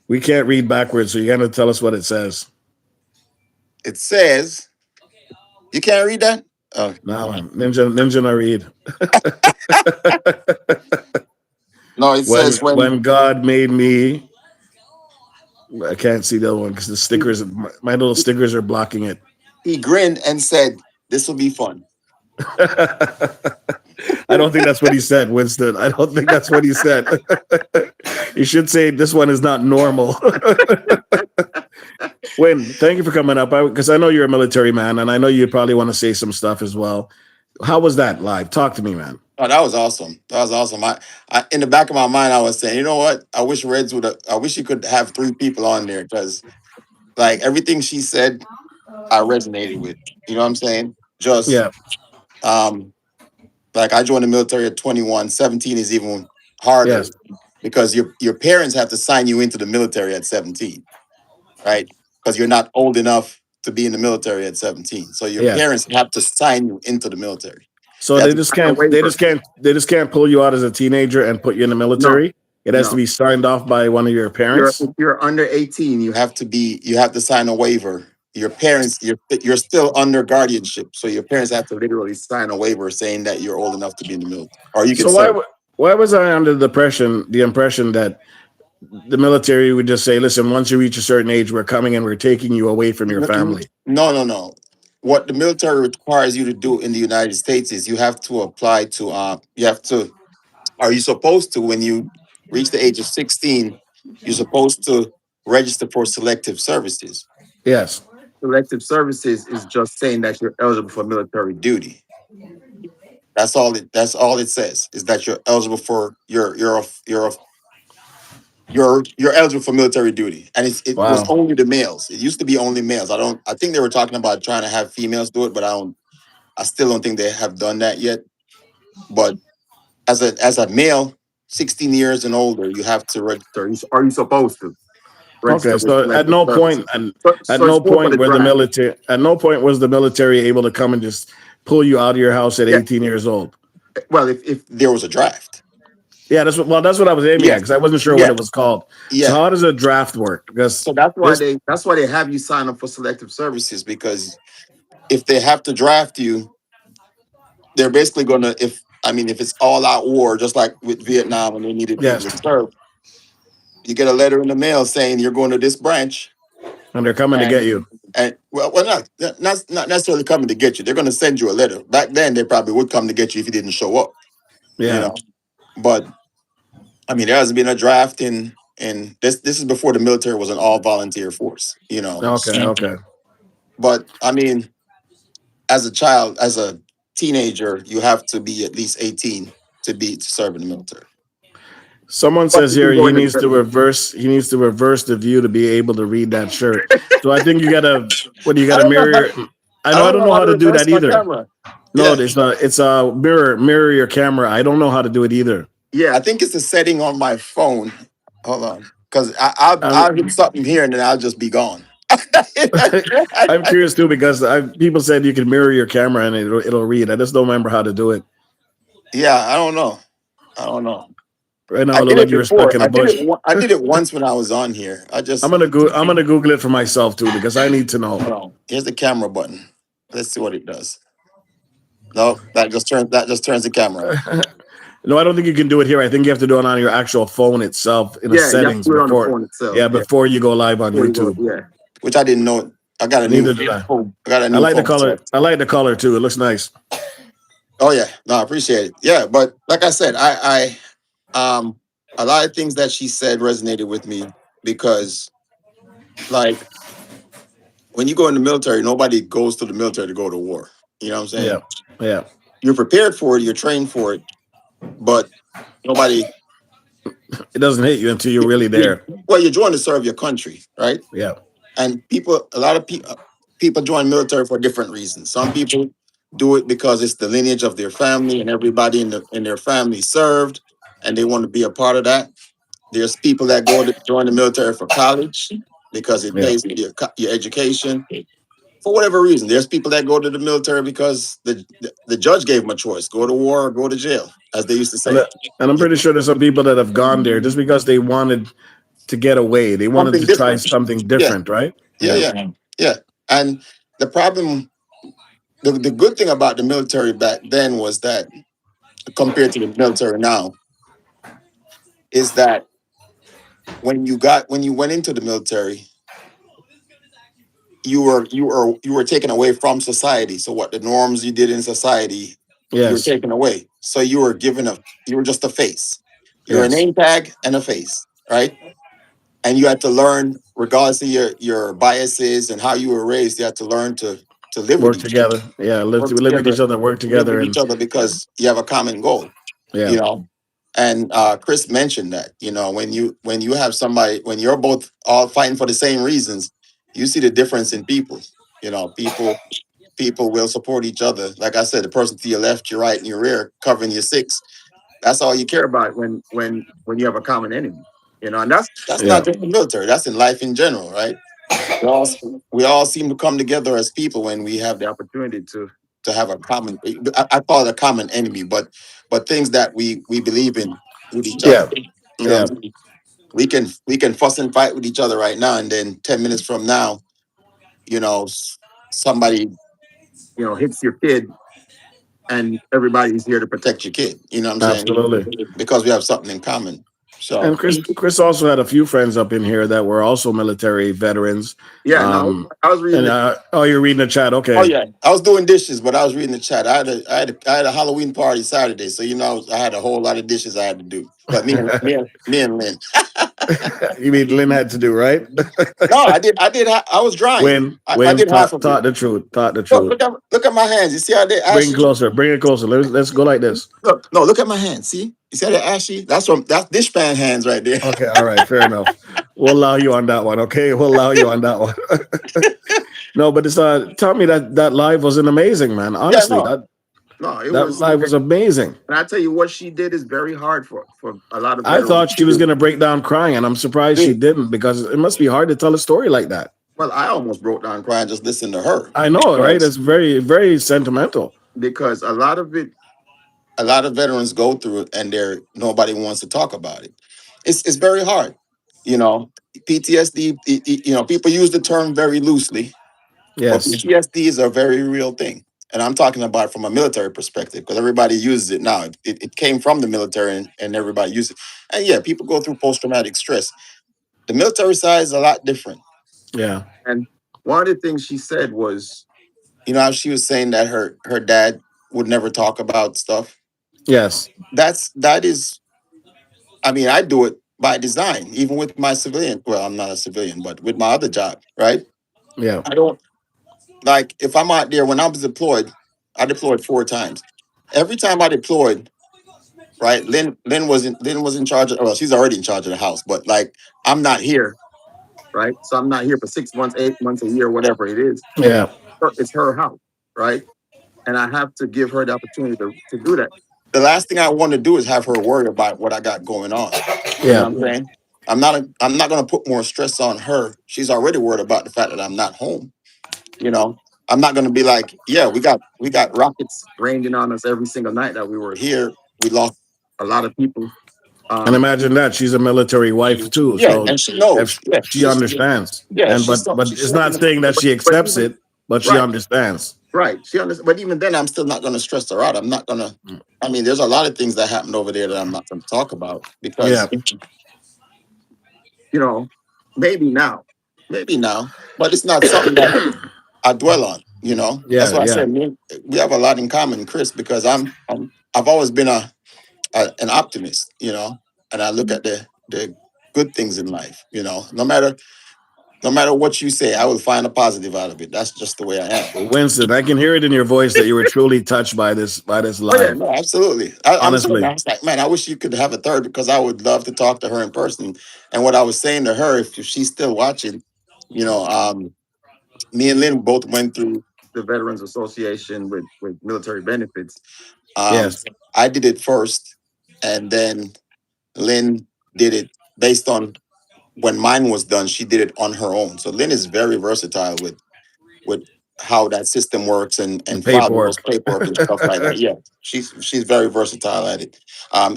We can't read backwards, so you got to tell us what it says. It says, you can't read that? Oh. No, Ninja, no read. No, it says when God made me. I can't see the other one because the stickers, my little stickers are blocking it. He grinned and said, "This will be fun." I don't think that's what he said, Winston. I don't think that's what he said. You should say this one is not normal. Wayne, thank you for coming up because I know you're a military man and I know you probably want to say some stuff as well. How was that live? Talk to me, man. Oh, that was awesome. I in the back of my mind, I was saying, you know what? I wish I wish you could have 3 people on there because, like, everything she said, I resonated with. You know what I'm saying? Just yeah. Like I joined the military at 21. 17 is even harder because your parents have to sign you into the military at 17, right? Because you're not old enough to be in the military at 17. So your parents have to sign you into the military. So they just can't pull you out as a teenager and put you in the military. No. It has to be signed off by one of your parents. If you're under 18, you have to sign a waiver. Your parents, you're still under guardianship, so your parents have to literally sign a waiver saying that you're old enough to be in the military. Or you can. So why was I under the impression that the military would just say, "Listen, once you reach a certain age, we're coming and we're taking you away from your family"? No. What the military requires you to do in the United States is you have to apply to. Are you supposed to, when you reach the age of 16, you're supposed to register for selective services? Yes. Selective services is just saying that you're eligible for military duty. That's all it says is that you're eligible for you're eligible for military duty. And it was only the males. It used to be only males. I think they were talking about trying to have females do it, but I still don't think they have done that yet. But as a male, 16 years and older, you have to register. Are you supposed to? Okay, so at no point was the military able to come and just pull you out of your house at 18 years old. Well, if there was a draft. Yeah, that's what I was aiming at because I wasn't sure what it was called. Yeah. So how does a draft work? So that's why they have you sign up for selective services, because if they have to draft you, they're basically gonna if it's all out war, just like with Vietnam when they needed people to serve. You get a letter in the mail saying you're going to this branch, and they're coming to get you. And not necessarily coming to get you. They're going to send you a letter. Back then, they probably would come to get you if you didn't show up. Yeah. You know? But there hasn't been a draft and this is before the military was an all volunteer force. You know. Okay. But as a child, as a teenager, you have to be at least 18 to serve in the military. Someone says here he needs to reverse the view to be able to read that shirt. So I think you gotta mirror. I don't know how to do that either. No, it's not. It's a mirror your camera. I don't know how to do it either. Yeah, I think it's a setting on my phone. Hold on, because I'll hit something here and then I'll just be gone. I'm curious too because people said you can mirror your camera and it'll read. I just don't remember how to do it. Yeah, I don't know. Right now, I look like you're stuck in a bush. I did it once when I was on here. I'm gonna Google it for myself too because I need to know. Here's the camera button. Let's see what it does. No, that just turns the camera. No, I don't think you can do it here. I think you have to do it on your actual phone itself in the settings before you go live on YouTube. Yeah, which I didn't know. I got a new. I like the color. I like the color too. It looks nice. Oh yeah, no, I appreciate it. Yeah, but like I said, I a lot of things that she said resonated with me because, like, when you go in the military, nobody goes to the military to go to war. You know what I'm saying? Yeah. You're prepared for it. You're trained for it. but nobody. It doesn't hit you until you're really there. Well, you're joining to serve your country, right? Yeah. And a lot of people join military for different reasons. Some people do it because it's the lineage of their family, and everybody in their family served, and they want to be a part of that. There's people that go to join the military for college because it Yeah. pays for your education. For whatever reason, there's people that go to the military because the judge gave them a choice: go to war or go to jail, as they used to And, say. and I'm pretty sure there's some people that have gone there just because they wanted to get away. They wanted Something to try different. something Yeah, different, right? yeah. And the problem, the good thing about the military back then was that, compared to the military now, is that when you went into the military, you were taken away from society. So what the norms you did in society, you were Yes. taken away. So you were just a face. You're a Yes. name tag and a face, right? And you had to learn, regardless of your biases and how you were raised, you had to learn to live with Work each other. together. Yeah. Live, Work live with each together, other, work live together. with each And other because you have a common goal, yeah. you know. And Chris mentioned that, when you have somebody, when you're both all fighting for the same reasons, you see the difference in people. People will support each other. Like I said, the person to your left, your right, and your rear covering your six. That's all you care about when you have a common enemy. And that's Yeah. not just the military. That's in life in general, right? We all, we all seem to come together as people when we have the opportunity to have a common. I call it a common enemy, but things that we believe in with each other. Yeah. You know, Yeah. we can fuss and fight with each other right now, and then 10 minutes from now, somebody hits your kid, and everybody's here to protect your kid. You know what I'm saying? Absolutely. Because we have something in common. So And Chris also had a few friends up in here that were also military veterans. yeah, no, I was reading. And oh, you're reading the chat. Okay. Oh yeah, I was doing dishes, but I was reading the chat. I had a Halloween party Saturday, so I had a whole lot of dishes I had to do. But me and Lynn. You mean Lynn had to do, right? No, I did. I was drying. I did half of Taught it. the truth. Taught the Look, truth. look at my hands. You see how they Bring ashy? it closer. Bring it closer. Let's go like this. Look, no, look at my hands. See? You see how they're ashy? That's dishpan hands right there. Okay. All right. Fair enough. We'll allow you on that one. Okay. We'll allow you on that one. No, but it's tell me that live wasn't amazing, man. Honestly, Yeah, no, it that was. live was amazing. And I tell you, what she did is very hard for a lot of I veterans thought she to was do. gonna break down crying, and I'm surprised she didn't, because it must be hard to tell a story like that. Well, I almost broke down crying just listening to her. I know, right? It's very, very sentimental. Because a lot of veterans go through it, and nobody wants to talk about it. It's very hard. PTSD. People use the term very loosely, but Yes. PTSD is a very real thing. And I'm talking about from a military perspective, because everybody uses it now. It came from the military, and everybody uses it. And yeah, people go through post-traumatic stress. The military side is a lot different. Yeah. And one of the things she said was, how she was saying that her dad would never talk about stuff. Yes. That is, I mean, I do it by design, even with my civilian. Well, I'm not a civilian, but with my other job, right? Yeah. I don't, like, if I'm out there. When I was deployed, I deployed 4 times. Every time I deployed, right? Lynn was in charge of. Well, she's already in charge of the house, but like, I'm not here, right? So I'm not here for 6 months, 8 months, a year, whatever it is. Yeah. It's her house, right? And I have to give her the opportunity to do that. The last thing I want to do is have her worry about what I got going on. You know Yeah. what I'm saying? I'm not going to put more stress on her. She's already worried about the fact that I'm not home. I'm not going to be like, yeah, we got rockets raining on us every single night that we were here. We lost a lot of people. And imagine that she's a military wife too. Yeah, So and she knows. if she understands. Yeah, And but it's not saying that she accepts it, but she Right. understands. Right. She understands. But even then, I'm still not going to stress her out. I'm not going to. I mean, there's a lot of things that happened over there that I'm not going to talk about, because, maybe now, but it's not something that I dwell on. That's why I said we have a lot in common, Chris, because I've always been an optimist, and I look at the good things in life. No matter, No matter what you say, I will find a positive out of it. That's just the way I am. Winston, I can hear it in your voice that you were truly touched by this Oh yeah, live. no, absolutely. I'm telling you, Honestly, I was like, man, I wish you could have a third because I would love to talk to her in person. And what I was saying to her, if she's still watching, you know, me and Lynn both went through the Veterans Association with military benefits. Um, yes, I did it first, and then Lynn did it based on when mine was done. She did it on her own. So Lynn is very versatile with how that system works the and filing those paperwork. paperwork and stuff like that. Yeah, she's very versatile at it.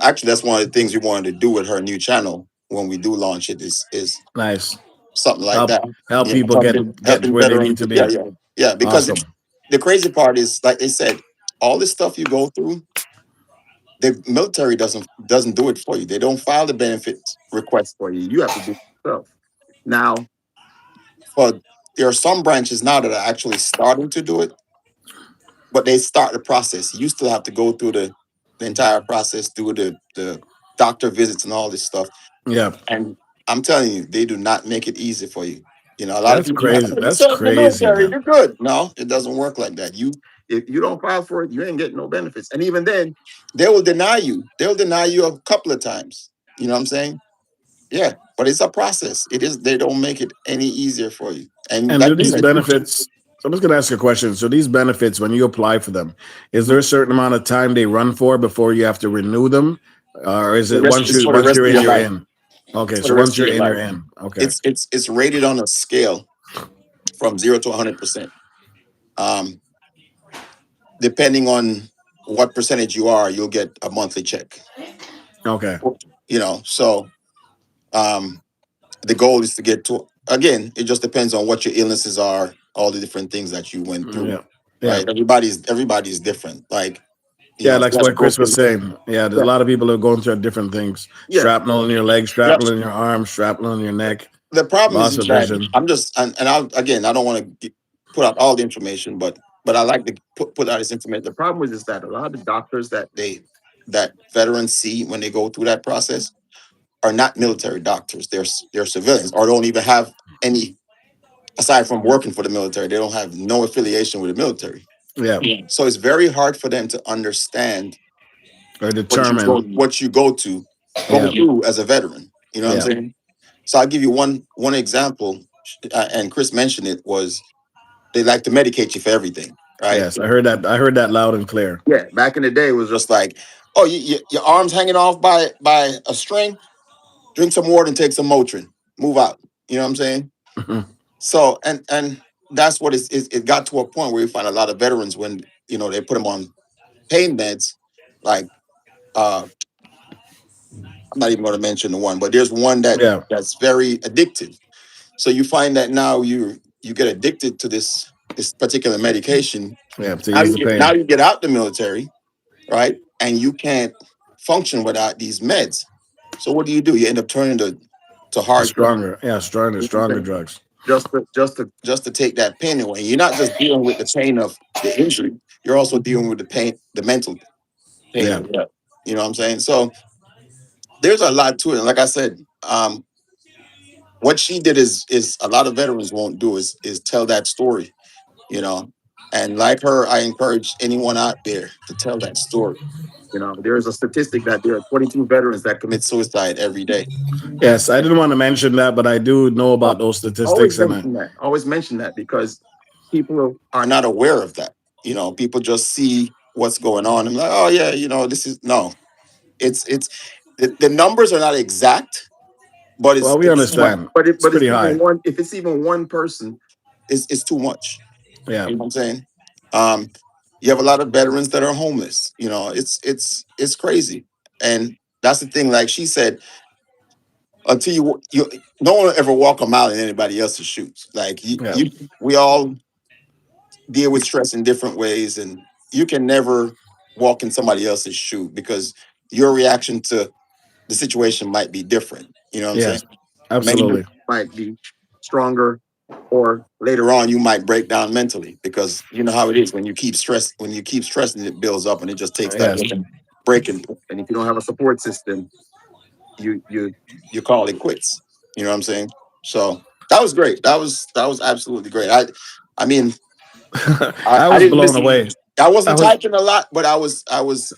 Actually, that's one of the things we wanted to do with her new channel when we do launch it is Nice. something like Help that. help You know, people get helping where they need veterans. to Yeah, be. yeah, yeah. Because Awesome. the crazy part is, like they said, all this stuff you go through, the military doesn't do it for you. They don't file the benefits request for you. You have to do it yourself. Now, but there are some branches now that are actually starting to do it, but they start the process. You still have to go through the entire process, do the doctor visits and all this stuff. Yeah, And I'm telling you, they do not make it easy for you. You know, a lot of that's people are like, crazy. "Oh, you That's serve in the crazy, military, man. you're good." No, it doesn't work like that. If you don't file for it, you ain't getting no benefits. And even then, they will deny you. They'll deny you a couple of times. You know what I'm saying? Yeah, but it's a process. It is. They don't make it any easier for you. And And like do you these said, benefits? So I'm just going to ask you a question. So these benefits, when you apply for them, is there a certain amount of time they run for before you have to renew them, or is it it's for the once rest you're of in, your you're life. in? Okay, For so the rest once of you're your in, you're life. in. Okay, It's rated on a scale from 0 to 100%. Um, Depending on what percentage you are, you'll get a monthly check. okay, You know, so um, the goal is to get to, again, it just depends on what your illnesses are, all the different things that you went through, yeah, yeah. right? Everybody's different. Like, you Yeah, know, if like you have what Chris was broken, saying. Yeah, there's a yeah, lot of people who are going through different things. yeah, Shrapnel in your leg, yep. shrapnel in your arm, shrapnel in your neck, The problem loss is of that vision. I'm just, and I don't want to put out all the information, but I like to put out this information. The problem is that a lot of the doctors that veterans see when they go through that process are not military doctors. They're civilians or don't even have any, aside from working for the military. They don't have no affiliation with the military. Yeah, Yeah. So it's very hard for them to understand or determine. what you go Yeah, through as a veteran. You know what I'm yeah. saying? So I'll give you one example, and Chris mentioned it, was they like to medicate you for everything, right? Yes, I heard that. I heard that loud and clear. Yeah, back in the day, it was just like, oh, your arms hanging off by a string. Drink some water and take some Motrin. Move out. You know what I'm saying? So and that's what it got to a point where you find a lot of veterans when they put them on pain meds, like I'm not even going to mention the one, but there's one Yeah, that's very addictive. So you find that now you get addicted to this particular medication. yeah, to ease the Now pain. you get out the military, right? And you can't function without these meds. So what do? You end up turning to hard drugs Stronger, yeah, stronger drugs. just to take that pain away. You're not just dealing with the pain of the injury, you're also dealing with the pain, the mental pain Yeah, of it. You know what I'm saying? So there's a lot to it. And like I said, what she did is a lot of veterans won't do is tell that story, you know. And like her, I encourage anyone out there to tell that story. There's a statistic that there are 22 veterans that commit suicide every day. yes. I didn't want to mention that, but I do know about Al- those Always statistics, and mention that. Always mention that because people are not aware of that. People just see what's going on and like, oh yeah, this is no. It's the numbers are not exact, but well, we it's understand it's but it's pretty even high. one. If it's even one person, it's too much. Yeah, You know what I'm saying? Um, you have a lot of veterans that are homeless. It's crazy, and that's the thing. Like she said, until you no one will ever walk a mile in anybody else's shoes. Like yeah, we all deal with stress in different ways, and you can never walk in somebody else's shoe because your reaction to the situation might be different. You know what I'm saying? yes, Maybe absolutely. might be stronger, or later on you might break down mentally because you know how it is when you keep stressing, it builds up and it just takes that Yes, breaking point. And if you don't have a support system, you call it quits. You know what I'm saying? So That was great. That was absolutely great. I mean, I I was didn't blown listen. away. I I wasn't was typing a lot, but I was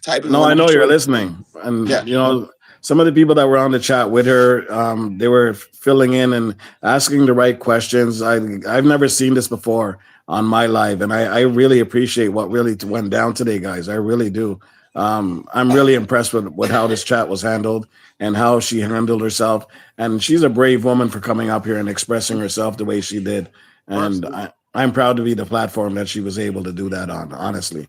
typing No, when I I know you're could. listening, and Yeah. some of the people that were on the chat with her, they were filling in and asking the right questions. I've never seen this before on my live, and I really appreciate what really went down today, guys. I really do. I'm really impressed with how this chat was handled and how she handled herself. And she's a brave woman for coming up here and expressing herself the way she did. And Absolutely. I'm proud to be the platform that she was able to do that on. Honestly,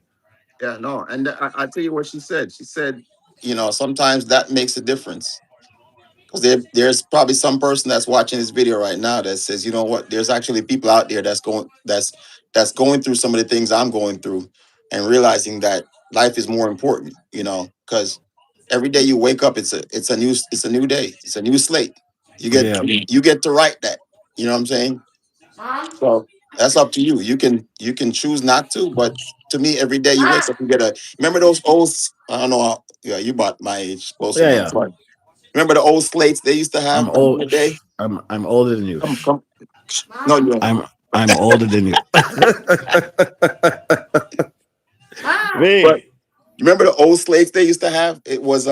Yeah, no. And I tell you what she said. She said, sometimes that makes a difference. Because there's probably some person that's watching this video right now that says, you know what, there's actually people out there that's going through some of the things I'm going through and realizing that life is more important, because every day you wake up, it's a new day. It's a new slate. You get yeah. you get to write that. You know what I'm saying? Mom? So that's up to you. You can choose not to, but to me, every day you wake Mom? up, you get a remember those old I don't know yeah, you about my age, close Yeah, enough. yeah. But remember the old slates they used to I'm have back in old. the day? I'm older than you. Come. No, Mom? you don't. I'm older than you. Mom? But Me. remember the old slates they used to have? It was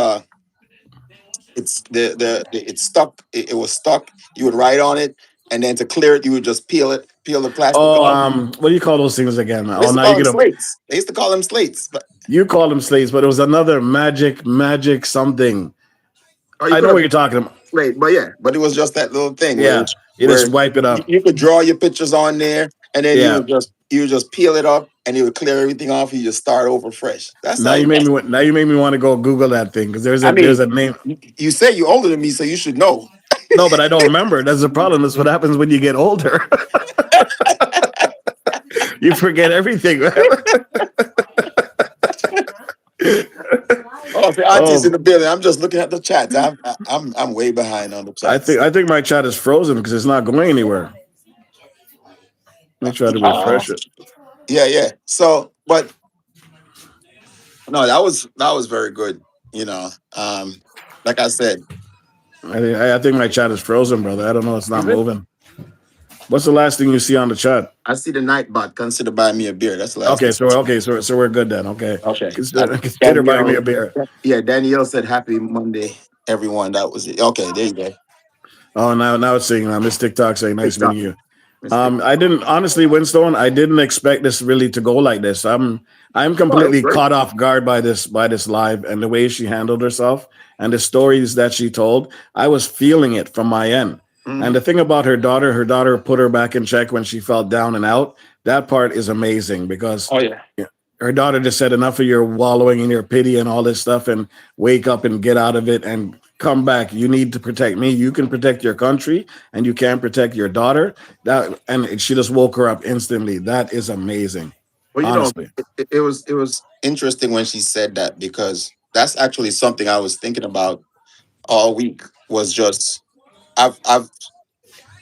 it's it's stuck. It was stuck. You would write on it, and then to clear it, you would just peel the plastic Oh, off. what do you call those things again? They Oh, used to now call you're them gonna slates. They used to call them slates. But you call them slates, but it was another magic something. or you I could know what have you're talking about. slate, but yeah, but it was just that little thing where Yeah, you just where wipe it you, up. you could draw your pictures on there, and then you Yeah. would just peel it up, and you would clear everything off. You just start over fresh. That's how. Now you made me want to go Google that thing because I there's mean, a name. you say you're older than me, so you should know. No, but I don't remember. That's the problem. That's what happens when you get older. You forget everything, man. Oh, the auntie's in Oh, the building. I'm just looking at the chats. I'm way behind on the chats. I think my chat is frozen because it's not going anywhere. Let me try to Uh, refresh it. yeah, yeah. So, but no, that was very good. You know, um, like I said, I think my chat is frozen, brother. I don't know. It's not is it? moving. What's the last thing you see on the chat? I see the night bot. Consider buying me a beer. That's the last Okay, thing. so we're good then. Okay, Okay. consider buying me Danielle, a beer. yeah, Danielle said happy Monday, everyone. That was it. Okay, there you go. Oh, now it's saying Miss TikTok saying nice TikTok. meeting you. Mr. I didn't honestly, Winstone. I didn't expect this really to go like this. I'm Oh, that's completely great. caught off guard by this live and the way she handled herself and the stories that she told. I was feeling it from my end. And the thing about her daughter put her back in check when she felt down and out. That part is amazing because Oh yeah. her daughter just said enough of your wallowing in your pity and all this stuff and wake up and get out of it and come back. You need to protect me. You can protect your country and you can't protect your daughter. That and she just woke her up instantly. That is amazing. Well, Honestly. it was interesting when she said that because that's actually something I was thinking about all week. Was just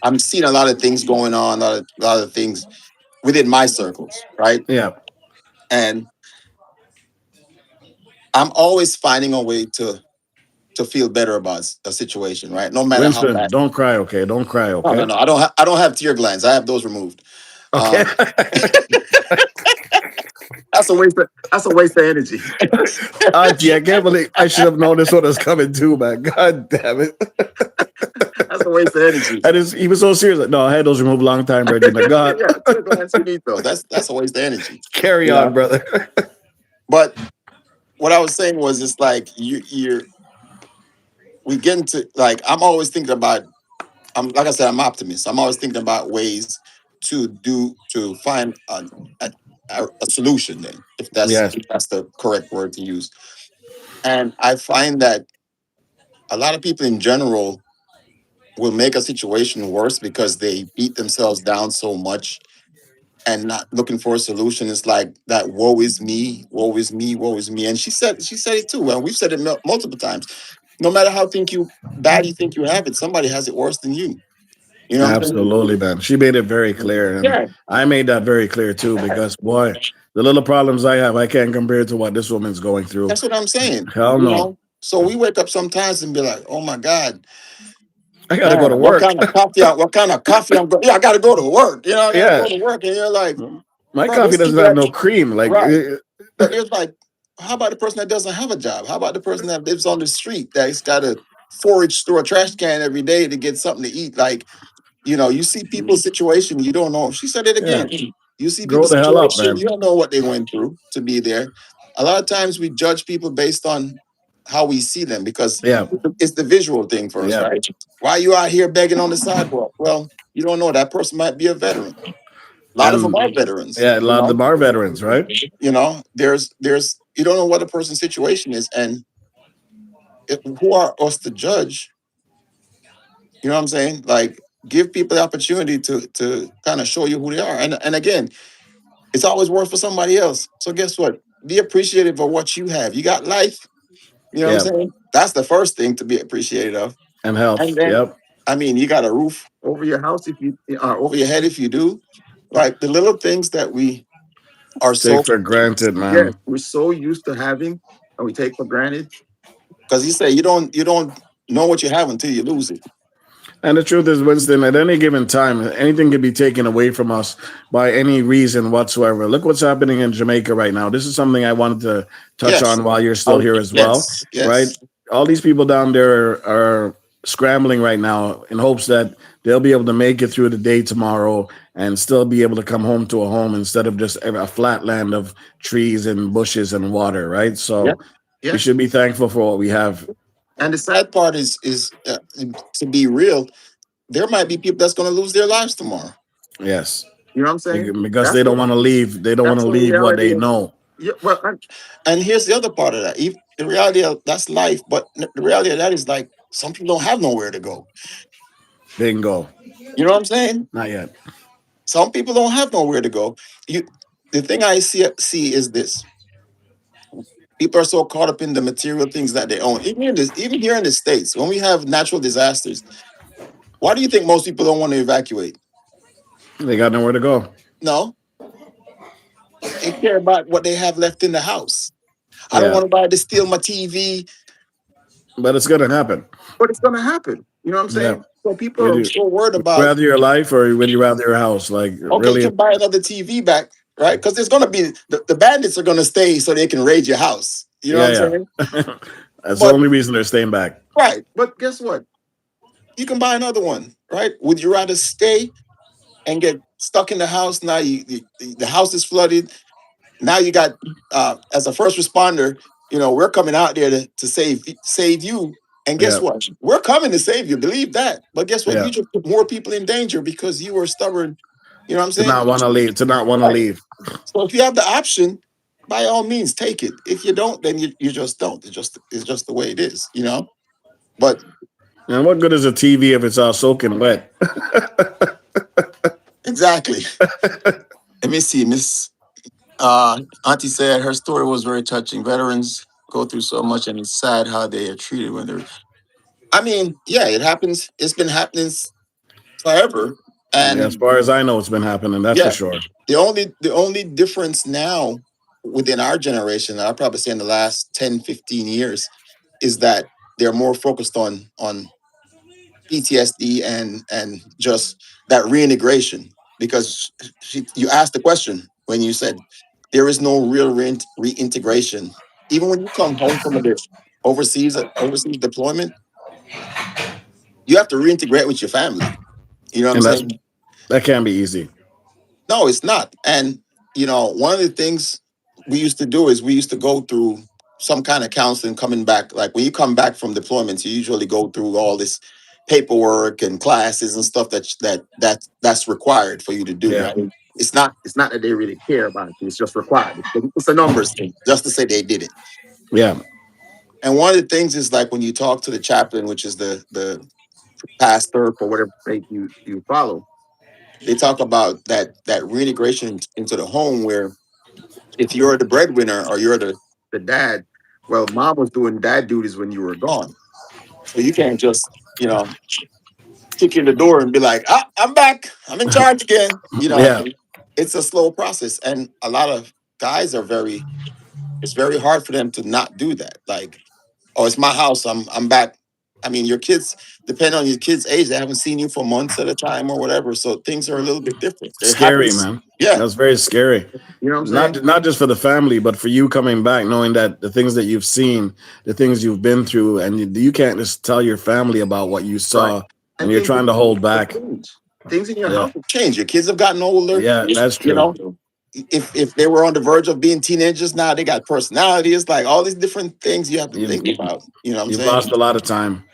I'm seeing a lot of things going on, a lot of things within my circles, right? Yeah. And I'm always finding a way to feel better about a situation, right? No matter how Winston, bad. don't cry, okay? Don't cry, No, no, okay? no. I don't have tear glands. I have those removed. Okay. That's a waste of energy. Auntie, I can't believe I should have known this one was coming too, man. God damn it. That's a waste of energy. He was so serious. Like, no, I had those removed a long time, Regina. God. Yeah, tear glands you need though. That's a waste of energy. Carry You on, know? brother. But what I was saying was it's like we get into like I'm always thinking about I'm like I said, I'm optimist. I'm always thinking about ways to find a solution then, if that's Yes. if that's the correct word to use. And I find that a lot of people in general will make a situation worse because they beat themselves down so much and not looking for a solution. It's like that woe is me, woe is me, woe is me. And she said it too. And we've said it multiple times. No matter how bad you think you have it, somebody has it worse than you. You know what I'm saying? Absolutely, man. She made it very clear. And Yeah. I made that very clear too, because boy, the little problems I have, I can't compare to what this woman's going through. That's what I'm saying. Hell You no. know? So we wake up sometimes and be like, oh my God, I got to go Man, to what work. kind of coffee? What kind of coffee I'm going? Yeah, I got to go to work. I got to Yeah. go to work, and you're like, My bro, coffee those doesn't people have that no cream. Like, right. But it's like, how about the person that doesn't have a job? How about the person that lives on the street that's got to forage through a trash can every day to get something to eat? Like, you see people's situation, you don't know. She said it yeah, again. You see grow people's the hell up, situation, man. you don't know what they went through to be there. A lot of times we judge people based on how we see them because Yeah, it's the visual thing for us, yeah. right? Why are you out here begging on the sidewalk? Well, you don't know. That person might be a veteran. A lot of them And are veterans. yeah, a lot of them are veterans, right? There's you don't know what a person's situation is, and who are us to judge? You know what I'm saying? Like, give people the opportunity to kind of show you who they are. And again, it's always worth for somebody else. So guess what? Be appreciative of what you have. You got life. You know what I'm Yeah, saying? That's the first thing to be appreciated of. and And health. then, Yep. I mean, you got a roof over your house if you over your head if you do. Like the little things that we are Take so for granted, yeah, man. we're so used to having and we take for granted. Because you say you don't know what you have until you lose it. And the truth is, Winston, at any given time, anything can be taken away from us by any reason whatsoever. Look what's happening in Jamaica right now. This is something I wanted to touch Yes. on while you're still here as well, Yes. right? Yes. All these people down there are scrambling right now in hopes that they'll be able to make it through the day tomorrow and still be able to come home to a home instead of just a flat land of trees and bushes and water, right? Yeah. So we Yeah. should be thankful for what we have. And the sad part is to be real, there might be people that's going to lose their lives tomorrow. Yes. You know what I'm saying? Because That's they don't what want to leave. They don't want that's to the leave what reality they of know. yeah. Well, and here's the other part of that. The reality of that's life, but the reality of that is like some people don't have nowhere to go. Bingo. You know what I'm saying? Not yet. Some people don't have nowhere to go. You, the thing I see is this: people are so caught up in the material things that they own. Even here in the states, when we have natural disasters, why do you think most people don't want to evacuate? They got nowhere to go. No, they care about what they have left in the house. I don't Yeah. want nobody to steal my TV, But it's gonna happen. but it's gonna happen. You know what I'm Yeah. saying? So people Would are you so worried about, rather your life or would you rather your house? Like okay, you really, can buy another TV back, right? Because there's gonna be the bandits are gonna stay so they can raid your house. You know what I'm yeah, saying? yeah. That's the But only reason they're staying back. right, but guess what? You can buy another one, right? Would you rather stay and get stuck in the house? Now the house is flooded. Now you got as a first responder, we're coming out there to save you. And guess Yeah. what? We're coming to save you. Believe that. But guess what? Yeah. You just put more people in danger because you were stubborn. You know what I'm To saying? not want to leave. To not want to Right. leave. So if you have the option, by all means, take it. If you don't, then you just don't. It's just the way it is. But And what good is a TV if it's all soaking wet? exactly. Let me see, Miss Auntie said her story was very touching. Veterans go through so much, and it's sad how they are treated when they're. I mean, yeah, it happens. It's been happening forever, As and far as I know, it's been happening. That's for yeah, sure. the only difference now within our generation, I'd probably say in the last 10, 15 years, is that they're more focused on PTSD and just that reintegration. Because you asked the question when you said there is no real reintegration. Even when you come home from a overseas deployment, you have to reintegrate with your family. You know what I'm And saying? that can't be easy. No, it's not. And one of the things we used to do is we used to go through some kind of counseling coming back. Like when you come back from deployments, you usually go through all this paperwork and classes and stuff that's required for you to do. Yeah. Right? It's not that they really care about it. It's just required. It's a numbers thing, just to say they did it. Yeah. And one of the things is like when you talk to the chaplain, which is the pastor for whatever faith you follow, they talk about that reintegration into the home where if you're the breadwinner or you're the dad, well, mom was doing dad duties when you were gone. So you can't just, kick in the door and be like, I'm back. I'm in charge again. Yeah. It's a slow process. And a lot of guys it's very hard for them to not do that. Like, oh, it's my house. I'm back. I mean, your kids, depending on your kids' age, they haven't seen you for months at a time or whatever. So things are a little bit different. They're happy. Scary, man. Yeah. That's very scary. You know what I'm saying? Not just for the family, but for you coming back, knowing that the things that you've seen, the things you've been through, and you can't just tell your family about what you saw, and you're trying to hold back. Things in your house have changed. Your kids have gotten older. Yeah, that's true. You know, if they were on the verge of being teenagers, now they got personality. It's like all these different things you have to think about. You know what I'm You've saying? lost a lot of time.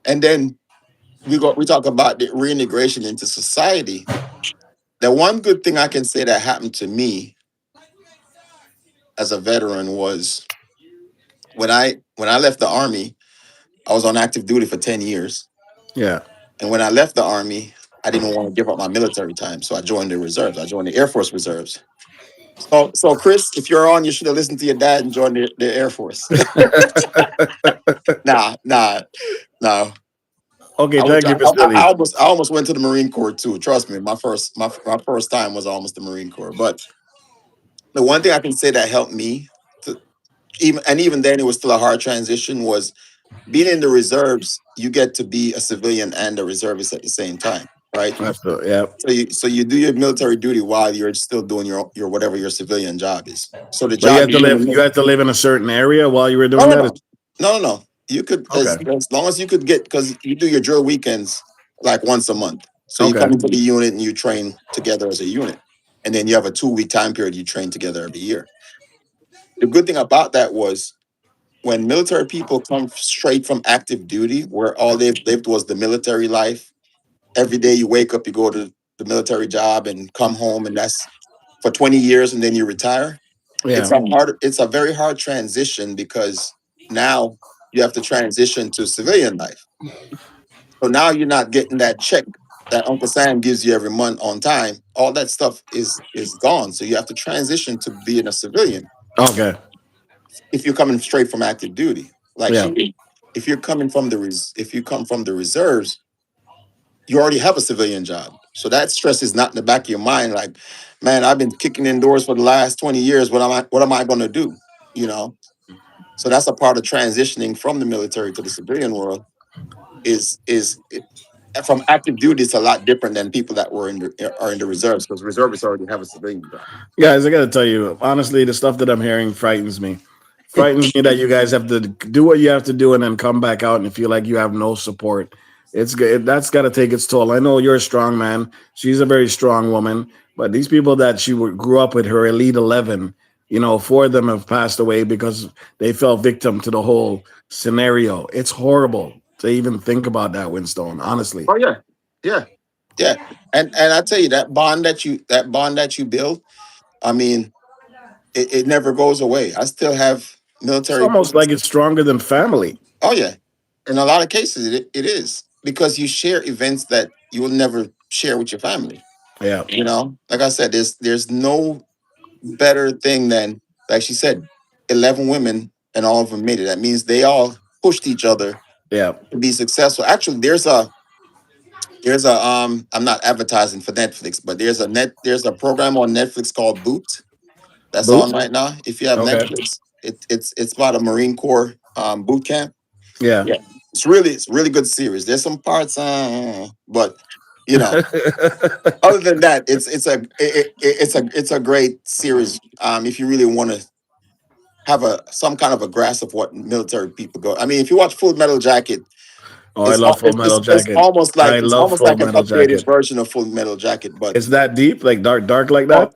And then we talk about the reintegration into society. The one good thing I can say that happened to me as a veteran was when I left the Army. I was on active duty for 10 years. Yeah. And when I left the Army, I didn't want to give up my military time. So I joined the reserves. I joined the Air Force Reserves. So Chris, if you're on, you should have listened to your dad and joined the Air Force. Nah. Okay, thank you, Mr. Lee. I almost went to the Marine Corps too. Trust me, my first time was almost the Marine Corps. But the one thing I can say that helped me even then it was still a hard transition was being in the reserves. You get to be a civilian and a reservist at the same time, right? Absolutely, yeah. So you do your military duty while you're still doing your whatever your civilian job is. So the But job you had to live in a certain area while you were doing that. No. You could as long as you could get, because you do your drill weekends like once a month. So you come into the unit and you train together as a unit, and then you have a 2-week time period you train together every year. The good thing about that was when military people come straight from active duty, where all they've lived was the military life. Every day you wake up, you go to the military job and come home, and that's for 20 years, and then you retire. Yeah. It's a very hard transition because now you have to transition to civilian life. So now you're not getting that check that Uncle Sam gives you every month on time. All that stuff is gone. So you have to transition to being a civilian. Okay. If you're coming straight from active duty, if you're coming from the reserves, you already have a civilian job. So that stress is not in the back of your mind. Like, man, I've been kicking indoors for the last 20 years. What am I going to do? You know? So that's a part of transitioning from the military to the civilian world from active duty. It's a lot different than people that are in the reserves, because reservists already have a civilian job. Guys, I got to tell you, honestly, the stuff that I'm hearing frightens me. Frightens me that you guys have to do what you have to do and then come back out and feel like you have no support. It's good. That's got to take its toll. I know you're a strong man. She's a very strong woman, but these people that she grew up with, her elite 11, 4 of them have passed away because they fell victim to the whole scenario. It's horrible to even think about that, Winstone, honestly. Oh yeah. And I tell you, that bond that you build, I mean, it never goes away. I still have military. It's almost like it's stronger than family. Oh yeah. In a lot of cases it is, because you share events that you will never share with your family. Yeah. Like I said, there's no better thing than, like she said, 11 women and all of them made it. That means they all pushed each other to be successful. Actually, there's a I'm not advertising for Netflix, but there's a program on Netflix called Boot that's on right now. If you have Netflix, it's about a Marine Corps boot camp. Yeah. It's really good series. There's some parts, but other than that, it's a great series. If you really want to have some kind of a grasp of what military people go. I mean, if you watch Full Metal Jacket. Oh, I love Full Metal Jacket. It's almost like an updated version of Full Metal Jacket, but it's that deep, like dark like that.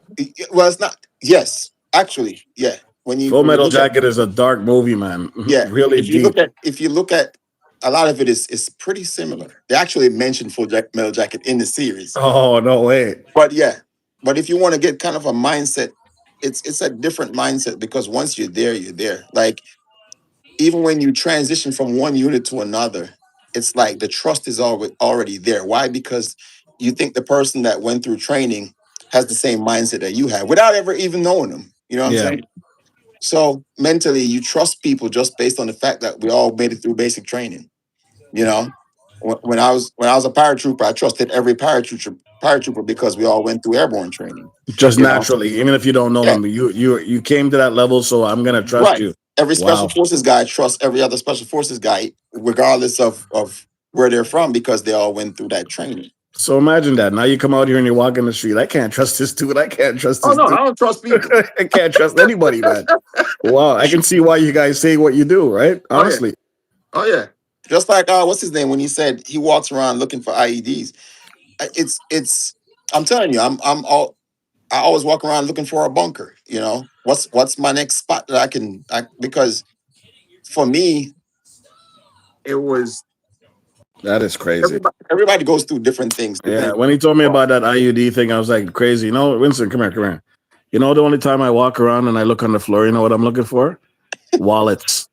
Well, it's not. Yes, actually, yeah. Full Metal Jacket is a dark movie, man. Yeah, really deep. If you look at a lot of it is pretty similar. They actually mentioned Full Metal Jacket in the series. Oh, no way. But if you want to get kind of a mindset, it's a different mindset, because once you're there, you're there. Like, even when you transition from one unit to another, it's like the trust is already there. Why? Because you think the person that went through training has the same mindset that you have without ever even knowing them. You know what I'm saying? So mentally, you trust people just based on the fact that we all made it through basic training. When I was a paratrooper, I trusted every paratrooper because we all went through airborne training. Just naturally, even if you don't know them, you came to that level, so I'm gonna trust you. Every special Wow. forces guy trusts every other special forces guy, regardless of where they're from, because they all went through that training. So imagine that. Now you come out here and you're walking the street. I can't trust this dude. I can't trust Oh this no, dude. I don't trust people. I can't trust anybody, man. Wow. I can see why you guys say what you do, right? Honestly. Oh yeah. Just like what's his name when he said he walks around looking for IEDs. It's. I'm telling you, I always walk around looking for a bunker. You know, what's my next spot that because for me it was That is crazy. everybody goes through different things. Yeah. When he told me about that IUD thing, I was like, crazy. You know, Winston, come here. You know, the only time I walk around and I look on the floor, you know what I'm looking for? Wallets.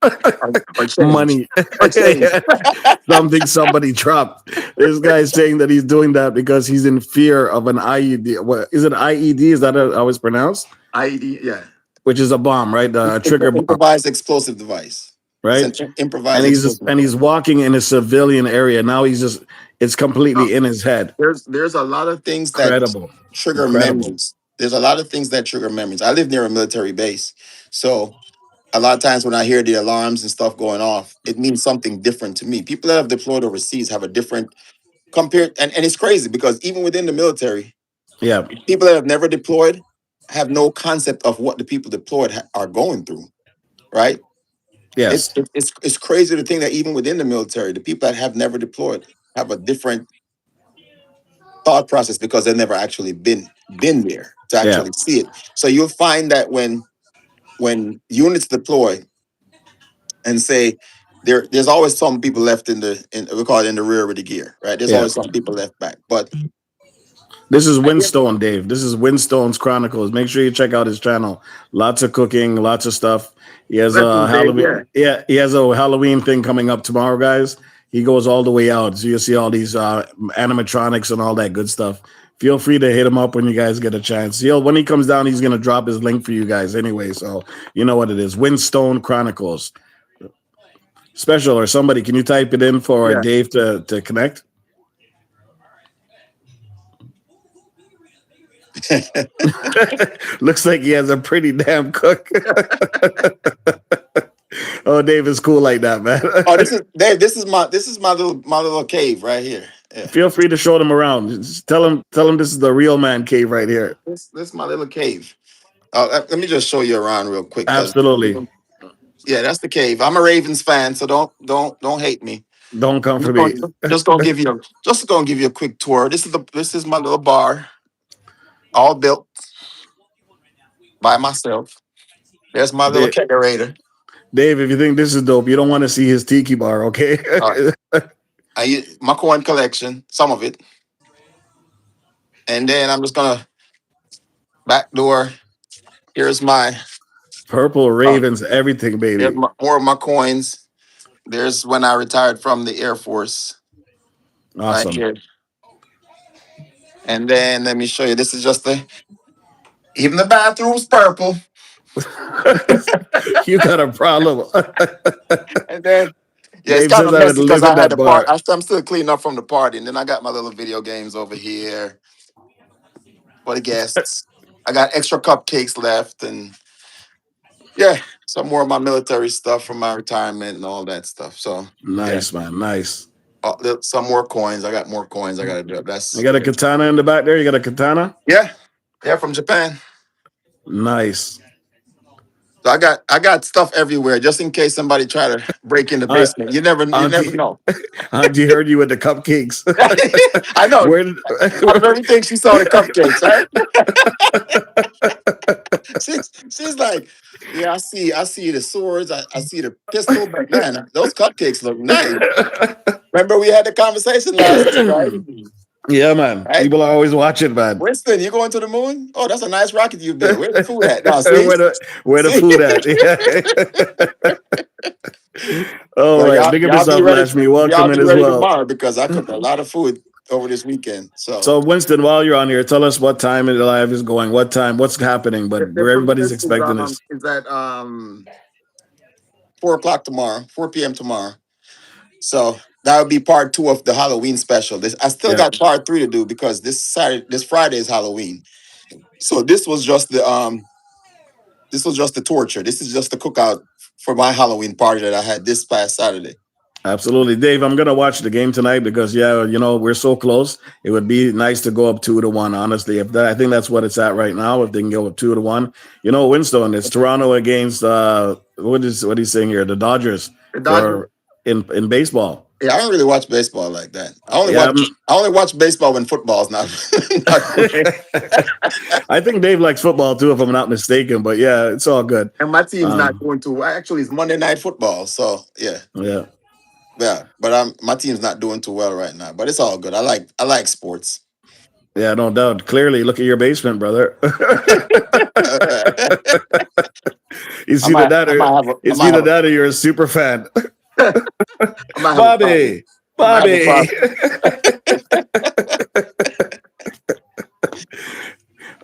or change. Money. Or change. Something somebody dropped. This guy's saying that he's doing that because he's in fear of an IED. What is it? IED? Is that how it's pronounced? IED, yeah. Which is a bomb, right? The trigger bomb. Improvised explosive device. Right? It's an improvised and he's walking in a civilian area. Now it's completely in his head. There's a lot of things that trigger memories. There's a lot of things that trigger memories. I live near a military base. So a lot of times when I hear the alarms and stuff going off, it means something different to me. People that have deployed overseas have a different and it's crazy because even within the military, people that have never deployed have no concept of what the people deployed are going through, right? Yes. It's crazy to think that even within the military, the people that have never deployed have a different thought process because they've never actually been there to actually see it. So you'll find that when units deploy and say there's always some people left we call it in the rear with the gear, right? There's always some people left back. But this is Winstone, Dave. This is Winstone's Chronicles. Make sure you check out his channel. Lots of cooking, lots of stuff. He has a Halloween. He has a Halloween thing coming up tomorrow, guys. He goes all the way out. So you'll see all these animatronics and all that good stuff. Feel free to hit him up when you guys get a chance. When he comes down, he's going to drop his link for you guys anyway. So you know what it is. Winstone Chronicles. Special or somebody, can you type it in for Dave to connect? Looks like he has a pretty damn cook. Oh, Dave is cool like that, man. Oh, this is Dave. This is my little cave right here. Yeah. Feel free to show them around. Just tell him this is the real man cave right here. This is my little cave. Let me just show you around real quick. Absolutely. Yeah, that's the cave. I'm a Ravens fan, so don't hate me. Don't come for me. Just gonna give you a quick tour. This is my little bar, all built by myself. There's my little kegerator. Dave, if you think this is dope, you don't want to see his tiki bar, okay? I use my coin collection, some of it. And then I'm just gonna back door. Here's my purple Ravens, everything, baby. There's more of my coins. There's when I retired from the Air Force. Awesome. Right here. And then let me show you. This is just even the bathroom's purple. You got a problem. And then it's kind of messy because I had the party. I'm still cleaning up from the party, and then I got my little video games over here for the guests. I got extra cupcakes left, and some more of my military stuff from my retirement and all that stuff. So nice, man, nice. Some more coins. I got more coins. I got to do. You got a katana in the back there. You got a katana? Yeah, from Japan. Nice. So I got stuff everywhere just in case somebody try to break in the basement. You never know. Auntie heard you with the cupcakes. I know. Out of everything she saw the cupcakes, right? she's like, yeah, I see the swords, I see the pistol, but man, those cupcakes look nice. Remember we had the conversation last week, right? Yeah, man. Right? People are always watching, man. Winston, you going to the moon? Oh, that's a nice rocket you built. Where's the food at? No, where the food at? All right. Big up yourself, Lashmi. Welcome in as well. Tomorrow because I cooked a lot of food over this weekend. So Winston, while you're on here, tell us what time the live is going. What time? What's happening? But where everybody's expecting this. Is at 4 o'clock tomorrow, 4 p.m. tomorrow. So that would be part 2 of the Halloween special. I still got part 3 to do because this Friday is Halloween. So this was just the just the torture. This is just the cookout for my Halloween party that I had this past Saturday. Absolutely, Dave. I'm gonna watch the game tonight because we're so close. It would be nice to go up 2-1. Honestly, I think that's what it's at right now. If they can go up 2-1, Winston, it's Toronto against what he's saying here, the Dodgers. The Dodgers. In baseball. Yeah, I don't really watch baseball like that. I only watch baseball when football's not. I think Dave likes football too, if I'm not mistaken. But yeah, it's all good. And my team's not going to. Actually, it's Monday Night Football, so yeah. Yeah, but my team's not doing too well right now. But it's all good. I like sports. Yeah, no doubt. Clearly, look at your basement, brother. It's either that or you're a super fan. Bobby.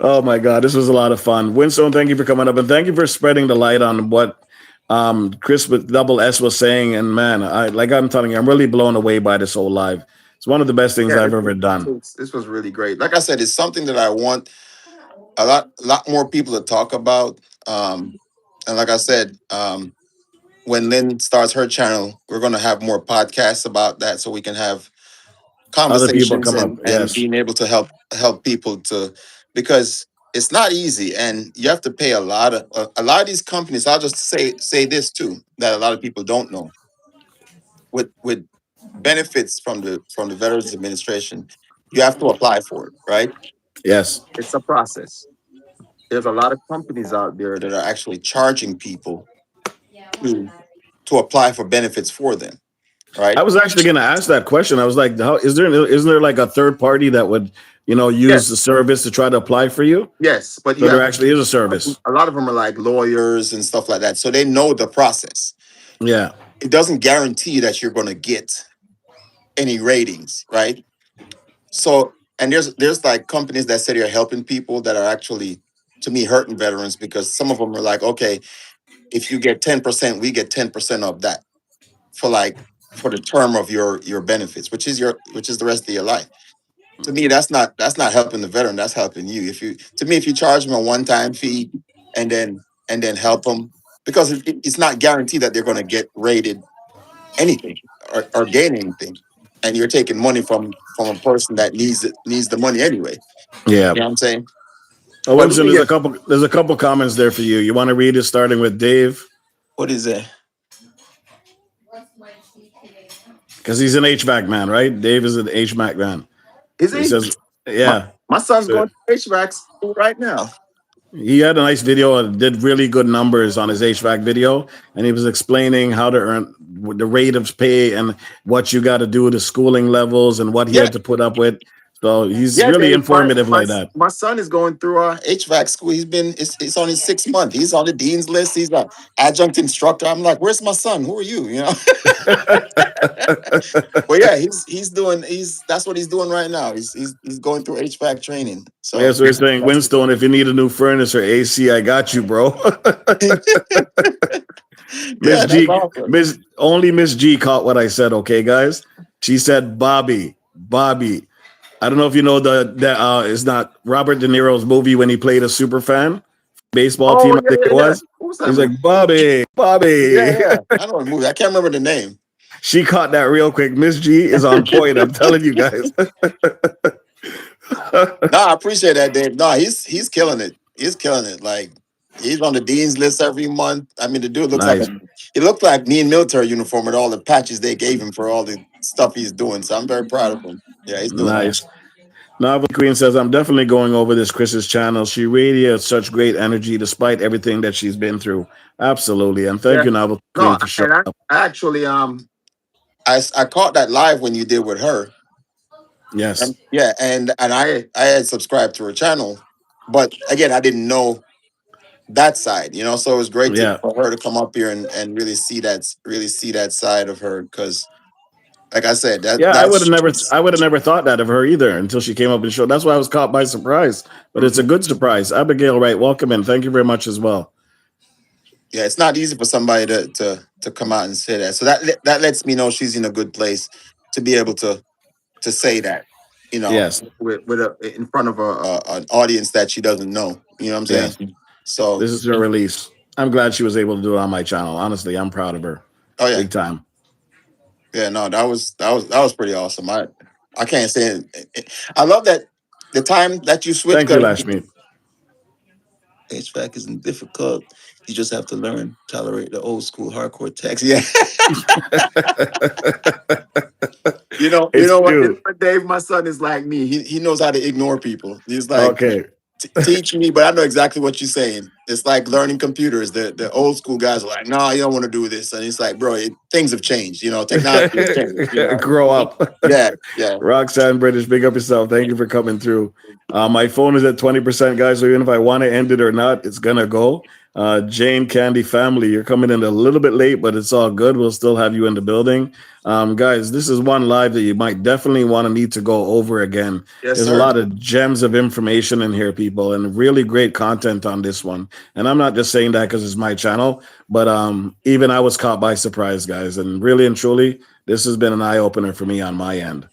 Oh my God, this was a lot of fun. Winston, thank you for coming up and thank you for spreading the light on what Chris with double S was saying. And man, I'm telling you, I'm really blown away by this whole live. It's one of the best things I've ever done. This was really great. Like I said, it's something that I want a lot more people to talk about. And like I said, when Lynn starts her channel, we're going to have more podcasts about that, so we can have conversations and being able to help people because it's not easy, and you have to pay a lot of these companies. I'll just say this too, that a lot of people don't know. With benefits from the Veterans Administration, you have to apply for it, right? Yes. It's a process. There's a lot of companies out there that are actually charging people to apply for benefits for them, right? I was actually going to ask that question. I was like, isn't there like a third party that would use the service to try to apply for you? Yes, but there actually is a service. A lot of them are like lawyers and stuff like that, so they know the process. Yeah, it doesn't guarantee that you're going to get any ratings, right? So, and there's like companies that say they're helping people that are actually, to me, hurting veterans, because some of them are like, okay, if you get 10%, we get 10% of that for the term of your benefits, which is the rest of your life. To me, that's not helping the veteran. That's helping you. If you charge them a one-time fee and then help them, because it's not guaranteed that they're going to get rated anything or gain anything, and you're taking money from a person that needs the money anyway. Yeah, you know what I'm saying. Oh, Winston, there's a couple comments there for you. You want to read it, starting with Dave? What is that? Because he's an HVAC man, right? Dave is an HVAC man. Is he? He says, yeah. My son's going to HVAC school right now. He had a nice video and did really good numbers on his HVAC video. And he was explaining how to earn the rate of pay and what you got to do, the schooling levels and what he had to put up with. So he's really informative like that. My son is going through HVAC school. It's on his 6th month. He's on the dean's list. He's an adjunct instructor. I'm like, where's my son? Who are you? You know? Well, yeah, that's what he's doing right now. He's going through HVAC training. So yeah, so he's saying, Winston, if you need a new furnace or AC, I got you, bro. Miss G caught what I said, okay, guys? She said Bobby. I don't know if you know that it's not Robert De Niro's movie when he played a super fan baseball team. I think it was. He's like Bobby. Yeah. I know the movie. I can't remember the name. She caught that real quick. Miss G is on point. I'm telling you guys. No, I appreciate that, Dave. No, he's killing it. He's killing it. Like, he's on the dean's list every month. I mean, the dude looks he looked like me in military uniform with all the patches they gave him for all the stuff he's doing. So I'm very proud of him. Yeah, he's doing nice. Novel Queen says, I'm definitely going over this Chris's channel. She really has such great energy despite everything that she's been through. Absolutely. And thank you, Novel Queen, for showing up. Actually, I caught that live when you did with her. Yes. And I had to her channel, but again, I didn't know that side, so it was great for her to come up here and really see that side of her, because like I said, I would have never thought that of her either until she came up and showed. That's why I was caught by surprise. But it's a good surprise. Abigail Wright, welcome in. Thank you very much as well. Yeah, it's not easy for somebody to come out and say that. So that lets me know she's in a good place to be able to say that, Yes, with in front of an audience that she doesn't know. You know what I'm saying? Yes. So this is her release. I'm glad she was able to do it on my channel. Honestly, I'm proud of her. oh yeah, Big time. yeah. No, that was pretty awesome. I can't say it. I love that the time that you switched. Thank you, Lashmi. HVAC isn't difficult. You just have to learn, tolerate the old school hardcore text. Yeah. You It's know what? You know cute. what, Dave, my son is like me. He knows how to ignore people. He's like, Okay. teach me, but I know exactly what you're saying. It's like learning computers. The old school guys are like, no, you don't want to do this. And it's like, bro, things have changed. Technology has changed. Grow up. Yeah, yeah. Roxanne British, big up yourself. Thank you for coming through. My phone is at 20%, guys. So even if I want to end it or not, it's gonna go. Jane Candy family, you're coming in a little bit late, but it's all good. We'll still have you in the building. Guys, this is one live that you might definitely want to need to go over again. Yes, There's sir. a lot of gems of information in here, people, and really great content on this one. And I'm not just saying that because it's my channel, but even I was caught by surprise, guys. And really and truly, this has been an eye opener for me on my end.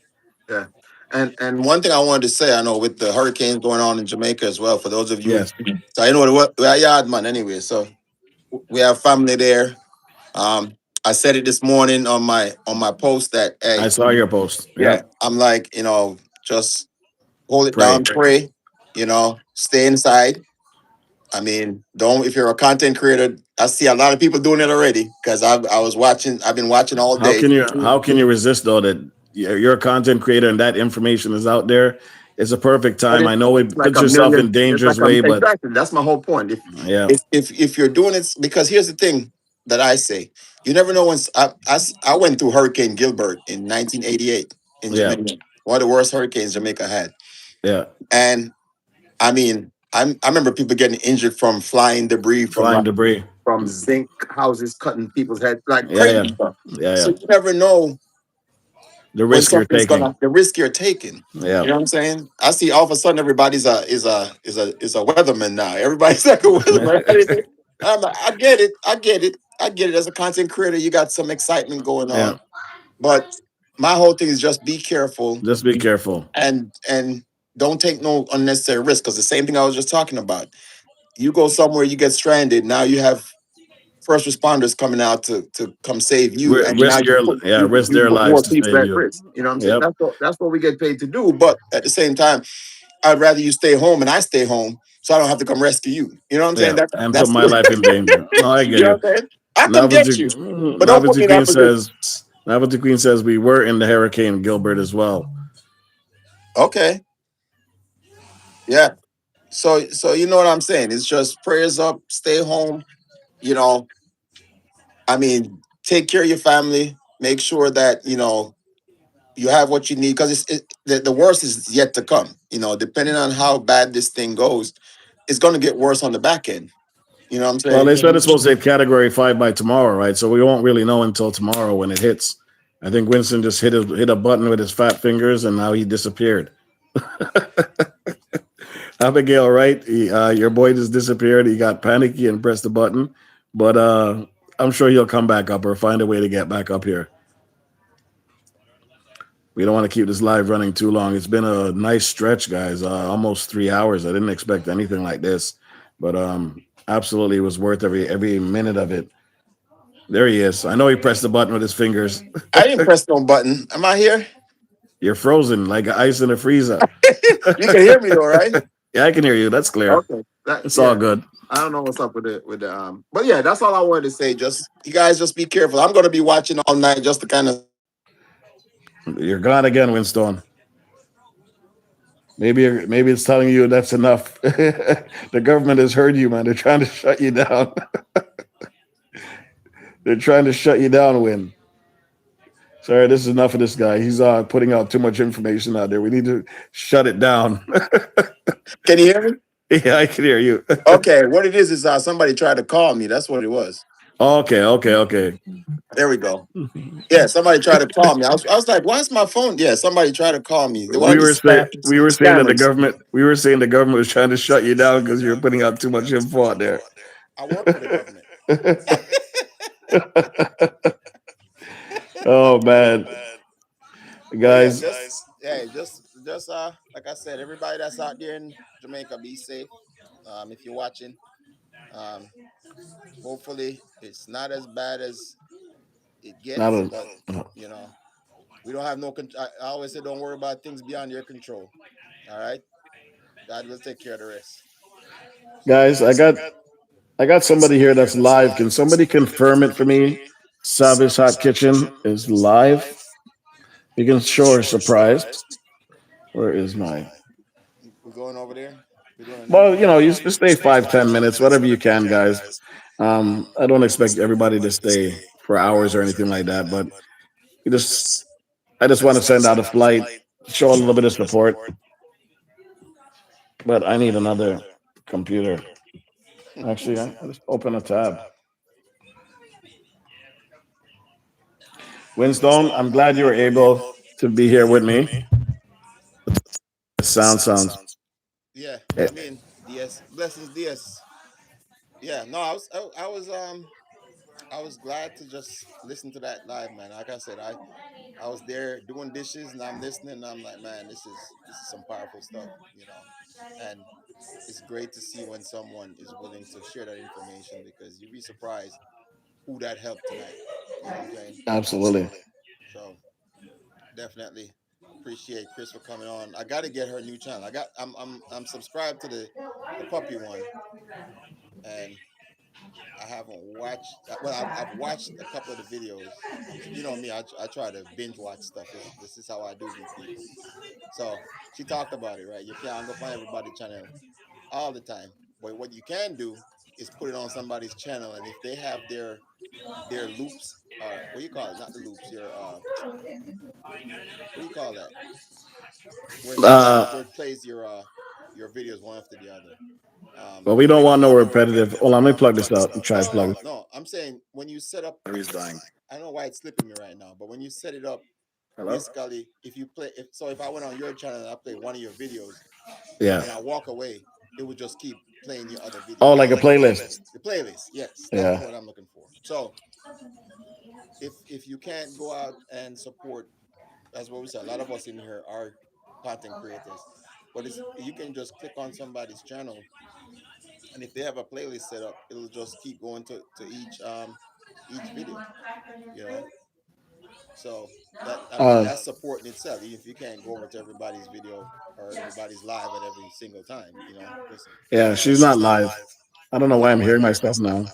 Yeah. And one thing I wanted to say, I know with the hurricanes going on in Jamaica as well, for those of you, Yes. so I know what we're yard man anyway. So we have family there. I said it this morning on my post that hey, I saw your post. yeah, I'm like, just hold it Pray. down, pray, stay inside. I mean, don't if you're a content creator, I see a lot of people doing it already because I've been watching all How day. can you resist though that you're a content creator and that information is out there? It's a perfect time. I know it puts yourself in danger's way, but exactly, that's my whole point. yeah, If you're doing it, because here's the thing that I say, you never know when I went through Hurricane Gilbert in 1988 in Yeah. Jamaica, one of the worst hurricanes Jamaica had, yeah, and I mean, I remember people getting injured from flying debris flying debris. from zinc houses cutting people's heads, like Yeah, crazy yeah. stuff. Yeah, So yeah. you never know The when risk you're something's taking. the risk you're taking. Yeah. You know what I'm saying? I see all of a sudden everybody's a weatherman now. Everybody's like a weatherman. I'm like, I get it. As a content creator, you got some excitement going on. Yeah. But my whole thing is just be careful Just be careful. and don't take no unnecessary risk. Because the same thing I was just talking about. You go somewhere, you get stranded. Now you have first responders coming out to come save you, and now Risk you their put lives more to people save at you. risk. You know what I'm saying? Yep. That's what we get paid to do. But at the same time, I'd rather you stay home and I stay home, so I don't have to come rescue you. You know what I'm saying? Yeah. And put That's my life in danger. No, I get you know you. what I'm saying? I come get you, but don't put me in that position. Navalty Queen says we were in the Hurricane Gilbert as well. Okay. Yeah. So you know what I'm saying? It's just prayers up, stay home. I mean, take care of your family. Make sure that you have what you need because the worst is yet to come. Depending on how bad this thing goes, it's going to get worse on the back end. You know what I'm saying? Well, they said it's supposed to hit Category 5 by tomorrow, right? So we won't really know until tomorrow when it hits. I think Winston just hit a button with his fat fingers, and now he disappeared. Abigail, right? Your boy just disappeared. He got panicky and pressed the button, but I'm sure he'll come back up or find a way to get back up here. We don't want to keep this live running too long. It's been a nice stretch, guys. Almost 3 hours. I didn't expect anything like this, but absolutely, it was worth every minute of it. There he is. I know he pressed the button with his fingers. I didn't press no button. Am I here? You're frozen like ice in a freezer. You can hear me though, right? Yeah, I can hear you. That's clear. Okay, it's all good. I don't know what's up with the but yeah, that's all I wanted to say. Just you guys, just be careful. I'm going to be watching all night just to kind of. You're gone again, Winston. Maybe it's telling you that's enough. The government has heard you, man. They're trying to shut you down. They're trying to shut you down, Win. Sorry, this is enough of this guy. He's putting out too much information out there. We need to shut it down. Can you hear me? Yeah, I can hear you. Okay, what it is somebody tried to call me. That's what it was. Okay. There we go. Yeah, somebody tried to call me. I was like, "Why is my phone?" Yeah, somebody tried to call me. We were saying that the government. We were saying the government was trying to shut you down because you're putting out too much info out there. I work for the government. Oh man, guys. Just like I said, everybody that's out there in Jamaica, be safe. If you're watching, Um, hopefully, it's not as bad as it Not gets, a, but you know, we don't have no. I always say, don't worry about things beyond your control. All right, God will take care of the rest. guys. I got somebody here that's live. Can somebody confirm it for me? Savage Hot Kitchen is live. You can show her surprise. Where is my? We're going over there. We're doing a new Well, channel. you just stay 5, 10 minutes, whatever you can, guys. I don't expect everybody to stay for hours or anything like that, but you just, I just want to send out a flight, show a little bit of support. But I need another computer. Actually, I just open a tab. Winstone, I'm glad you were able to be here with me. The sounds. Yeah, Eh, I mean, DS blessings, DS. Yeah, no, I was glad to just listen to that live, man. Like I said, I was there doing dishes and I'm listening and I'm like, man, this is some powerful stuff, you know. And it's great to see when someone is willing to share that information because you'd be surprised who that helped tonight. You know what I'm saying? Absolutely. So definitely appreciate Chris for coming on. I got to get her new channel. I'm subscribed to the puppy one, and I haven't watched. Well, I've watched a couple of the videos. You know me, I try to binge watch stuff. This is how I do these people. So she talked about it, right? You can't go find everybody's channel all the time, but what you can do is put it on somebody's channel, and if they have their loops, or what do you call it? Not the loops. Your what do you call that? Where it plays your videos one after the other. But we don't want no repetitive. Hold on, let me plug this out and try to plug it. No. I'm saying when you set up, Battery's dying. I don't know why it's slipping me right now, but when you set it up, Hello? basically, if you play, if I went on your channel and I play one of your videos Yeah. and I walk away, it would just keep playing your other Oh, videos. like a playlist. The playlist, yes, that's the Yeah. word I'm looking for. So if you can't go out and support, as what we said, a lot of us in here are content creators, but you can just click on somebody's channel, and if they have a playlist set up, it'll just keep going to each video, you know. So that, I mean, Uh, that's support in itself. Even if you can't go over to everybody's video or everybody's live at every single time, you know, just yeah, she's not live. I don't know why I'm hearing myself now.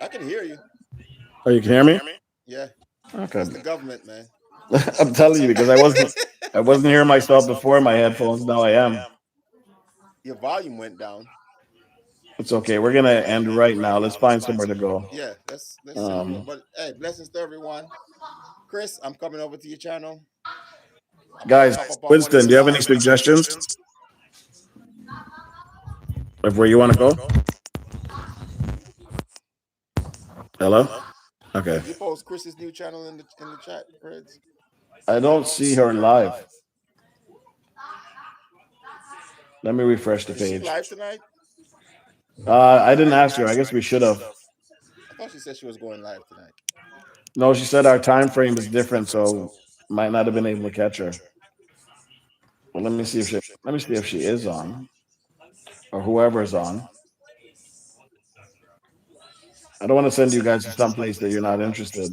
I can hear you. Oh, you can hear me? Yeah, Okay. it's the government, man. I'm telling you because I wasn't hearing myself before my headphones. Now I am. Your volume went down. It's okay. We're gonna end right now. Let's find somewhere to go. Yeah, let's see. Um, But hey, blessings to everyone. Chris, I'm coming over to your channel. I'm gonna guys, pop up on one of Winston, your do you have any live. suggestions of where you want to go? Hello. Okay. Did you post Chris's new channel in the chat, Reds? I don't see her live. Let me refresh the Is she page. live tonight? I didn't ask her. I guess we should have. I thought she said she was going live tonight. No, she said our time frame is different, so might not have been able to catch her. Well, let me see if she is on or whoever is on. I don't want to send you guys to some place that you're not interested.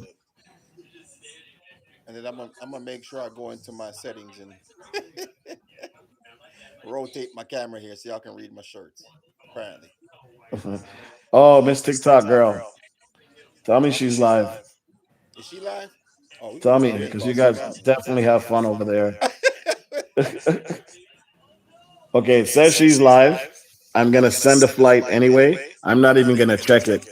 And then I'm gonna make sure I go into my settings and rotate my camera here so y'all can read my shirts. Apparently. Oh, Miss TikTok girl, tell me she's live. Is she live? Oh, we can Tell just me get because you across, no guys problem. definitely have fun over there. Okay, it says she's live. I'm gonna send a flight anyway. I'm not even gonna check it.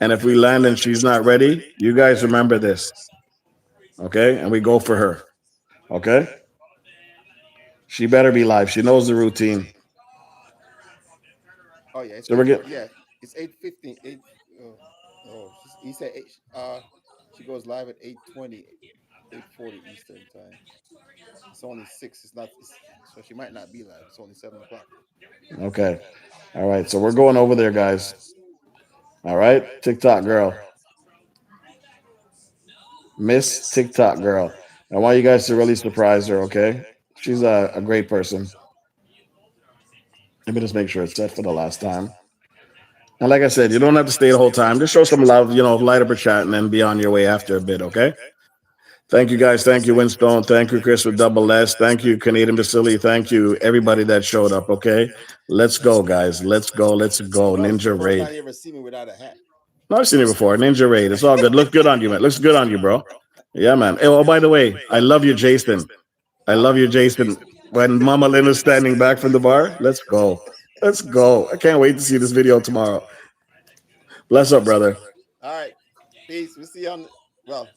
And if we land and she's not ready, you guys remember this, okay? And we go for her, okay? She better be live. She knows the routine. Oh yeah, it's So we're 8:40. getting Yeah, it's 8:15. He said she goes live at 8:20, 8:40 Eastern time. It's only 6. So she might not be live. It's only 7 o'clock. okay. All right, so we're going over there, guys. All right, TikTok girl, Miss TikTok girl. I want you guys to really surprise her, okay? She's a great person. Let me just make sure it's set for the last time. And like I said, you don't have to stay the whole time. Just show some love, light up a chat and then be on your way after a bit, okay? Thank you guys. Thank you, Winstone. Thank you, Chris with double S. Thank you, Canadian Basili. Thank you, everybody that showed up, okay? Let's go, guys. Let's go. Let's go. Ninja Raid. You ever see me without a hat? No, I've seen it before. Ninja Raid. It's all good. Looks good on you, man. Looks good on you, bro. Yeah, man. Oh, by the way, I love you, Jason. I love you, Jason. When Mama Lynn is standing back from the bar, let's go. Let's go. I can't wait to see this video tomorrow. Bless up, brother. All right. Peace. We'll see you on. Well,